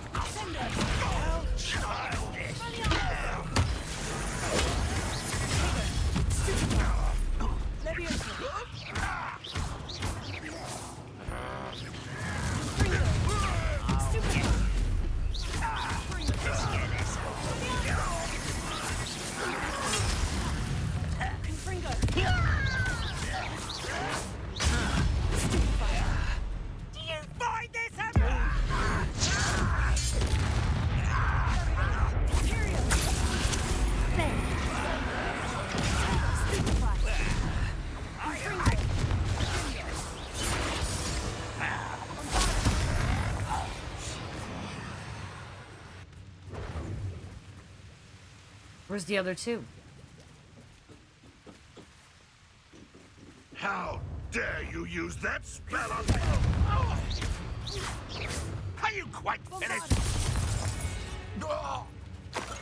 Speaker 1: Where's the other two?
Speaker 16: How dare you use that spell on...
Speaker 2: Are you quite finished?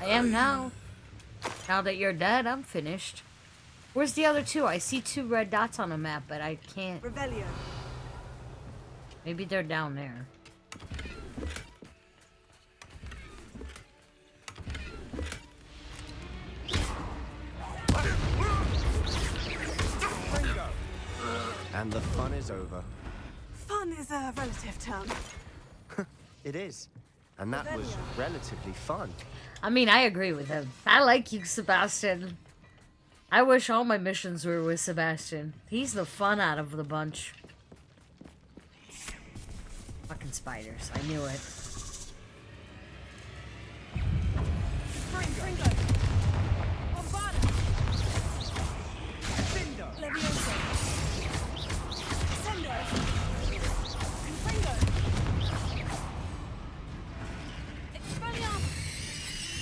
Speaker 1: I am now. Now that you're dead, I'm finished. Where's the other two? I see 2 red dots on the map, but I can't.
Speaker 4: Revelio.
Speaker 1: Maybe they're down there.
Speaker 15: And the fun is over.
Speaker 4: Fun is a relative term.
Speaker 15: It is. And that was relatively fun.
Speaker 1: I mean, I agree with him. I like you, Sebastian. I wish all my missions were with Sebastian. He's the fun out of the bunch. Fucking spiders. I knew it.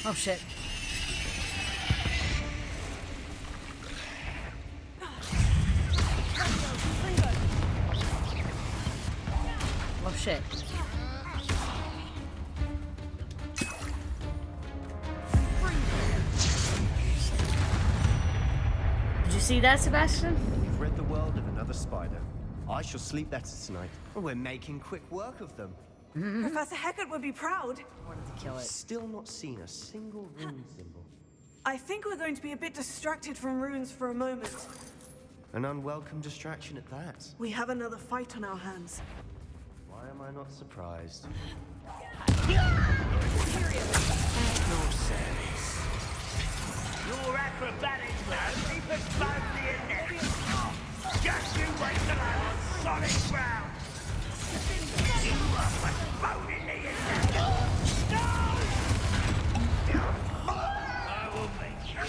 Speaker 1: Oh shit. Oh shit. Did you see that, Sebastian?
Speaker 15: We've rid the world of another spider. I shall sleep better tonight. We're making quick work of them.
Speaker 4: Professor Heckert would be proud.
Speaker 1: Wanted to kill it.
Speaker 15: Still not seen a single rune symbol.
Speaker 4: I think we're going to be a bit distracted from runes for a moment.
Speaker 15: An unwelcome distraction at that.
Speaker 4: We have another fight on our hands.
Speaker 15: Why am I not surprised?
Speaker 13: No service. Your acrobatics will keep us both in there. Just you wait till I'm on solid ground. You are but bone in me, no! I will make you.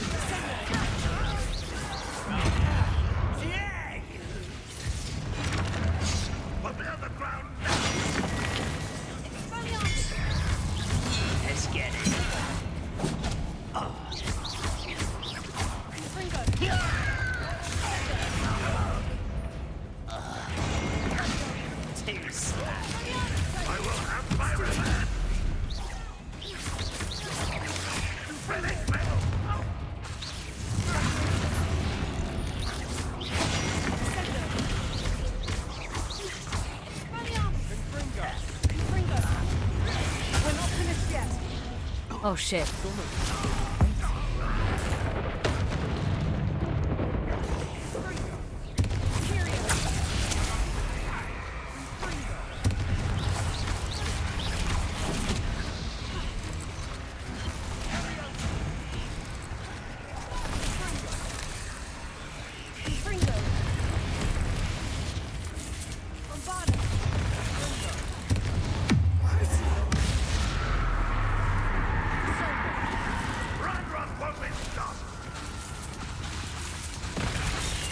Speaker 13: Yeah! Put me on the ground now. Let's get it. Too slack. I will have my revenge. Finish me.
Speaker 4: We're not finished yet.
Speaker 1: Oh shit.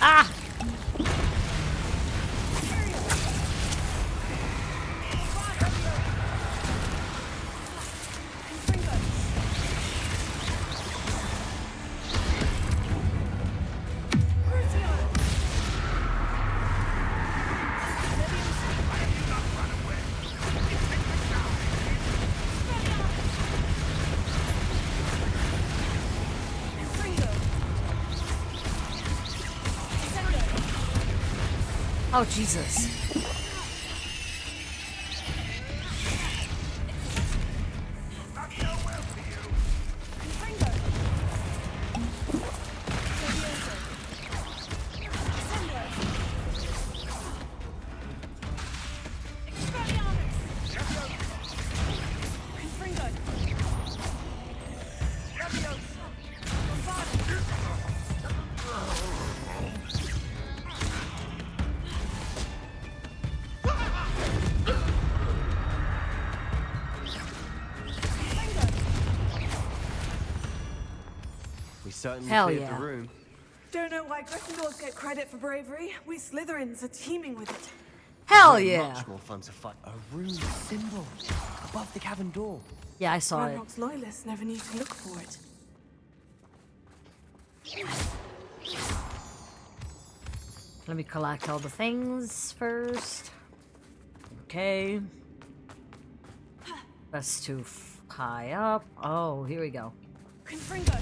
Speaker 1: Ah! Oh, Jesus.
Speaker 15: Certainly
Speaker 1: Hell
Speaker 15: cleared
Speaker 1: yeah.
Speaker 15: the room.
Speaker 4: Don't know why Gryffindors get credit for bravery. We Slytherins are teeming with it.
Speaker 1: Hell
Speaker 15: Way
Speaker 1: yeah.
Speaker 15: Much more fun to fight a rune symbol above the cavern door.
Speaker 1: Yeah, I saw it.
Speaker 4: Ranrock's loyalists never need to look for it.
Speaker 1: Let me collect all the things first. Okay. That's too high up. Oh, here we go.
Speaker 16: Confringo.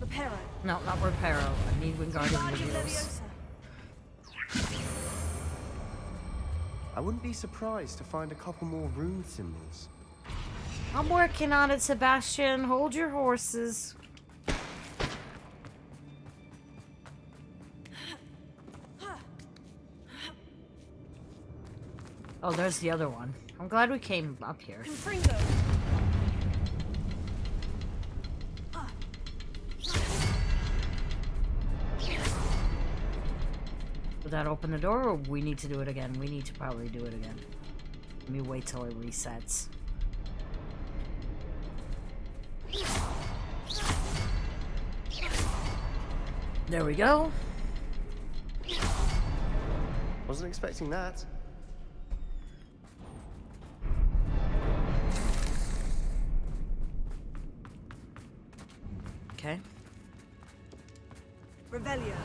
Speaker 16: Reparo.
Speaker 1: No, not Reparo. I need Wingardium Leviosa.
Speaker 15: I wouldn't be surprised to find a couple more rune symbols.
Speaker 1: I'm working on it, Sebastian. Hold your horses. Oh, there's the other one. I'm glad we came up here.
Speaker 16: Confringo.
Speaker 1: Did that open the door, or we need to do it again? We need to probably do it again. Let me wait till it resets. There we go.
Speaker 15: Wasn't expecting that.
Speaker 1: Okay.
Speaker 16: Revelio.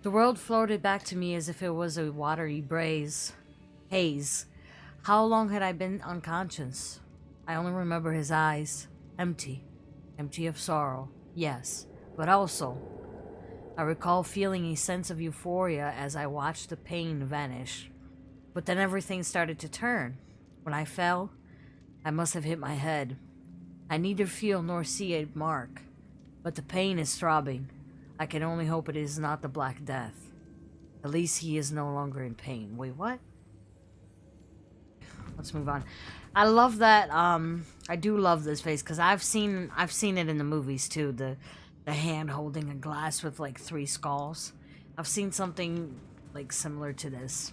Speaker 1: The world floated back to me as if it was a watery haze. How long had I been unconscious? I only remember his eyes. Empty. Empty of sorrow. Yes. But also, I recall feeling a sense of euphoria as I watched the pain vanish. But then everything started to turn. When I fell, I must have hit my head. I neither feel nor see a mark, but the pain is throbbing. I can only hope it is not the Black Death. At least he is no longer in pain. Wait, what? Let's move on. I love that. I do love this face because I've seen it in the movies too. The hand holding a glass with like 3 skulls. I've seen something like similar to this.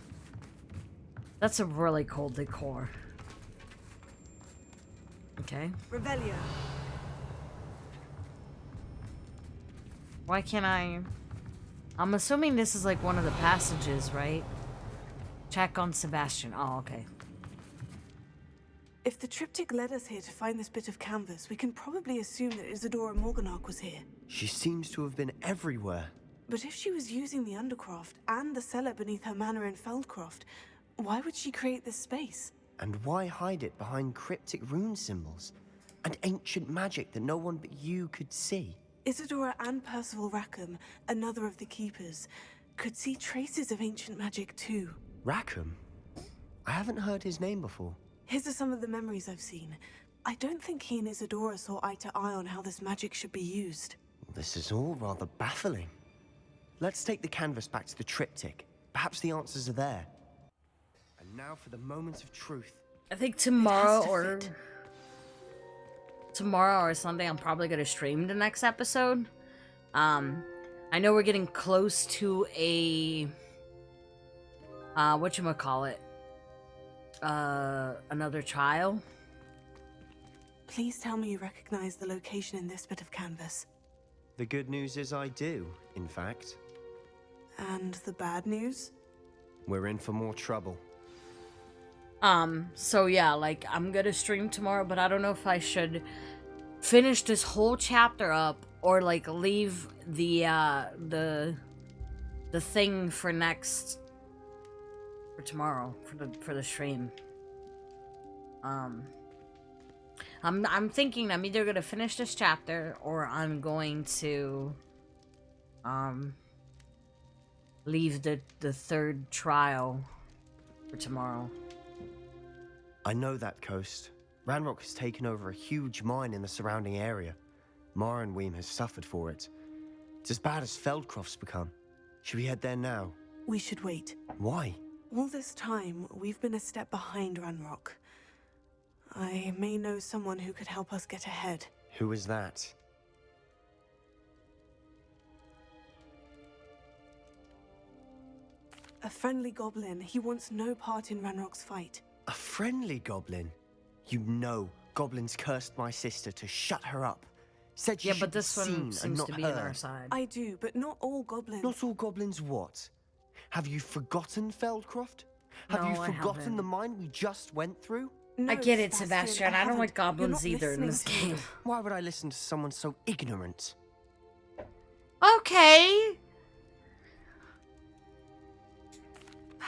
Speaker 1: That's a really cool decor. Okay.
Speaker 16: Revelio.
Speaker 1: Why can't I? I'm assuming this is like one of the passages, right? Check on Sebastian. Oh, okay.
Speaker 4: If the triptych led us here to find this bit of canvas, we can probably assume that Isadora Morganach was here.
Speaker 15: She seems to have been everywhere.
Speaker 4: But if she was using the Undercroft and the cellar beneath her manor in Feldcroft, why would she create this space?
Speaker 15: And why hide it behind cryptic rune symbols? And ancient magic that no one but you could see?
Speaker 4: Isadora and Percival Rackham, another of the Keepers, could see traces of ancient magic too.
Speaker 15: Rackham? I haven't heard his name before.
Speaker 4: His are some of the memories I've seen. I don't think he and Isadora saw eye to eye on how this magic should be used.
Speaker 15: This is all rather baffling. Let's take the canvas back to the triptych. Perhaps the answers are there. And now for the moment of truth.
Speaker 1: I think tomorrow or Sunday I'm probably gonna stream the next episode. I know we're getting close to a whatchamacallit? Another trial.
Speaker 4: Please tell me you recognize the location in this bit of canvas.
Speaker 15: The good news is I do, in fact.
Speaker 4: And the bad news?
Speaker 15: We're in for more trouble.
Speaker 1: So yeah, like, I'm gonna stream tomorrow, but I don't know if I should finish this whole chapter up or, like, leave the thing for tomorrow, for the stream. I'm thinking I'm either gonna finish this chapter or I'm going to, leave the third trial for tomorrow.
Speaker 15: I know that coast. Ranrock has taken over a huge mine in the surrounding area. Marrenweem has suffered for it. It's as bad as Feldcroft's become. Should we head there now?
Speaker 4: We should wait.
Speaker 15: Why?
Speaker 4: All this time, we've been a step behind Ranrock. I may know someone who could help us get ahead.
Speaker 15: Who is that?
Speaker 4: A friendly goblin. He wants no part in Ranrock's fight.
Speaker 15: A friendly goblin? You know goblins cursed my sister to shut her up. Said she should be seen and not heard.
Speaker 1: On our side.
Speaker 4: I do, but not all goblins.
Speaker 15: Not all goblins what? Have you forgotten Feldcroft? Have you forgotten the mine we just went through?
Speaker 4: No,
Speaker 1: I get it, Sebastian. I don't like goblins either in this game.
Speaker 15: Why would I listen to someone so ignorant?
Speaker 1: Okay.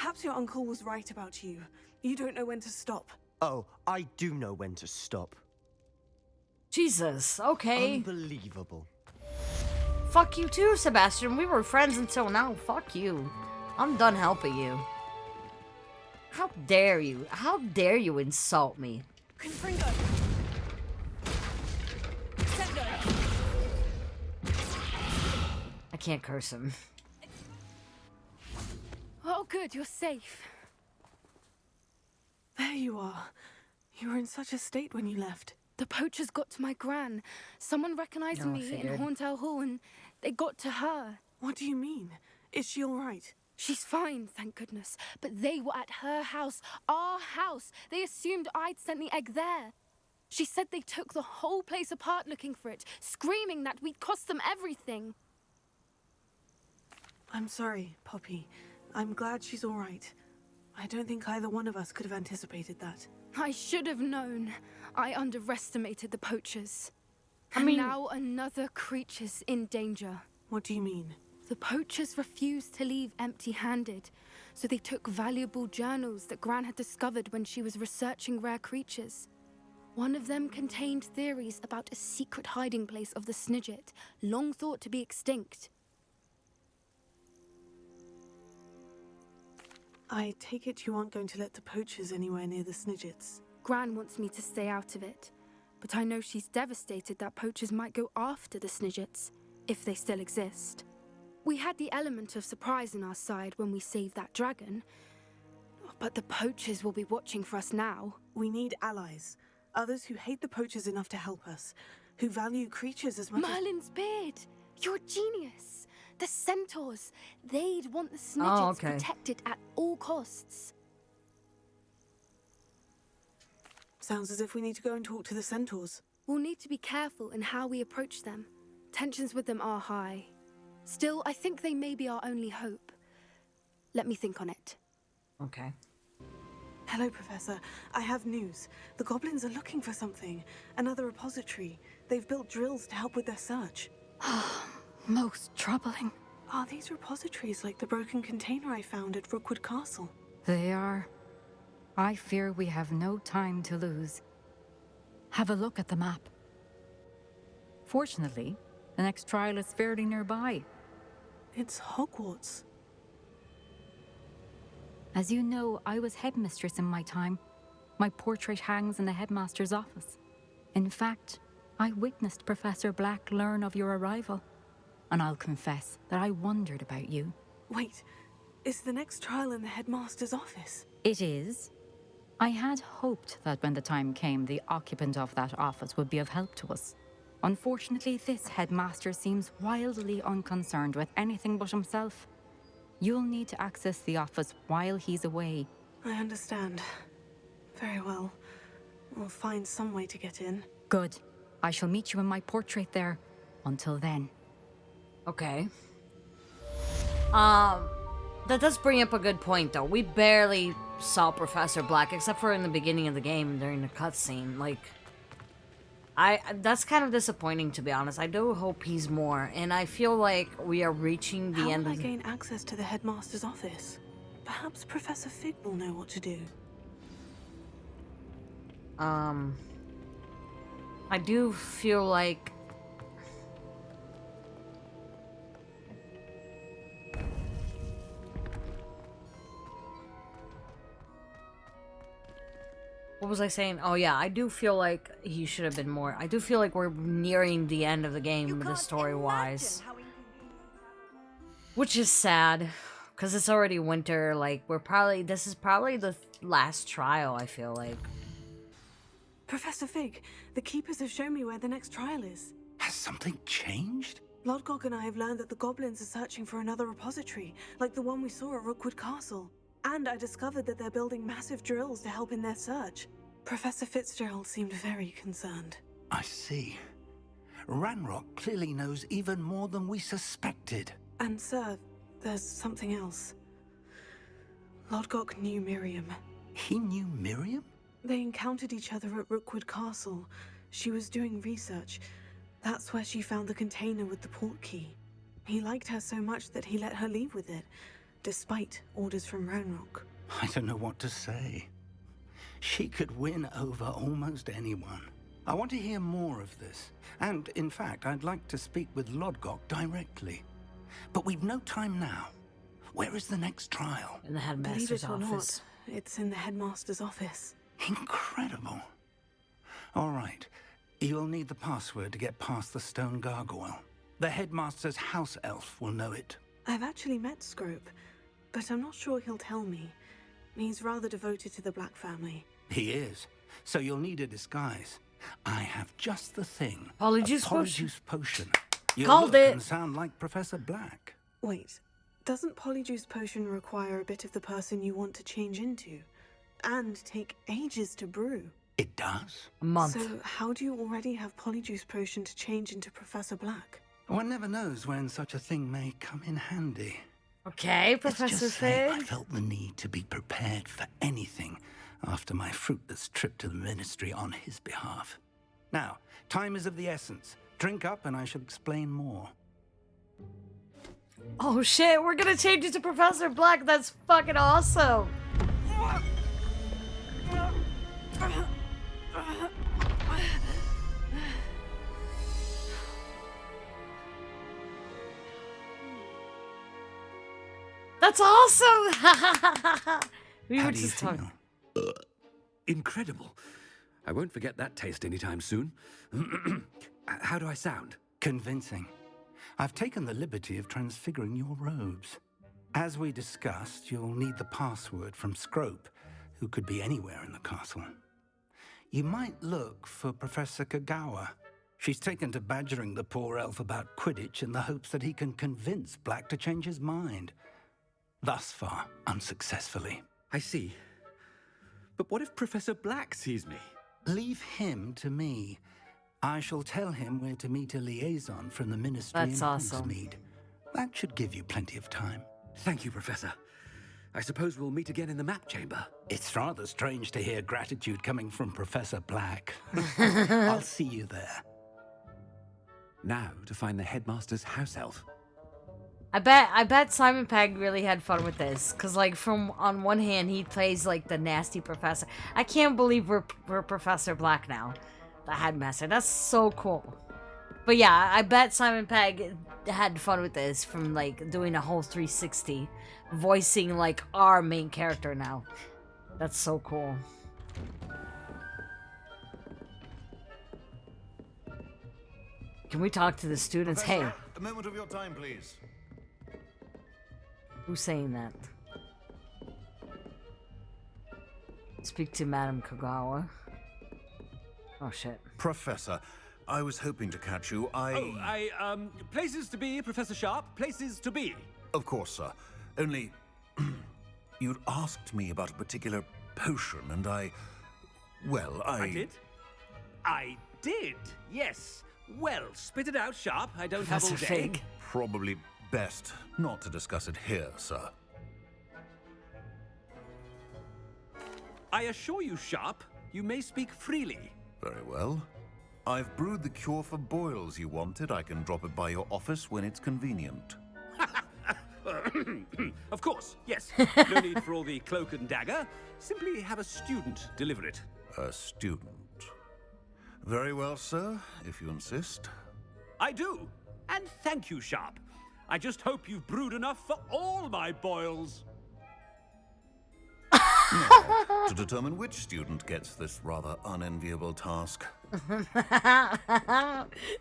Speaker 4: Perhaps your uncle was right about you. You don't know when to stop.
Speaker 15: Oh, I do know when to stop.
Speaker 1: Jesus, okay.
Speaker 15: Unbelievable.
Speaker 1: Fuck you too, Sebastian. We were friends until now. Fuck you. I'm done helping you. How dare you? How dare you insult me?
Speaker 16: Confringo. Sendo.
Speaker 1: I can't curse him.
Speaker 3: Oh, good, you're safe.
Speaker 4: There you are. You were in such a state when you left.
Speaker 3: The poachers got to my gran. Someone recognized
Speaker 1: Oh,
Speaker 3: me in Horntail Hall and they got to her.
Speaker 4: What do you mean? Is she all right?
Speaker 3: She's fine, thank goodness. But they were at her house, our house. They assumed I'd sent the egg there. She said they took the whole place apart looking for it, screaming that we'd cost them everything.
Speaker 4: I'm sorry, Poppy. I'm glad she's all right. I don't think either one of us could have anticipated that.
Speaker 3: I should have known. I underestimated the poachers.
Speaker 1: I mean,
Speaker 3: now another creature's in danger.
Speaker 4: What do you mean?
Speaker 3: The poachers refused to leave empty-handed, so they took valuable journals that Gran had discovered when she was researching rare creatures. One of them contained theories about a secret hiding place of the Snidget, long thought to be extinct.
Speaker 4: I take it you aren't going to let the poachers anywhere near the Snidgets.
Speaker 3: Gran wants me to stay out of it, but I know she's devastated that poachers might go after the Snidgets, if they still exist. We had the element of surprise on our side when we saved that dragon, but the poachers will be watching for us now.
Speaker 4: We need allies. Others who hate the poachers enough to help us, who value creatures as much
Speaker 3: Merlin's beard! You're a genius! The centaurs, they'd want the Snidgets protected at all costs.
Speaker 4: Sounds as if we need to go and talk to the centaurs.
Speaker 3: We'll need to be careful in how we approach them. Tensions with them are high. Still, I think they may be our only hope. Let me think on it.
Speaker 1: Okay.
Speaker 4: Hello, Professor. I have news. The goblins are looking for something. Another repository. They've built drills to help with their search.
Speaker 3: Most troubling.
Speaker 4: Are these repositories like the broken container I found at Rookwood Castle?
Speaker 17: They are. I fear we have no time to lose. Have a look at the map. Fortunately, the next trial is fairly nearby.
Speaker 4: It's Hogwarts.
Speaker 17: As you know, I was headmistress in my time. My portrait hangs in the headmaster's office. In fact, I witnessed Professor Black learn of your arrival. And I'll confess that I wondered about you.
Speaker 4: Wait, is the next trial in the headmaster's office?
Speaker 17: It is. I had hoped that when the time came, the occupant of that office would be of help to us. Unfortunately, this headmaster seems wildly unconcerned with anything but himself. You'll need to access the office while he's away.
Speaker 4: I understand. Very well. We'll find some way to get in.
Speaker 17: Good. I shall meet you in my portrait there. Until then.
Speaker 1: Okay. That does bring up a good point, though. We barely saw Professor Black, except for in the beginning of the game during the cutscene. Like, that's kind of disappointing, to be honest. I do hope he's more, and I feel like we are reaching the end
Speaker 4: How
Speaker 1: of
Speaker 4: will I gain access to the headmaster's office? Perhaps Professor Fig will know what to do.
Speaker 1: I do feel like what was I saying? Oh yeah, I do feel like he should have been more. I do feel like we're nearing the end of the game, the story-wise. Which is sad, because it's already winter. Like, this is probably the last trial, I feel like.
Speaker 4: Professor Fig, the keepers have shown me where the next trial is.
Speaker 2: Has something changed?
Speaker 4: Lodgok and I have learned that the goblins are searching for another repository, like the one we saw at Rookwood Castle. And I discovered that they're building massive drills to help in their search. Professor Fitzgerald seemed very concerned.
Speaker 2: I see. Ranrock clearly knows even more than we suspected.
Speaker 4: And sir, there's something else. Lodgok knew Miriam.
Speaker 2: He knew Miriam?
Speaker 4: They encountered each other at Rookwood Castle. She was doing research. That's where she found the container with the port key. He liked her so much that he let her leave with it. despite orders from Ranrock.
Speaker 2: I don't know what to say. She could win over almost anyone. I want to hear more of this. And, in fact, I'd like to speak with Lodgok directly. But we've no time now. Where is the next trial?
Speaker 1: In the
Speaker 4: Believe
Speaker 1: headmaster's
Speaker 4: it or
Speaker 1: office.
Speaker 4: not, it's in the headmaster's office.
Speaker 2: Incredible. All right. You'll need the password to get past the stone gargoyle. The headmaster's house elf will know it.
Speaker 4: I've actually met Scrope, but I'm not sure he'll tell me. He's rather devoted to the Black family.
Speaker 2: He is. So you'll need a disguise. I have just the thing.
Speaker 1: Polyjuice
Speaker 2: Polyjuice potion. You
Speaker 1: Called
Speaker 2: look
Speaker 1: it.
Speaker 2: and sound like Professor Black.
Speaker 4: Wait, doesn't Polyjuice Potion require a bit of the person you want to change into? And take ages to brew?
Speaker 2: It does.
Speaker 1: A month.
Speaker 4: So how do you already have Polyjuice Potion to change into Professor Black?
Speaker 2: One never knows when such a thing may come in handy.
Speaker 1: Okay,
Speaker 2: Let's
Speaker 1: Professor
Speaker 2: just say I
Speaker 1: Fig.
Speaker 2: felt the need to be prepared for anything after my fruitless trip to the ministry on his behalf. Now, time is of the essence. Drink up and I shall explain more.
Speaker 1: Oh shit, we're gonna change it to Professor Black. That's fucking awesome. That's awesome. We
Speaker 18: How
Speaker 1: were
Speaker 18: do you
Speaker 1: just talking.
Speaker 18: Incredible. I won't forget that taste anytime soon. How do I sound?
Speaker 2: Convincing. I've taken the liberty of transfiguring your robes. As we discussed, you'll need the password from Scrope, who could be anywhere in the castle. You might look for Professor Kagawa. She's taken to badgering the poor elf about Quidditch in the hopes that he can convince Black to change his mind. Thus far, unsuccessfully.
Speaker 18: I see. But what if Professor Black sees me?
Speaker 2: Leave him to me. I shall tell him where to meet a liaison from the ministry
Speaker 1: That's
Speaker 2: in
Speaker 1: awesome.
Speaker 2: Hogsmeade. That should give you plenty of time.
Speaker 18: Thank you, Professor. I suppose we'll meet again in the map chamber.
Speaker 2: It's rather strange to hear gratitude coming from Professor Black. I'll see you there.
Speaker 18: Now to find the headmaster's house elf.
Speaker 1: I bet Simon Pegg really had fun with this, cause like from on one hand he plays like the nasty professor. I can't believe we're Professor Black now, the headmaster. That's so cool. But yeah, I bet Simon Pegg had fun with this, from like doing a whole 360, voicing like our main character now. That's so cool. Can we talk to the students?
Speaker 19: Professor,
Speaker 1: Hey,
Speaker 19: a moment of your time, please.
Speaker 1: who's saying that? Speak to Madame Kagawa. Oh shit.
Speaker 19: Professor, I was hoping to catch you.
Speaker 18: Places to be, Professor Sharp. Places to be.
Speaker 19: Of course, sir. Only, you'd asked me about a particular potion, and I
Speaker 18: did? I did, yes. Well, spit it out, Sharp. I don't have all
Speaker 1: Professor
Speaker 18: day.
Speaker 1: Fig.
Speaker 19: Probably best not to discuss it here, sir.
Speaker 18: I assure you, Sharp, you may speak freely.
Speaker 19: Very well. I've brewed the cure for boils you wanted. I can drop it by your office when it's convenient.
Speaker 18: Of course, yes. No need for all the cloak and dagger. Simply have a student deliver it.
Speaker 19: A student. Very well, sir, if you insist.
Speaker 18: I do. And thank you, Sharp. I just hope you've brewed enough for all my boils.
Speaker 19: Now, to determine which student gets this rather unenviable task.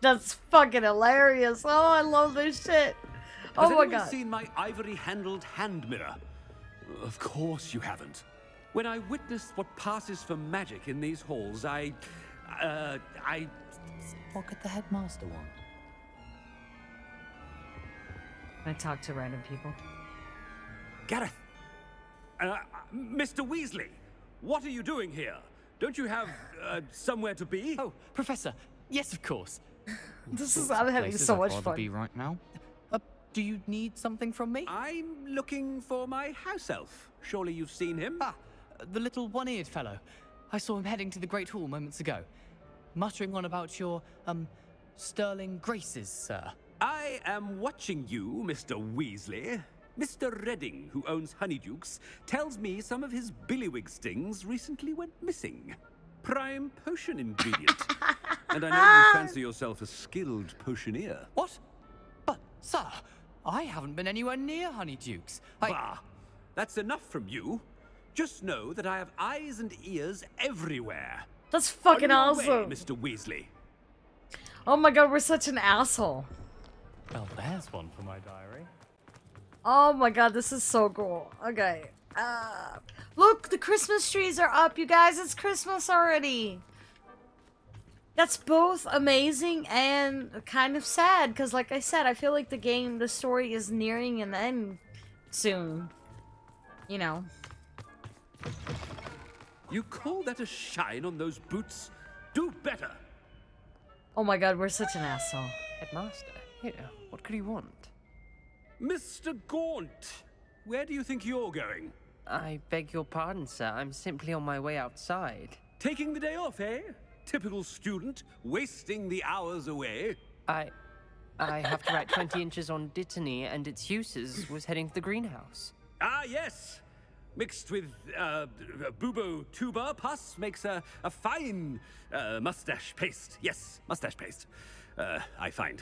Speaker 1: That's fucking hilarious. Oh, I love this shit.
Speaker 18: Has
Speaker 1: Oh my
Speaker 18: anyone
Speaker 1: god.
Speaker 18: seen my ivory-handled hand mirror? Of course you haven't. When I witness what passes for magic in these halls, I...
Speaker 20: What could the headmaster want?
Speaker 1: I talk to random people.
Speaker 18: Gareth! Mr. Weasley, what are you doing here? Don't you have somewhere to be?
Speaker 20: Oh, Professor, yes, of course.
Speaker 1: I'm having
Speaker 20: Places
Speaker 1: so
Speaker 20: I'd
Speaker 1: much
Speaker 20: rather
Speaker 1: fun.
Speaker 20: be right now. Do you need something from me?
Speaker 18: I'm looking for my house elf. Surely you've seen him?
Speaker 20: Ah, the little one-eared fellow. I saw him heading to the Great Hall moments ago, muttering on about your, sterling graces, sir.
Speaker 18: I am watching you, Mr. Weasley. Mr. Redding, who owns Honeydukes, tells me some of his billywig stings recently went missing. Prime potion ingredient. And I know you fancy yourself a skilled potioneer.
Speaker 20: What? But, sir, I haven't been anywhere near Honeydukes.
Speaker 18: Bah! That's enough from you. Just know that I have eyes and ears everywhere.
Speaker 1: That's fucking
Speaker 18: On your
Speaker 1: awesome.
Speaker 18: way, Mr. Weasley.
Speaker 1: Oh my god, we're such an asshole.
Speaker 20: Well, there's one for my diary.
Speaker 1: Oh my god, this is so cool. Okay. Look, the Christmas trees are up, you guys. It's Christmas already. That's both amazing and kind of sad, because like I said, I feel like the story is nearing an end soon. You know.
Speaker 18: You call that a shine on those boots? Do better.
Speaker 1: Oh my god, we're such an asshole.
Speaker 12: Headmaster, here, what could he want?
Speaker 18: Mr. Gaunt, where do you think you're going?
Speaker 12: I beg your pardon, sir. I'm simply on my way outside.
Speaker 18: Taking the day off, eh? Typical student, wasting the hours away.
Speaker 12: I have to write 20 inches on Deepening and its uses was heading to the greenhouse.
Speaker 18: Ah, yes. Mixed with bubo tuber pus makes a fine mustache paste. Yes, mustache paste. I find.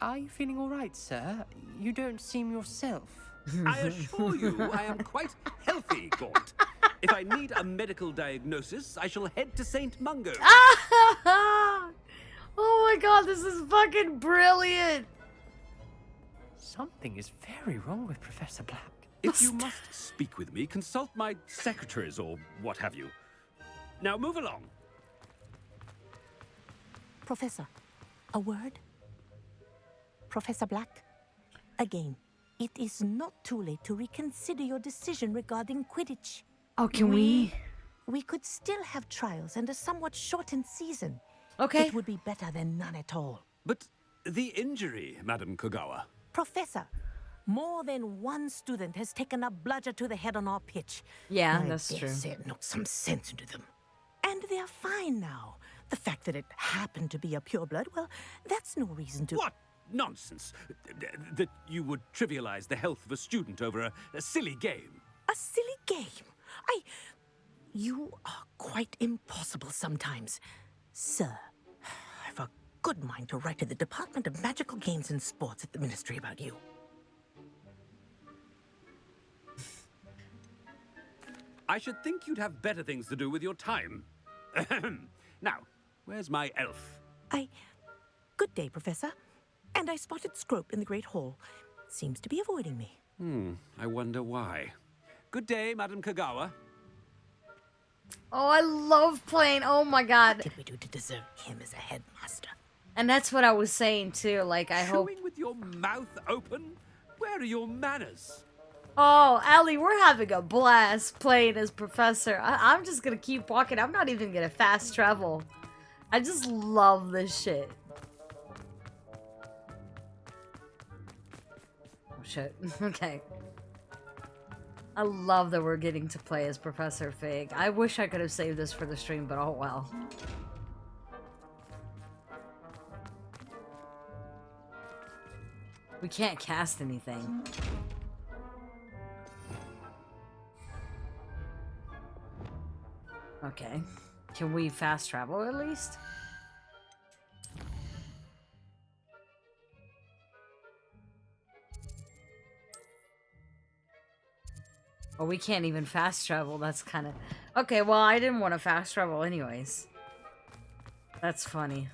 Speaker 12: Are you feeling all right, sir? You don't seem yourself.
Speaker 18: I assure you, I am quite healthy, Gaunt. If I need a medical diagnosis, I shall head to St. Mungo's.
Speaker 1: Oh my god, this is fucking brilliant.
Speaker 12: Something is very wrong with Professor Black.
Speaker 18: If you must speak with me, consult my secretaries or what have you. Now move along.
Speaker 21: Professor, a word? Professor Black, again, it is not too late to reconsider your decision regarding Quidditch.
Speaker 1: Oh, can we?
Speaker 21: We could still have trials and a somewhat shortened season.
Speaker 1: Okay.
Speaker 21: It would be better than none at all.
Speaker 18: But the injury, Madam Kogawa.
Speaker 21: Professor, more than one student has taken a bludger to the head on our pitch.
Speaker 1: Yeah,
Speaker 21: I
Speaker 1: that's
Speaker 21: dare
Speaker 1: true.
Speaker 21: say it knocked some sense into them. And they're fine now. The fact that it happened to be a pureblood, well, that's no reason to...
Speaker 18: What nonsense! That you would trivialize the health of a student over a silly game.
Speaker 21: A silly game? You are quite impossible sometimes. Sir, I've a good mind to write to the Department of Magical Games and Sports at the Ministry about you.
Speaker 18: I should think you'd have better things to do with your time. Now, where's my elf?
Speaker 21: Good day, Professor. And I spotted Scrope in the Great Hall. Seems to be avoiding me.
Speaker 18: I wonder why. Good day, Madam Kogawa.
Speaker 1: Oh, I love playing. Oh my god.
Speaker 21: What did we do to deserve him as a headmaster?
Speaker 1: And that's what I was saying too. Like, I hope.
Speaker 18: Chewing with your mouth open? Where are your manners?
Speaker 1: Oh, Allie, we're having a blast playing as Professor. I'm just gonna keep walking. I'm not even gonna fast travel. I just love this shit. Oh shit. Okay. I love that we're getting to play as Professor Fig. I wish I could have saved this for the stream, but oh well. We can't cast anything. Okay. Can we fast travel at least? Oh, we can't even fast travel. That's kind of... Okay, well, I didn't want to fast travel anyways. That's funny.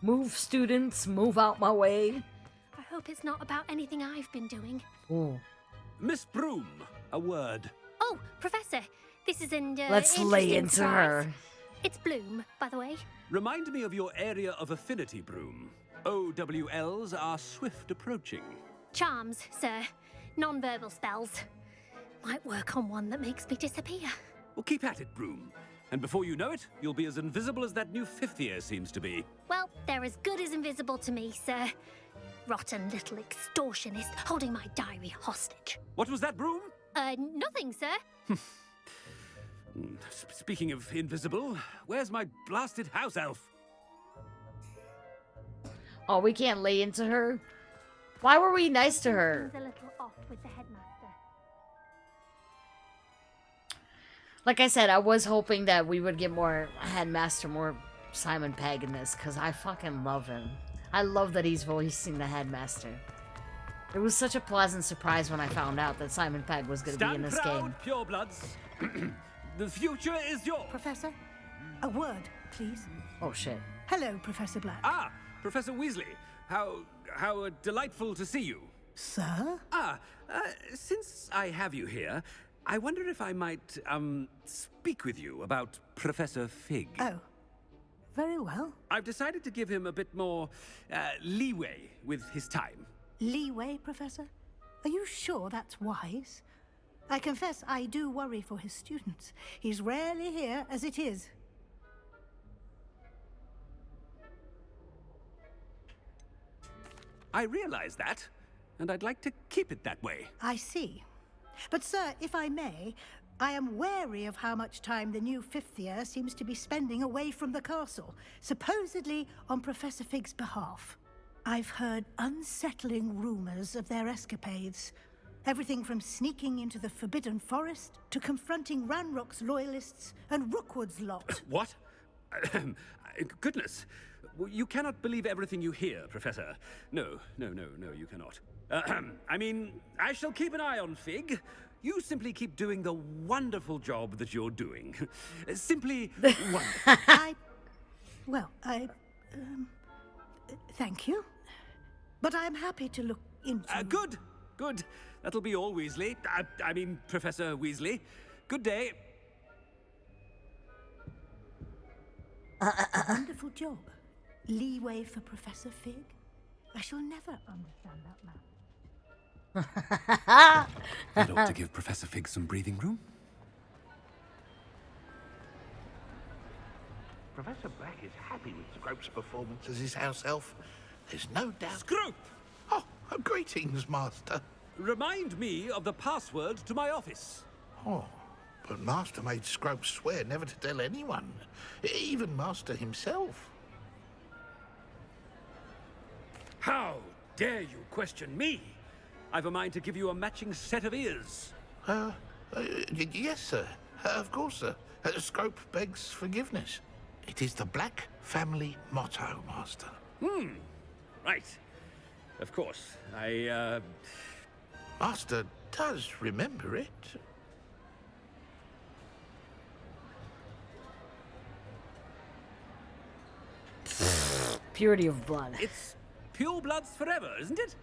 Speaker 1: Move, students. Move out my way.
Speaker 9: I hope it's not about anything I've been doing.
Speaker 1: Ooh.
Speaker 18: Miss Broom, a word.
Speaker 9: Oh, Professor, this is an
Speaker 1: Let's lay
Speaker 9: interesting
Speaker 1: into
Speaker 9: surprise.
Speaker 1: her.
Speaker 9: It's Bloom, by the way.
Speaker 18: Remind me of your area of affinity, Broom. OWLs are swift approaching.
Speaker 9: Charms, sir. Non-verbal spells. Might work on one that makes me disappear.
Speaker 18: Well, keep at it, Broom. And before you know it, you'll be as invisible as that new fifth year seems to be.
Speaker 9: Well, they're as good as invisible to me, sir. Rotten little extortionist holding my diary hostage.
Speaker 18: What was that, Broom?
Speaker 9: Nothing, sir.
Speaker 18: Speaking of invisible, where's my blasted house elf?
Speaker 1: Oh, we can't lay into her? Why were we nice to her?
Speaker 9: Seems a little off with the headmaster.
Speaker 1: Like I said, I was hoping that we would get more headmaster, more Simon Pegg in this, because I fucking love him. I love that he's voicing the headmaster. It was such a pleasant surprise when I found out that Simon Pegg was going to be in this game.
Speaker 18: Purebloods. The future is yours.
Speaker 10: Professor, a word, please.
Speaker 1: Oh shit.
Speaker 10: Hello, Professor Black.
Speaker 18: Ah, Professor Weasley. How delightful to see you.
Speaker 10: Sir?
Speaker 18: Since I have you here, I wonder if I might, speak with you about Professor Fig.
Speaker 10: Oh, very well.
Speaker 18: I've decided to give him a bit more, leeway with his time.
Speaker 10: Leeway, Professor? Are you sure that's wise? I confess I do worry for his students. He's rarely here as it is.
Speaker 18: I realize that, and I'd like to keep it that way.
Speaker 10: I see. But, sir, if I may, I am wary of how much time the new fifth year seems to be spending away from the castle, supposedly on Professor Fig's behalf. I've heard unsettling rumors of their escapades. Everything from sneaking into the Forbidden Forest to confronting Ranrock's loyalists and Rookwood's lot.
Speaker 18: What? Goodness. You cannot believe everything you hear, Professor. No, you cannot. I mean, I shall keep an eye on Fig. You simply keep doing the wonderful job that you're doing. Simply wonderful.
Speaker 10: Thank you. But I'm happy to look into...
Speaker 18: Good. That'll be all, Weasley. I mean, Professor Weasley. Good day.
Speaker 10: A wonderful job. Leeway for Professor Fig? I shall never understand that man.
Speaker 18: That ought to give Professor Fig some breathing room.
Speaker 13: Professor Black is happy with Scrope's performance as his house elf. There's no doubt.
Speaker 18: Scrope!
Speaker 13: Oh, greetings, Master.
Speaker 18: Remind me of the password to my office.
Speaker 13: Oh, but Master made Scrope swear never to tell anyone, even Master himself.
Speaker 18: How dare you question me? I've a mind to give you a matching set of ears.
Speaker 13: Yes, sir. Of course, sir. Scrope begs forgiveness. It is the Black family motto, Master.
Speaker 18: Right. Of course.
Speaker 13: Master does remember it.
Speaker 1: Purity of blood.
Speaker 18: It's pure bloods forever, isn't it?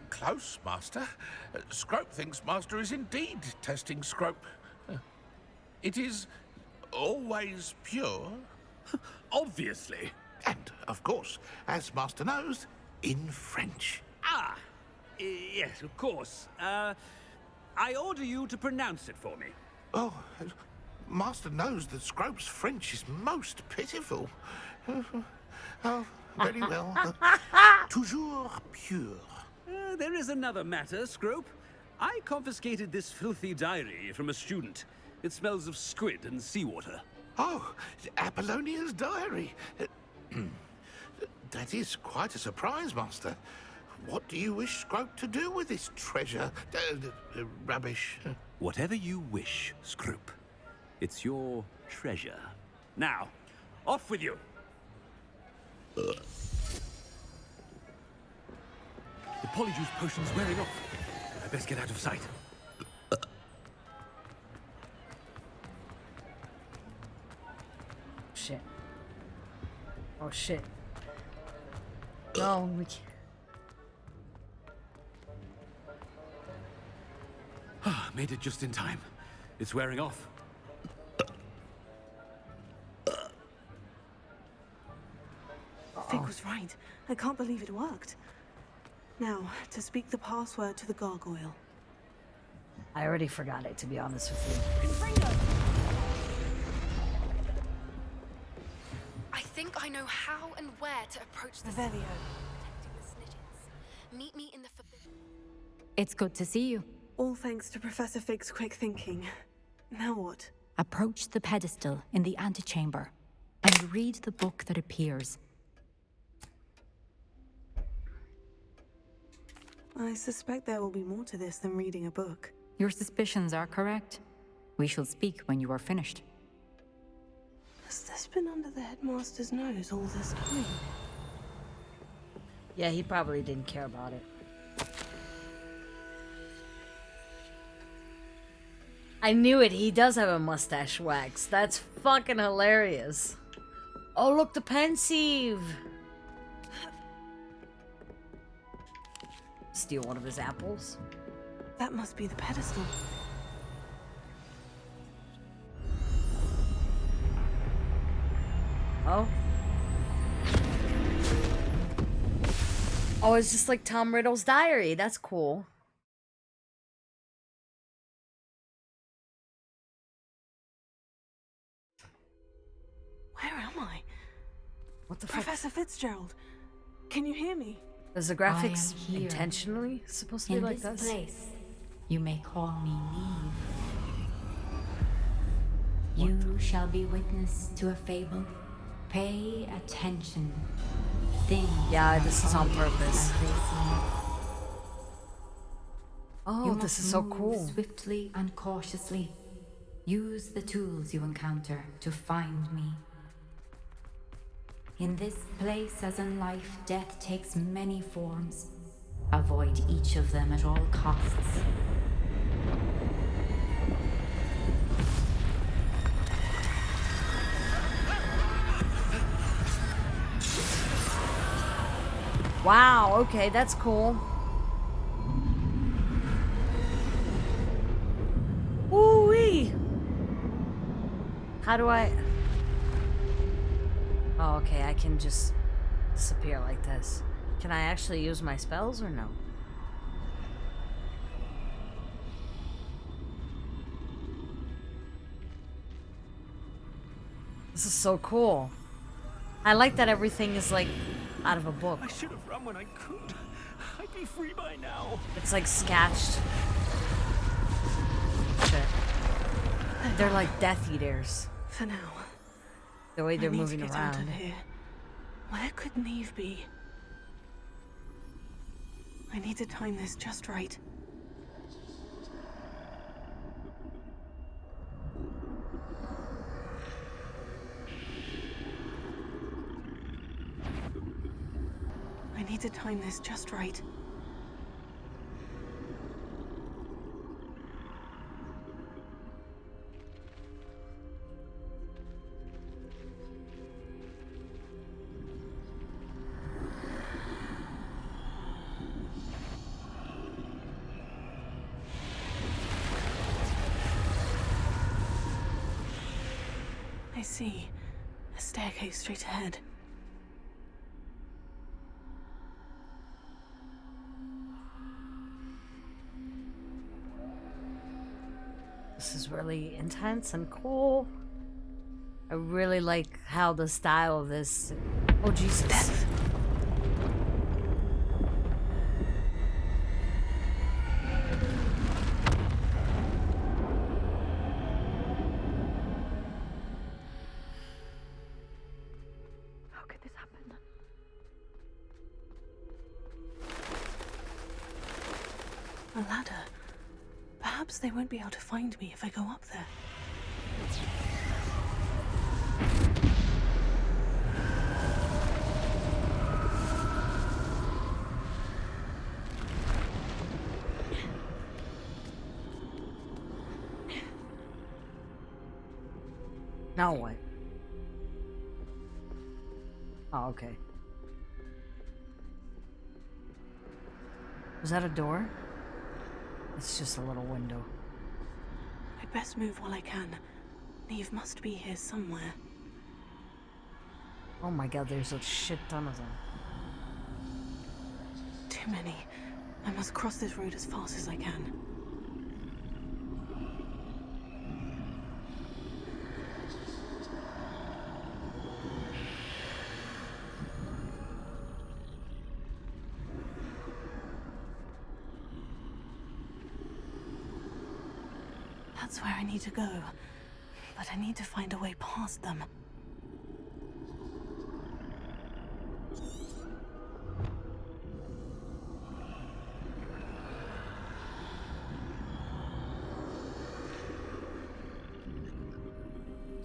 Speaker 13: Close, Master. Scrope thinks Master is indeed testing Scrope. It is always pure.
Speaker 18: Obviously.
Speaker 13: And, of course, as Master knows, in French.
Speaker 18: Yes, of course. I order you to pronounce it for me.
Speaker 13: Oh, Master knows that Scrope's French is most pitiful. Oh, very well. Toujours pure.
Speaker 18: There is another matter, Scrope. I confiscated this filthy diary from a student. It smells of squid and seawater.
Speaker 13: Oh, Apollonia's diary. That is quite a surprise, Master. What do you wish Scrope to do with this treasure? Rubbish.
Speaker 18: Whatever you wish, Scrope. It's your treasure. Now, off with you. The polyjuice potion's wearing off. I best get out of sight.
Speaker 1: Shit. Oh shit. No, we can't.
Speaker 18: Made it just in time. It's wearing off.
Speaker 4: Fig was right. I can't believe it worked. Now, to speak the password to the gargoyle.
Speaker 1: I already forgot it, to be honest with you.
Speaker 3: I think I know how and where to approach the
Speaker 4: Revelio.
Speaker 3: Protecting the snitches. Meet me in the forbidden.
Speaker 17: It's good to see you.
Speaker 4: All thanks to Professor Fig's quick thinking. Now what?
Speaker 17: Approach the pedestal in the antechamber and read the book that appears.
Speaker 4: I suspect there will be more to this than reading a book.
Speaker 17: Your suspicions are correct. We shall speak when you are finished.
Speaker 4: Has this been under the headmaster's nose all this time?
Speaker 1: Yeah, he probably didn't care about it. I knew it. He does have a mustache wax. That's fucking hilarious. Oh, look, the pensieve. Steal one of his apples.
Speaker 4: That must be the pedestal.
Speaker 1: Oh. Oh, it's just like Tom Riddle's diary. That's cool.
Speaker 4: Where am I?
Speaker 1: What the
Speaker 4: Professor Fitzgerald, can you hear me?
Speaker 1: Is the graphics intentionally supposed to be like
Speaker 17: this
Speaker 1: this?
Speaker 17: Place, you may call me Neve. You shall be witness to a fable. Pay attention. Things
Speaker 1: Yeah, this is on purpose. Oh,
Speaker 17: you
Speaker 1: this
Speaker 17: must
Speaker 1: is so
Speaker 17: move
Speaker 1: cool.
Speaker 17: Swiftly and cautiously. Use the tools you encounter to find me. In this place, as in life, death takes many forms. Avoid each of them at all costs.
Speaker 1: Wow, okay, that's cool. Ooh-wee! How do I... Oh, okay, I can just disappear like this. Can I actually use my spells or no? This is so cool. I like that everything is like out of a book.
Speaker 18: I should have run when I could. I'd be free by now.
Speaker 1: It's like sketched. Shit. They're like Death Eaters.
Speaker 4: For now.
Speaker 1: The way they're
Speaker 4: I need
Speaker 1: moving
Speaker 4: to get
Speaker 1: around.
Speaker 4: out of here. Where could Neve be? I need to time this just right. I need to time this just right. I see. A staircase straight ahead.
Speaker 1: This is really intense and cool. I really like how the style of this... Oh, Jesus. Death.
Speaker 4: How could this happen? A ladder. Perhaps they won't be able to find me if I go up there.
Speaker 1: Now what? Oh, okay. Was that a door? It's just a little window.
Speaker 4: I'd best move while I can. Neve must be here somewhere.
Speaker 1: Oh my god, there's a shit ton of them.
Speaker 4: Too many. I must cross this road as fast as I can. That's where I need to go. but I need to find a way past them.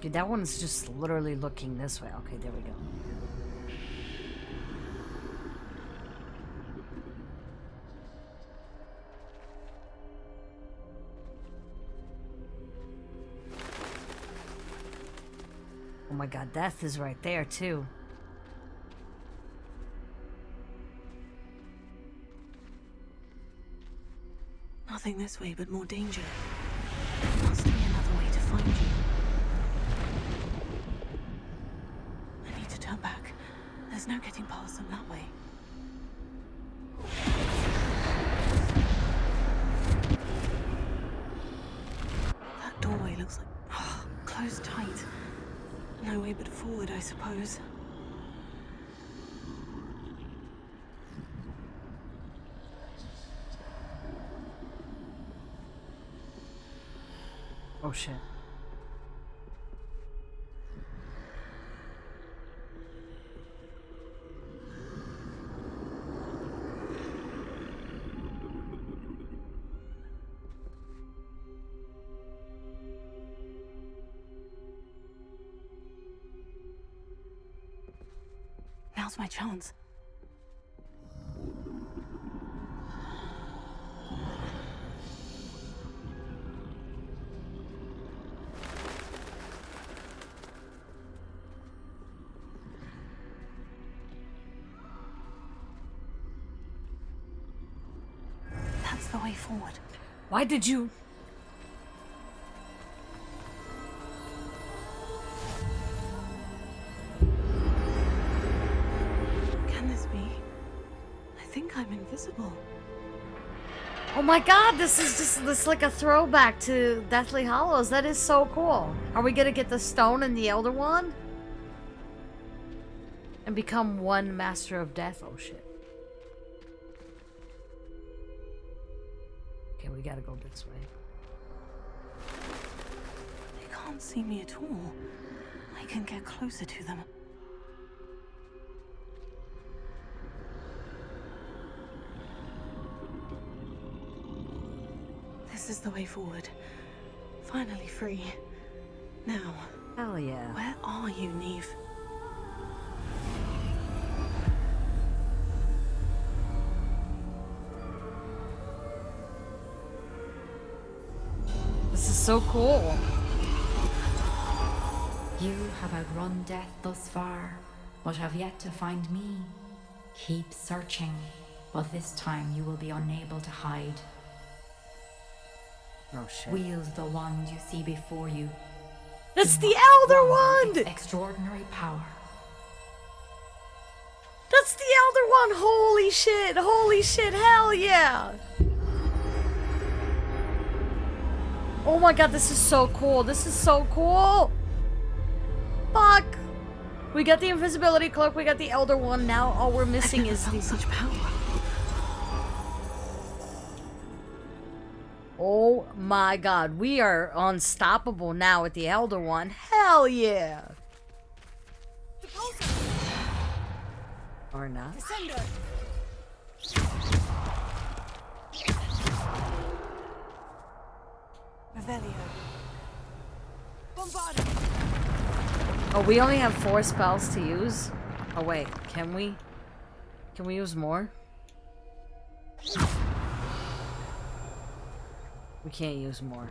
Speaker 1: Dude, that one's just literally looking this way. Okay, there we go. Oh my god, death is right there too.
Speaker 4: Nothing this way, but more danger. There must be another way to find you. I need to turn back. There's no getting past them that way. That doorway looks like... closed tight. No way but forward, I suppose.
Speaker 1: Oh shit.
Speaker 4: Now's my chance. That's the way forward.
Speaker 1: Why did you...
Speaker 4: Can this be? I think I'm invisible.
Speaker 1: Oh my god, this is like a throwback to Deathly Hallows. That is so cool. Are we gonna get the stone and the Elder Wand? And become one Master of Death? Oh shit. Okay, we gotta go this way.
Speaker 4: They can't see me at all. I can get closer to them. This is the way forward. Finally free. Now.
Speaker 1: Hell yeah.
Speaker 4: Where are you, Neve?
Speaker 1: This is so cool.
Speaker 17: You have outrun death thus far, but have yet to find me. Keep searching, but this time you will be unable to hide.
Speaker 1: Oh shit.
Speaker 17: Wield the wand you see before you.
Speaker 1: That's the Elder Wand!
Speaker 17: Extraordinary power.
Speaker 1: That's the Elder Wand! Holy shit! Holy shit! Hell yeah! Oh my god, this is so cool. This is so cool. Fuck. We got the invisibility cloak. We got the Elder Wand. Now all we're missing is the...
Speaker 4: such power.
Speaker 1: Oh my god. We are unstoppable now with the Elder Wand. Hell yeah. Or not.
Speaker 16: Descendo.
Speaker 4: Revelio.
Speaker 16: Bombarda.
Speaker 1: Oh, we only have 4 spells to use? Oh wait, can we? Can we use more? We can't use more.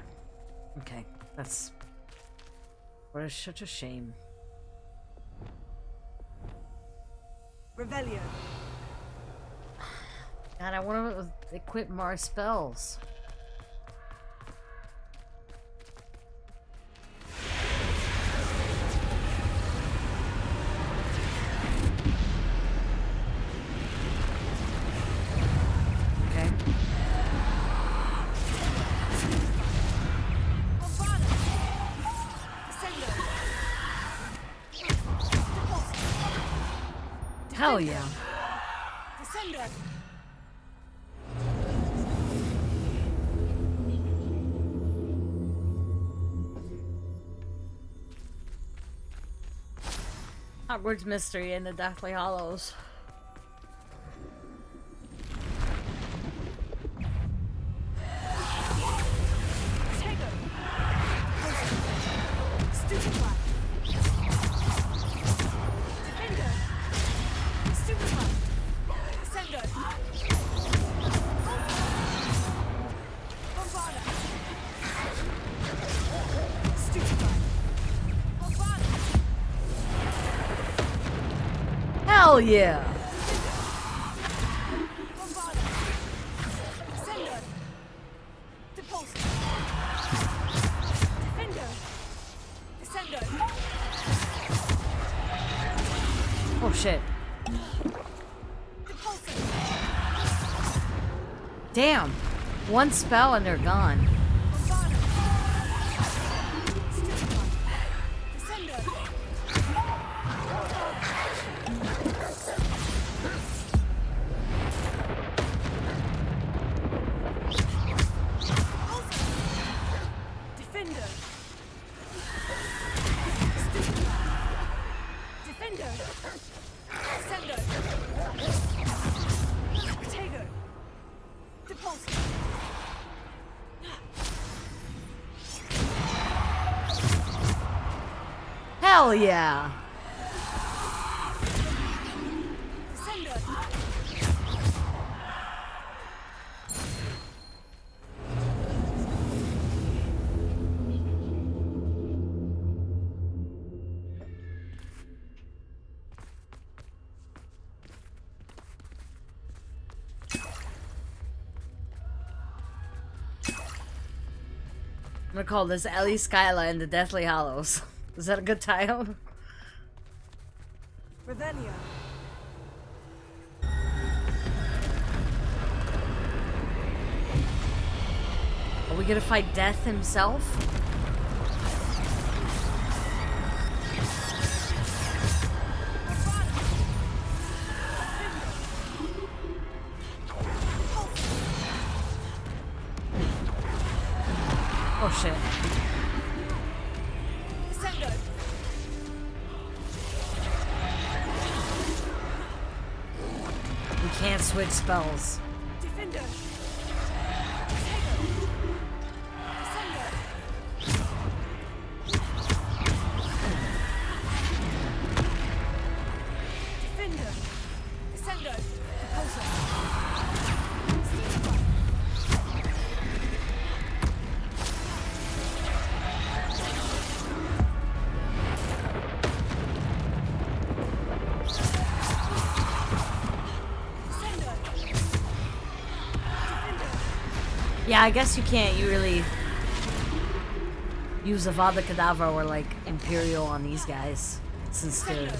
Speaker 1: Okay, that's... What is such a shame.
Speaker 16: Revelio.
Speaker 1: God, I want to equip more spells. Okay. Hell yeah.
Speaker 16: Descendo.
Speaker 1: Hogwarts mystery in the Deathly Hallows. Hell yeah! Oh shit. Damn. One spell and they're gone. Hell yeah! I'm gonna call this Ellie Skyla and the Deathly Hallows. Is that a good title?
Speaker 4: Revelio.
Speaker 1: Are we gonna fight Death himself? Oh shit. We can't switch spells.
Speaker 4: Defender.
Speaker 1: Yeah, I guess you can't. You really use Avada Kedavra or like Imperial on these guys since they're.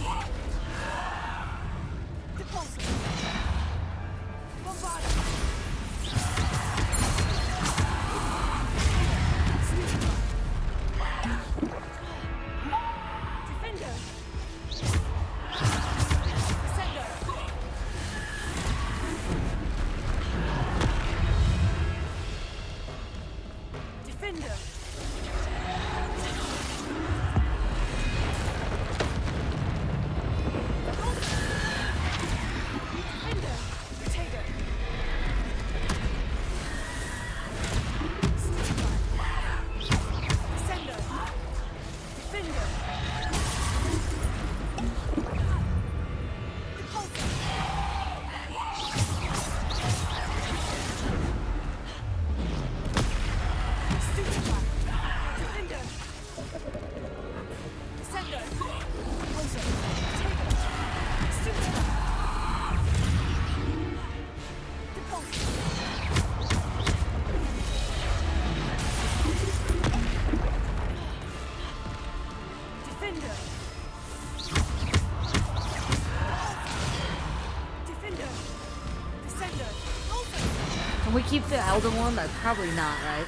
Speaker 1: Can we keep the Elder one? That's probably not, right?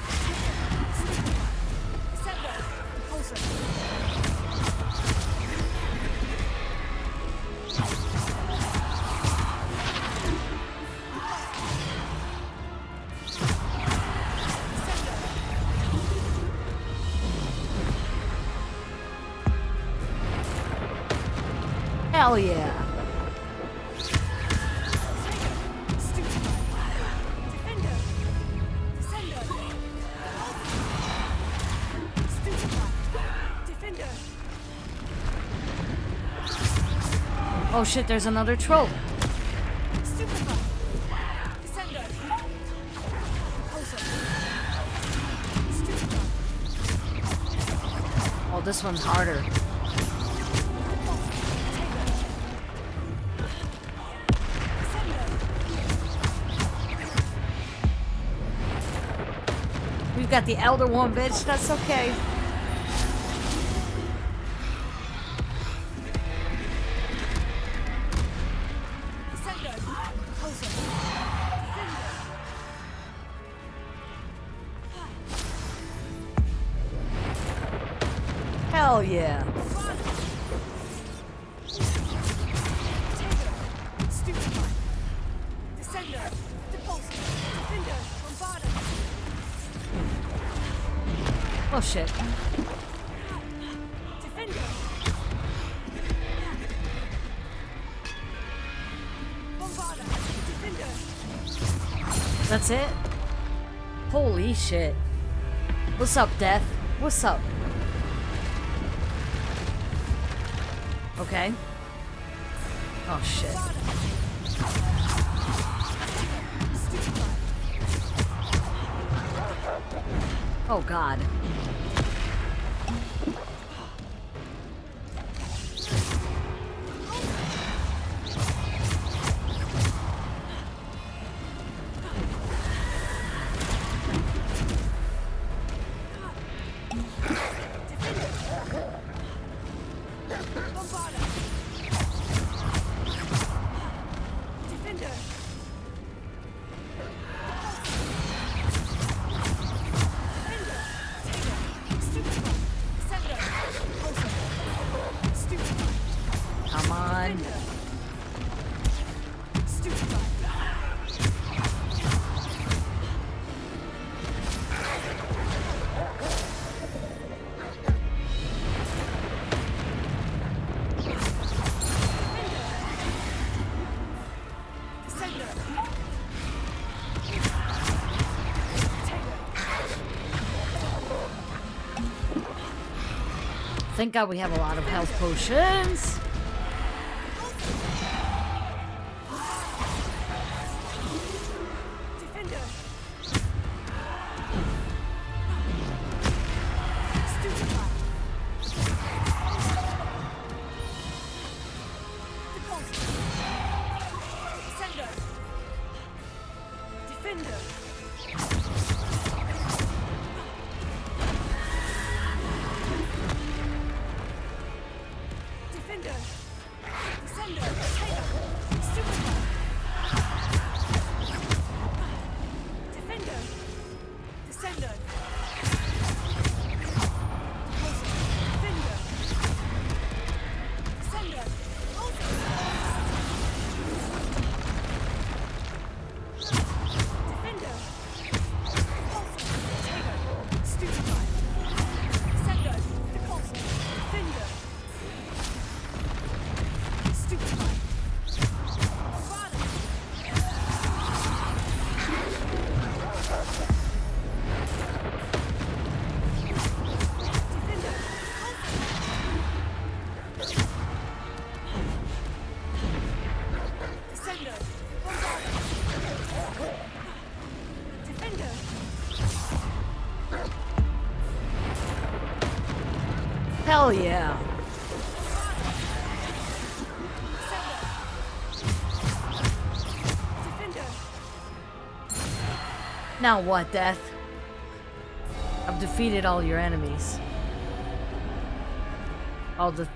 Speaker 1: Hell yeah. Oh shit, there's another troll. Oh, this one's harder. We've got the elder one, bitch. That's okay. Hell yeah. Oh shit. That's it? Holy shit. What's up, Death? What's up? Okay. Oh shit. Oh god. Come on. Thank God we have a lot of health potions. Hell yeah. Now what, Death? I've defeated all your enemies. All the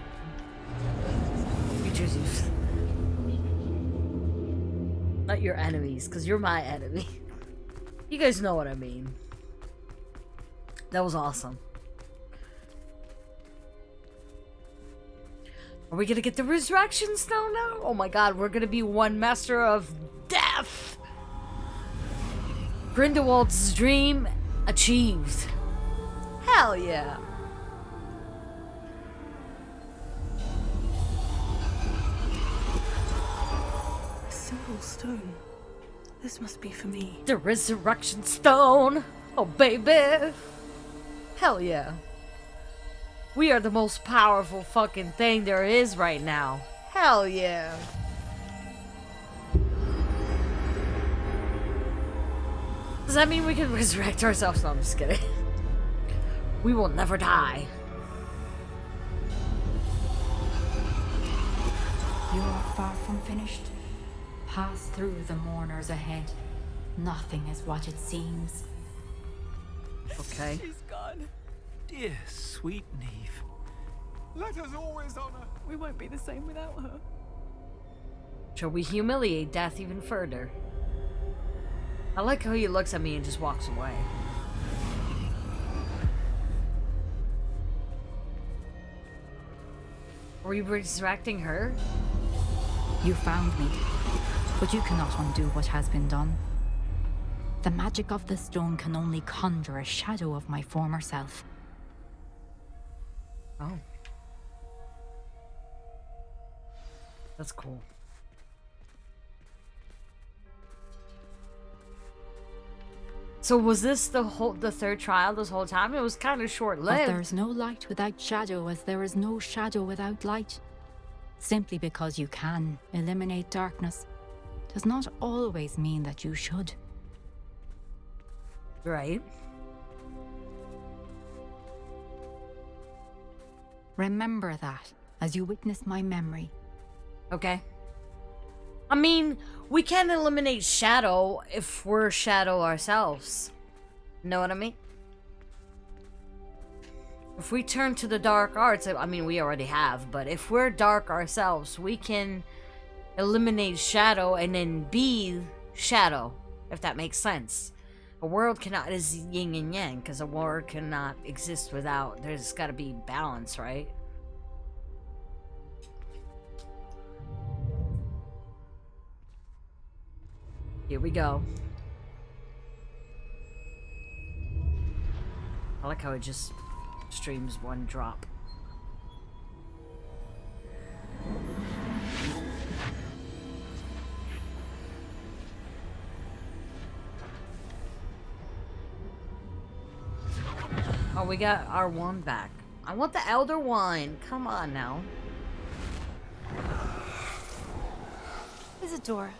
Speaker 1: creatures you've... Not your enemies, because you're my enemy. You guys know what I mean. That was awesome. Are we gonna get the resurrection stone now? Oh my god, we're gonna be one master of death! Grindelwald's dream achieved. Hell yeah.
Speaker 4: stone. This must be for me.
Speaker 1: The resurrection stone! Oh, baby! Hell yeah. We are the most powerful fucking thing there is right now. Hell yeah. Does that mean we can resurrect ourselves? No, I'm just kidding. We will never die.
Speaker 17: You are far from finished. Pass through the mourners ahead. Nothing is what it seems.
Speaker 1: Okay.
Speaker 20: She's gone.
Speaker 14: Dear sweet Neve.
Speaker 5: Let us always honor.
Speaker 20: We won't be the same without her.
Speaker 1: Shall we humiliate death even further? I like how he looks at me and just walks away. Are we resurrecting her?
Speaker 17: You found me, but you cannot undo what has been done. The magic of the stone can only conjure a shadow of my former self.
Speaker 1: Oh. That's cool. So was this the third trial this whole time? It was kind of short-lived.
Speaker 17: But there's no light without shadow, as there is no shadow without light. Simply because you can eliminate darkness does not always mean that you should.
Speaker 1: Right.
Speaker 17: Remember that as you witness my memory.
Speaker 1: Okay. I mean, we can eliminate shadow if we're shadow ourselves. Know what I mean? If we turn to the dark arts, I mean, we already have, but if we're dark ourselves, we can eliminate shadow and then be shadow, if that makes sense. A world cannot is yin and yang, because a world cannot exist without, there's got to be balance, right? Here we go. I like how it just streams one drop. Oh, we got our wand back. I want the Elder Wine. Come on now.
Speaker 8: Isadora,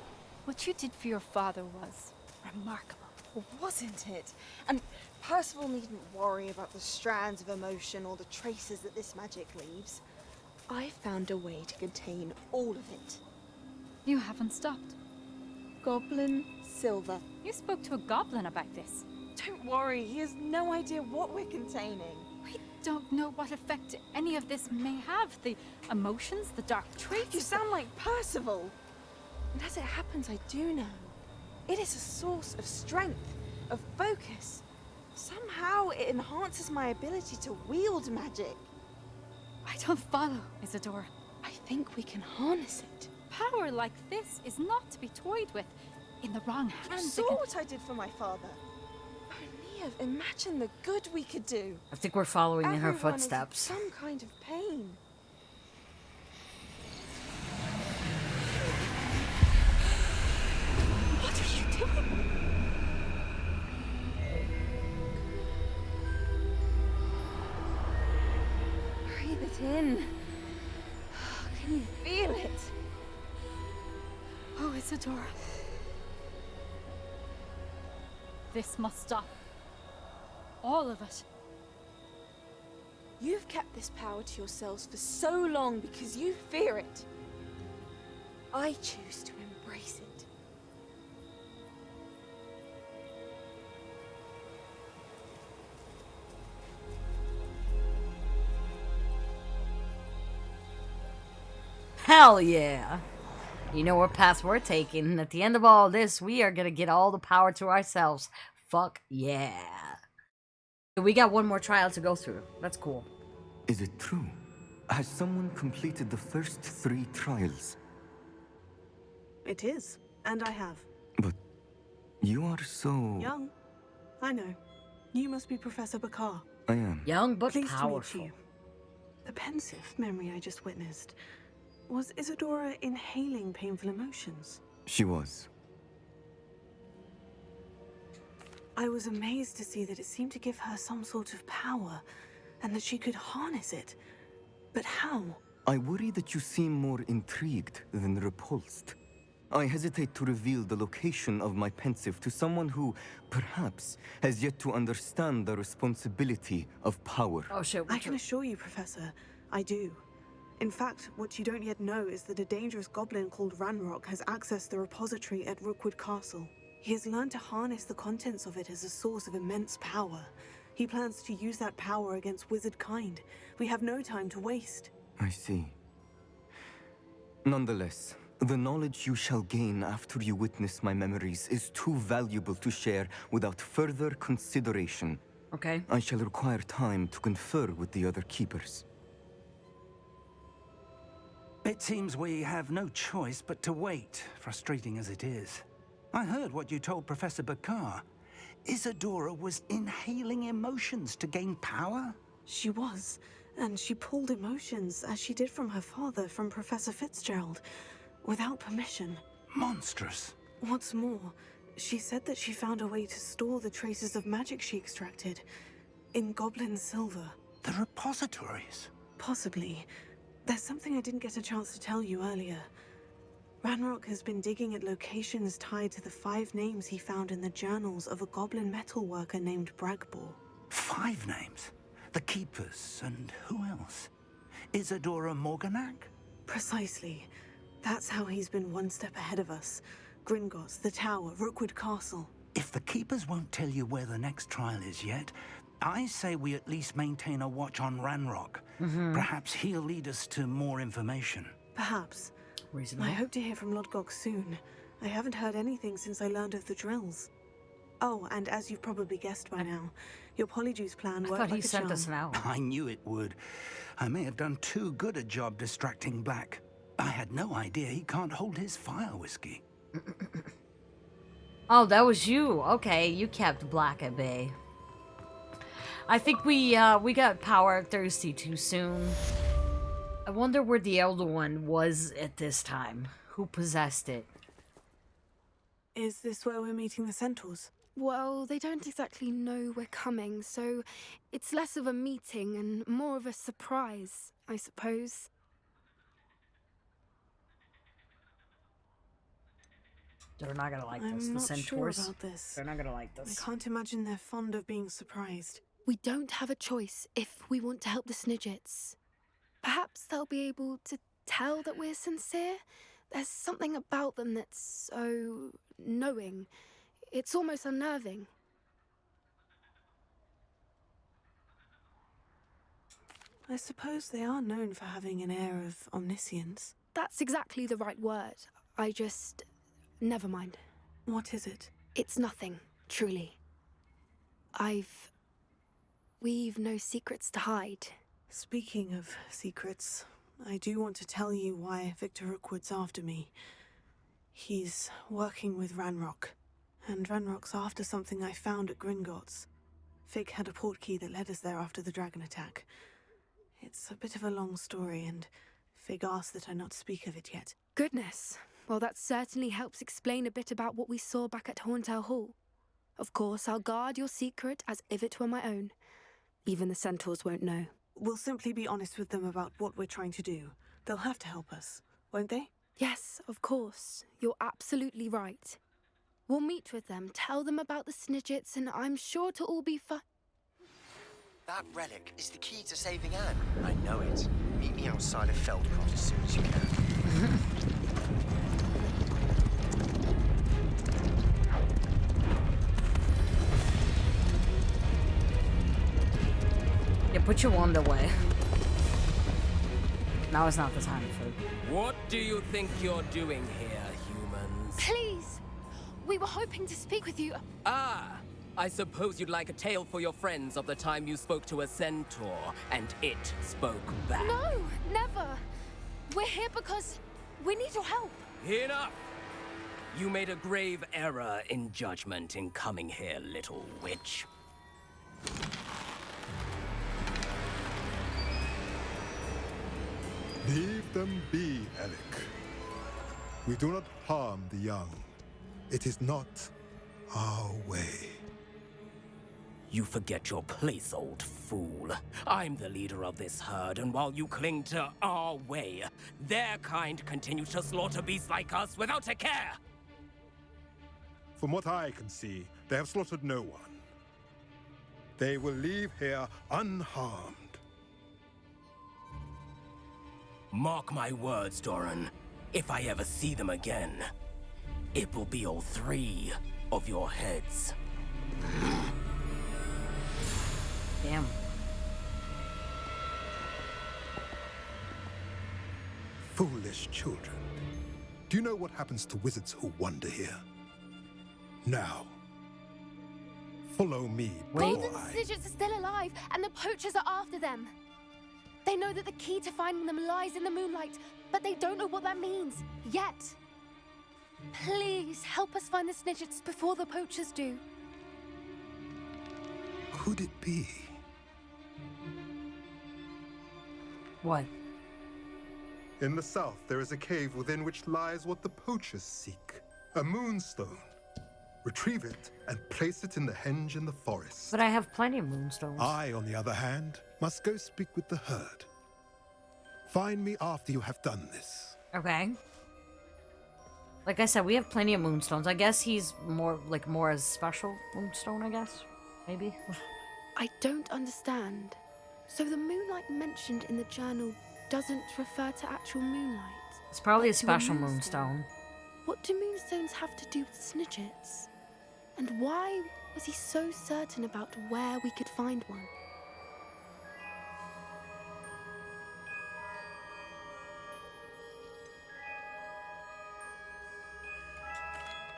Speaker 8: what you did for your father was remarkable,
Speaker 22: wasn't it? And Percival needn't worry about the strands of emotion or the traces that this magic leaves. I found a way to contain all of it.
Speaker 8: You haven't stopped.
Speaker 22: Goblin Silver.
Speaker 8: You spoke to a goblin about this.
Speaker 22: Don't worry, he has no idea what we're containing.
Speaker 8: We don't know what effect any of this may have. The emotions, the dark traits.
Speaker 22: You sound like Percival. And as it happens, I do know. It is a source of strength, of focus. Somehow it enhances my ability to wield magic.
Speaker 8: I don't follow, Isadora.
Speaker 22: I think we can harness it.
Speaker 8: Power like this is not to be toyed with. In the wrong hands.
Speaker 22: You saw what I did for my father. Oh, Neve, imagine the good we could do.
Speaker 1: I think we're following in her
Speaker 22: Everyone is in
Speaker 1: footsteps.
Speaker 22: some kind of pain.
Speaker 8: What are you doing?
Speaker 22: Breathe it in. Can you feel it?
Speaker 8: Oh, Isadora. This must stop. All of it.
Speaker 22: You've kept this power to yourselves for so long because you fear it. I choose to embrace it.
Speaker 1: Hell yeah. You know what path we're taking, and at the end of all this, we are gonna get all the power to ourselves. Fuck yeah. We got one more trial to go through. That's cool.
Speaker 23: Is it true? Has someone completed the first 3 trials?
Speaker 4: It is, and I have.
Speaker 23: But you are so...
Speaker 4: Young. I know. You must be Professor Bakar.
Speaker 23: I am.
Speaker 1: Young but
Speaker 4: Pleased
Speaker 1: powerful.
Speaker 4: to meet you. The pensive memory I just witnessed. Was Isadora inhaling painful emotions?
Speaker 23: She was.
Speaker 4: I was amazed to see that it seemed to give her some sort of power, and that she could harness it. But how?
Speaker 23: I worry that you seem more intrigued than repulsed. I hesitate to reveal the location of my pensive to someone who, perhaps, has yet to understand the responsibility of power.
Speaker 1: Oh shit.
Speaker 4: I can assure you, Professor, I do. In fact, what you don't yet know is that a dangerous goblin called Ranrock has accessed the repository at Rookwood Castle. He has learned to harness the contents of it as a source of immense power. He plans to use that power against wizard kind. We have no time to waste.
Speaker 23: I see. Nonetheless, the knowledge you shall gain after you witness my memories is too valuable to share without further consideration.
Speaker 1: Okay.
Speaker 23: I shall require time to confer with the other keepers.
Speaker 2: It seems we have no choice but to wait, frustrating as it is. I heard what you told Professor Bakar. Isadora was inhaling emotions to gain power?
Speaker 4: She was, and she pulled emotions, as she did from her father, from Professor Fitzgerald, without permission.
Speaker 2: Monstrous.
Speaker 4: What's more, she said that she found a way to store the traces of magic she extracted in goblin silver.
Speaker 2: The repositories?
Speaker 4: Possibly. There's something I didn't get a chance to tell you earlier. Ranrock has been digging at locations tied to the 5 names he found in the journals of a goblin metalworker named Bragbor.
Speaker 2: 5 names? The Keepers, and who else? Isadora Morganac?
Speaker 4: Precisely. That's how he's been one step ahead of us. Gringotts, the Tower, Rookwood Castle.
Speaker 2: If the Keepers won't tell you where the next trial is yet, I say we at least maintain a watch on Ranrock. Perhaps he'll lead us to more information.
Speaker 4: Perhaps.
Speaker 1: Reasonable.
Speaker 4: I hope to hear from Lodgok soon. I haven't heard anything since I learned of the drills. Oh, and as you've probably guessed by now, your polyjuice plan worked like a charm.
Speaker 1: I thought he sent us an hour.
Speaker 2: I knew it would. I may have done too good a job distracting Black. I had no idea he can't hold his fire whiskey.
Speaker 1: Oh, that was you. Okay, you kept Black at bay. I think we got power thirsty too soon. I wonder where the Elder One was at this time. Who possessed it?
Speaker 4: Is this where we're meeting the centaurs?
Speaker 3: Well, they don't exactly know we're coming, so it's less of a meeting and more of a surprise, I suppose.
Speaker 1: They're not gonna like this.
Speaker 4: I'm
Speaker 1: The
Speaker 4: not
Speaker 1: centaurs.
Speaker 4: sure about this.
Speaker 1: They're not gonna like this.
Speaker 4: I can't imagine they're fond of being surprised.
Speaker 3: We don't have a choice if we want to help the Snidgets. Perhaps they'll be able to tell that we're sincere. There's something about them that's so knowing. It's almost unnerving.
Speaker 4: I suppose they are known for having an air of omniscience.
Speaker 3: That's exactly the right word. I just... never mind.
Speaker 4: What is it?
Speaker 3: It's nothing, truly. We've no secrets to hide.
Speaker 4: Speaking of secrets, I do want to tell you why Victor Rookwood's after me. He's working with Ranrock, and Ranrock's after something I found at Gringotts. Fig had a portkey that led us there after the dragon attack. It's a bit of a long story, and Fig asked that I not speak of it yet.
Speaker 3: Goodness. Well, that certainly helps explain a bit about what we saw back at Horntail Hall. Of course, I'll guard your secret as if it were my own. Even the centaurs won't know.
Speaker 4: We'll simply be honest with them about what we're trying to do. They'll have to help us, won't they?
Speaker 3: Yes, of course. You're absolutely right. We'll meet with them, tell them about the Snidgets, and I'm sure it'll all be fun.
Speaker 15: That relic is the key to saving Anne. I know it. Meet me outside of Feldcroft as soon as you can.
Speaker 1: Yeah, put your wand away. Now is not the time for...
Speaker 6: What do you think you're doing here, humans?
Speaker 3: Please! We were hoping to speak with you.
Speaker 6: Ah! I suppose you'd like a tale for your friends of the time you spoke to a centaur, and it spoke back.
Speaker 3: No, never. We're here because we need your help.
Speaker 6: Enough! You made a grave error in judgment in coming here, little witch.
Speaker 5: Leave them be, Alec.
Speaker 7: We do not harm the young. It is not our way.
Speaker 6: You forget your place, old fool. I'm the leader of this herd, and while you cling to our way, their kind continue to slaughter beasts like us without a care!
Speaker 7: From what I can see, they have slaughtered no one. They will leave here unharmed.
Speaker 6: Mark my words, Doran. If I ever see them again, it will be all 3 of your heads.
Speaker 1: Damn.
Speaker 7: Foolish children. Do you know what happens to wizards who wander here? Now, follow me, boy.
Speaker 3: Golden Snidgets are still alive, and the poachers are after them. They know that the key to finding them lies in the moonlight, but they don't know what that means, yet. Please, help us find the Snidgets before the poachers do.
Speaker 7: Could it be?
Speaker 1: What?
Speaker 7: In the south, there is a cave within which lies what the poachers seek. A moonstone. Retrieve it and place it in the henge in the forest.
Speaker 1: But I have plenty of moonstones.
Speaker 7: I, on the other hand, must go speak with the herd. Find me after you have done this.
Speaker 1: Okay. Like I said, we have plenty of moonstones. I guess he's more as special moonstone, I guess. Maybe.
Speaker 3: I don't understand. So the moonlight mentioned in the journal doesn't refer to actual moonlight.
Speaker 1: It's probably a
Speaker 3: but to
Speaker 1: special moonstone.
Speaker 3: What do moonstones have to do with Snidgets? And why was he so certain about where we could find one?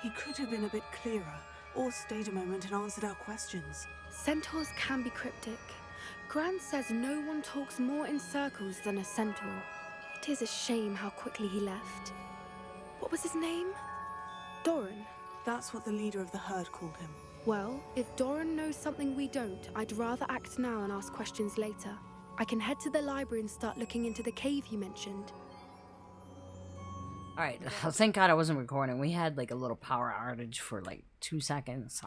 Speaker 4: He could have been a bit clearer, or stayed a moment and answered our questions.
Speaker 3: Centaurs can be cryptic. Gran says no one talks more in circles than a centaur. It is a shame how quickly he left. What was his name? Doran?
Speaker 4: That's what the leader of the herd called him.
Speaker 3: Well, if Doran knows something we don't, I'd rather act now and ask questions later. I can head to the library and start looking into the cave you mentioned.
Speaker 1: Alright, thank God I wasn't recording. We had like a little power outage for like 2 seconds.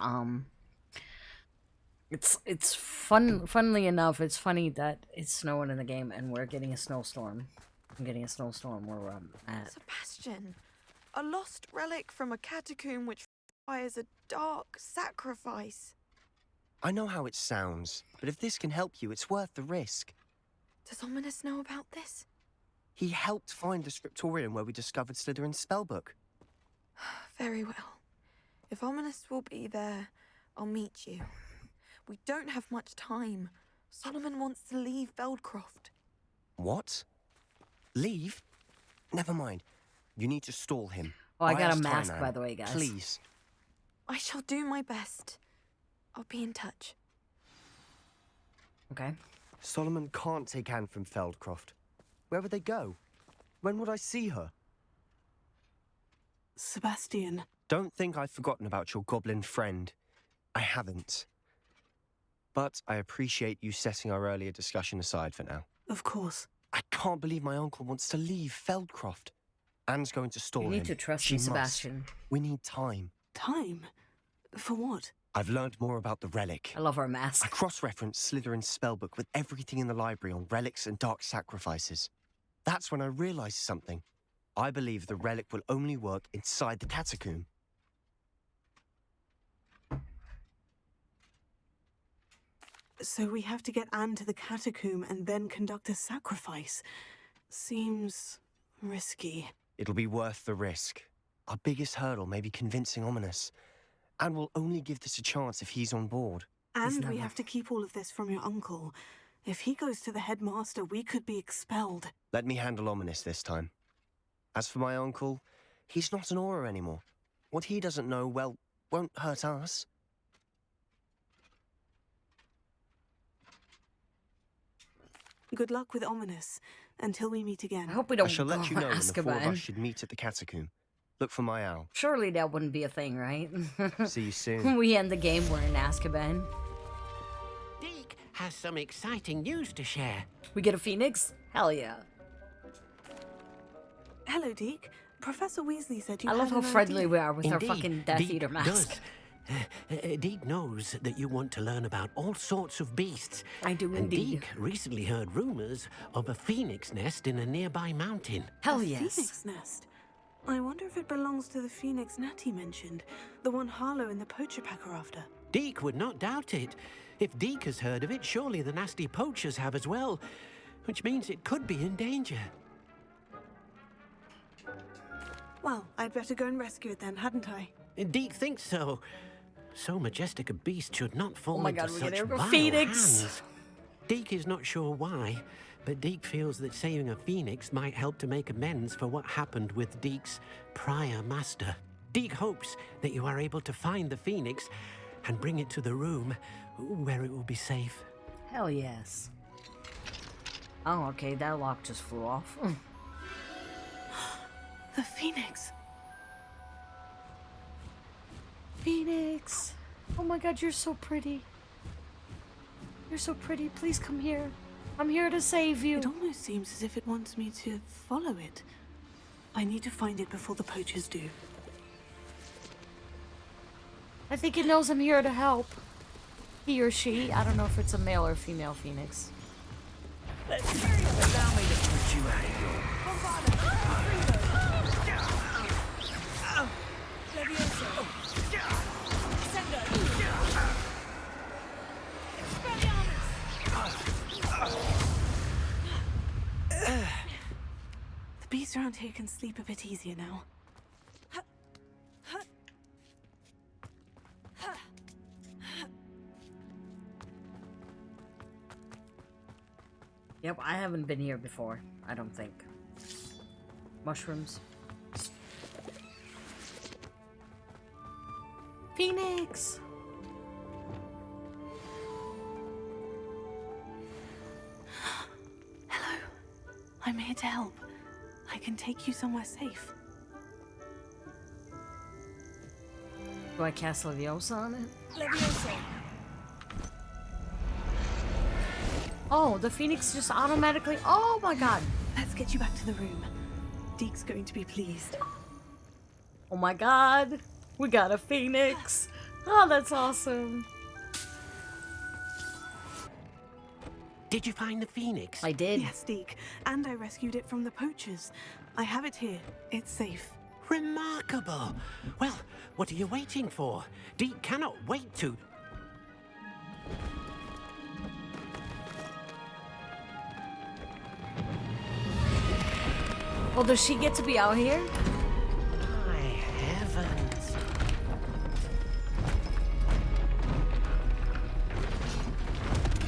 Speaker 1: It's funnily enough, it's funny that it's snowing in the game and we're getting a snowstorm. I'm getting a snowstorm where I'm at.
Speaker 11: Sebastian, a lost relic from a catacomb which requires a dark sacrifice.
Speaker 15: I know how it sounds, but if this can help you, it's worth the risk.
Speaker 11: Does Ominous know about this?
Speaker 15: He helped find the scriptorium where we discovered Slytherin's spellbook.
Speaker 11: Very well. If Ominous will be there, I'll meet you. We don't have much time. Solomon wants to leave Feldcroft.
Speaker 15: What? Leave? Never mind. You need to stall him.
Speaker 1: Oh, I got a
Speaker 15: asked
Speaker 1: mask,
Speaker 15: Tynan.
Speaker 1: by the way, guys.
Speaker 15: Please.
Speaker 11: I shall do my best. I'll be in touch.
Speaker 1: Okay.
Speaker 15: Solomon can't take Anne from Feldcroft. Where would they go? When would I see her?
Speaker 4: Sebastian.
Speaker 15: Don't think I've forgotten about your goblin friend. I haven't. But I appreciate you setting our earlier discussion aside for now.
Speaker 4: Of course.
Speaker 15: I can't believe my uncle wants to leave Feldcroft. Anne's going to stall him.
Speaker 1: You need to trust me, Sebastian.
Speaker 15: We need time.
Speaker 4: Time? For what?
Speaker 15: I've learned more about the relic.
Speaker 1: I love our mask.
Speaker 15: I cross-referenced Slytherin's spellbook with everything in the library on relics and dark sacrifices. That's when I realized something. I believe the relic will only work inside the catacomb.
Speaker 4: So we have to get Anne to the catacomb and then conduct a sacrifice. Seems risky.
Speaker 15: It'll be worth the risk. Our biggest hurdle may be convincing Ominous. And we'll only give this a chance if he's on board.
Speaker 4: And we have to keep all of this from your uncle. If he goes to the headmaster, we could be expelled.
Speaker 15: Let me handle Ominous this time. As for my uncle, he's not an Auror anymore. What he doesn't know, well, won't hurt us.
Speaker 4: Good luck with Ominous, until we meet again.
Speaker 1: I hope we don't
Speaker 15: I shall let you know when the four of
Speaker 1: Azkaban.
Speaker 15: us should meet at the catacomb. Look for my owl.
Speaker 1: Surely that wouldn't be a thing, right?
Speaker 15: See you soon.
Speaker 1: When we end the game, we're in Azkaban.
Speaker 19: Deke has some exciting news to share.
Speaker 1: We get a phoenix? Hell yeah.
Speaker 4: Hello, Deke. Professor Weasley said you
Speaker 1: I
Speaker 4: had
Speaker 1: love how
Speaker 4: an
Speaker 1: friendly
Speaker 4: idea.
Speaker 1: we are with our
Speaker 19: Indeed,
Speaker 1: fucking Death
Speaker 19: Deek
Speaker 1: Eater mask.
Speaker 19: does. Deek knows that you want to learn about all sorts of beasts.
Speaker 1: I do
Speaker 19: and
Speaker 1: indeed.
Speaker 19: Deek recently heard rumors of a phoenix nest in a nearby mountain.
Speaker 1: Hell
Speaker 4: A
Speaker 1: yes.
Speaker 4: Phoenix nest. I wonder if it belongs to the phoenix Natty mentioned, the one Harlow and the poacher pack are after.
Speaker 19: Deek would not doubt it. If Deek has heard of it, surely the nasty poachers have as well, which means it could be in danger.
Speaker 4: Well, I'd better go and rescue it then, hadn't I?
Speaker 19: Deek thinks so. So majestic a beast should not fall
Speaker 1: Oh my
Speaker 19: into
Speaker 1: God, we're
Speaker 19: such
Speaker 1: getting a
Speaker 19: vile
Speaker 1: phoenix.
Speaker 19: hands. Deek is not sure why, but Deek feels that saving a phoenix might help to make amends for what happened with Deek's prior master. Deek hopes that you are able to find the phoenix and bring it to the room where it will be safe.
Speaker 1: Hell yes. Oh, okay, that lock just flew off.
Speaker 4: The phoenix.
Speaker 1: Phoenix. Oh my God, you're so pretty. You're so pretty. Please come here. I'm here to save you.
Speaker 4: It almost seems as if it wants me to follow it. I need to find it before the poachers do.
Speaker 1: I think it knows I'm here to help. He or she. I don't know if it's a male or female phoenix.
Speaker 13: Allow me to put you out of your...
Speaker 4: The beasts around here can sleep a bit easier now.
Speaker 1: Yep, I haven't been here before. I don't think. Mushrooms. Phoenix!
Speaker 4: Hello. I'm here to help. I can take you somewhere safe.
Speaker 1: Do I cast Leviosa on it?
Speaker 16: Leviosa.
Speaker 1: Oh, the phoenix just automatically... Oh my God!
Speaker 4: Let's get you back to the room. Deek's going to be pleased.
Speaker 1: Oh my God! We got a phoenix! Oh, that's awesome!
Speaker 19: Did you find the phoenix?
Speaker 1: I did.
Speaker 4: Yes, Deek. And I rescued it from the poachers. I have it here. It's safe.
Speaker 19: Remarkable. Well, what are you waiting for? Deek cannot wait to...
Speaker 1: Well, does she get to be out here?
Speaker 19: My heavens.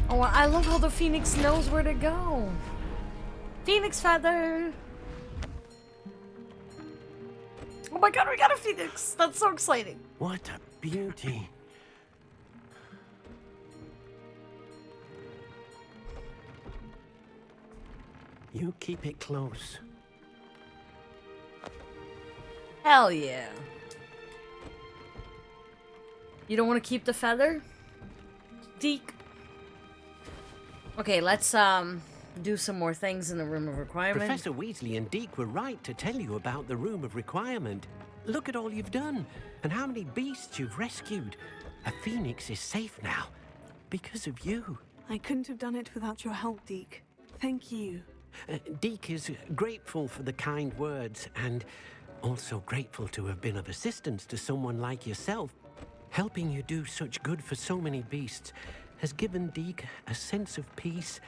Speaker 1: Oh, I love how the phoenix knows where to go. Phoenix feather. Oh my God, we got a phoenix. That's so exciting.
Speaker 19: What a beauty. You keep it close.
Speaker 1: Hell yeah. You don't want to keep the feather? Deek. Okay, let's do some more things in the room of requirement.
Speaker 19: Professor Weasley and Deek were right to tell you about the room of requirement. Look at all you've done, and how many beasts you've rescued. A phoenix is safe now, because of you.
Speaker 4: I couldn't have done it without your help, Deek. Thank you.
Speaker 19: Deek is grateful for the kind words, and also grateful to have been of assistance to someone like yourself. Helping you do such good for so many beasts has given Deek a sense of peace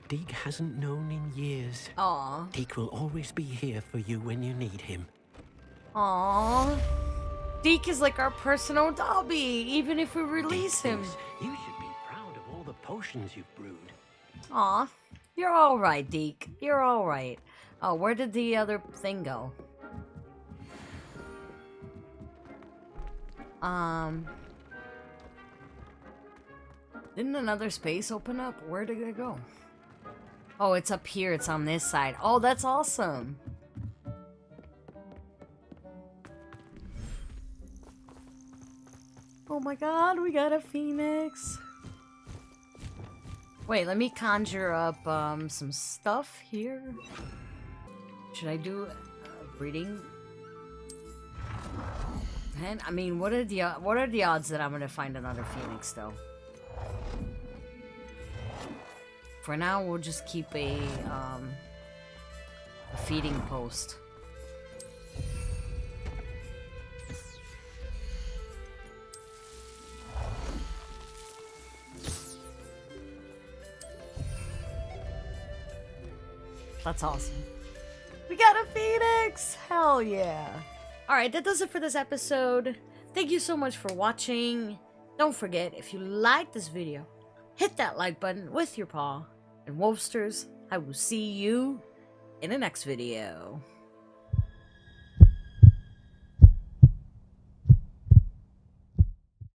Speaker 19: Deek hasn't known in years.
Speaker 1: Aww.
Speaker 19: Deek will always be here for you when you need him.
Speaker 1: Aww. Deek is like our personal Dobby, even if we release him.
Speaker 19: You should be proud of all the potions you've brewed.
Speaker 1: Aw. You're alright, Deek. You're alright. Oh, where did the other thing go? Didn't another space open up? Where did it go? Oh, it's up here. It's on this side. Oh, that's awesome. Oh my God, we got a phoenix. Wait, let me conjure up some stuff here. Should I do breeding man. I mean, what are the odds that I'm gonna find another phoenix though? For now, we'll just keep a feeding post. That's awesome. We got a phoenix! Hell yeah. Alright, that does it for this episode. Thank you so much for watching. Don't forget, if you like this video, hit that like button with your paw. And Wolfsters, I will see you in the next video.